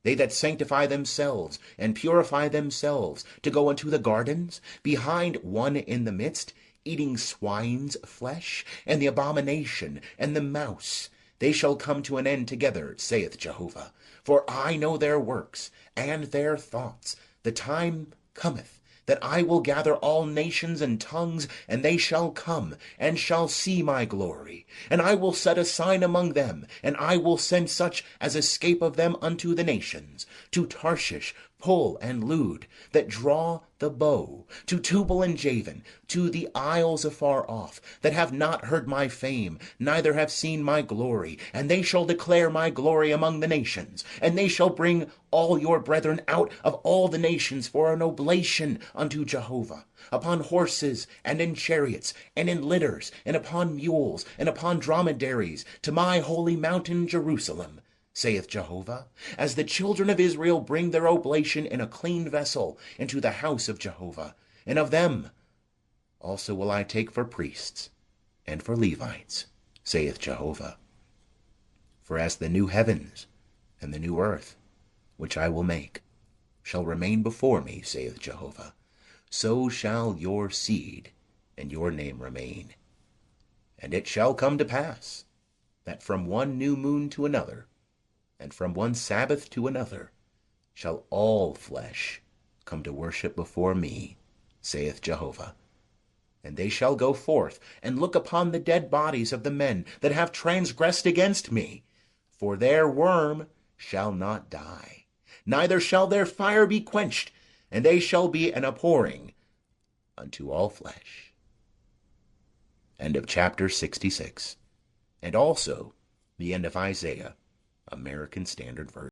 they that sanctify themselves and purify themselves, to go into the gardens, behind one in the midst, eating swine's flesh, and the abomination, and the mouse. They shall come to an end together, saith Jehovah. For I know their works, and their thoughts. The time cometh, that I will gather all nations and tongues, and they shall come, and shall see my glory. And I will set a sign among them, and I will send such as escape of them unto the nations, to Tarshish, Pul, and Lud, that draw the bow, to Tubal and Javan, to the isles afar off, that have not heard my fame, neither have seen my glory. And they shall declare my glory among the nations, and they shall bring all your brethren out of all the nations for an oblation unto Jehovah, upon horses, and in chariots, and in litters, and upon mules, and upon dromedaries, to my holy mountain Jerusalem, saith Jehovah, as the children of Israel bring their oblation in a clean vessel into the house of Jehovah. And of them also will I take for priests and for Levites, saith Jehovah. For as the new heavens and the new earth, which I will make, shall remain before me, saith Jehovah, so shall your seed and your name remain. And it shall come to pass, that from one new moon to another, and from one Sabbath to another, shall all flesh come to worship before me, saith Jehovah. And they shall go forth and look upon the dead bodies of the men that have transgressed against me, for their worm shall not die, neither shall their fire be quenched, and they shall be an abhorring unto all flesh. End of chapter 66. And also the end of Isaiah, American Standard Version.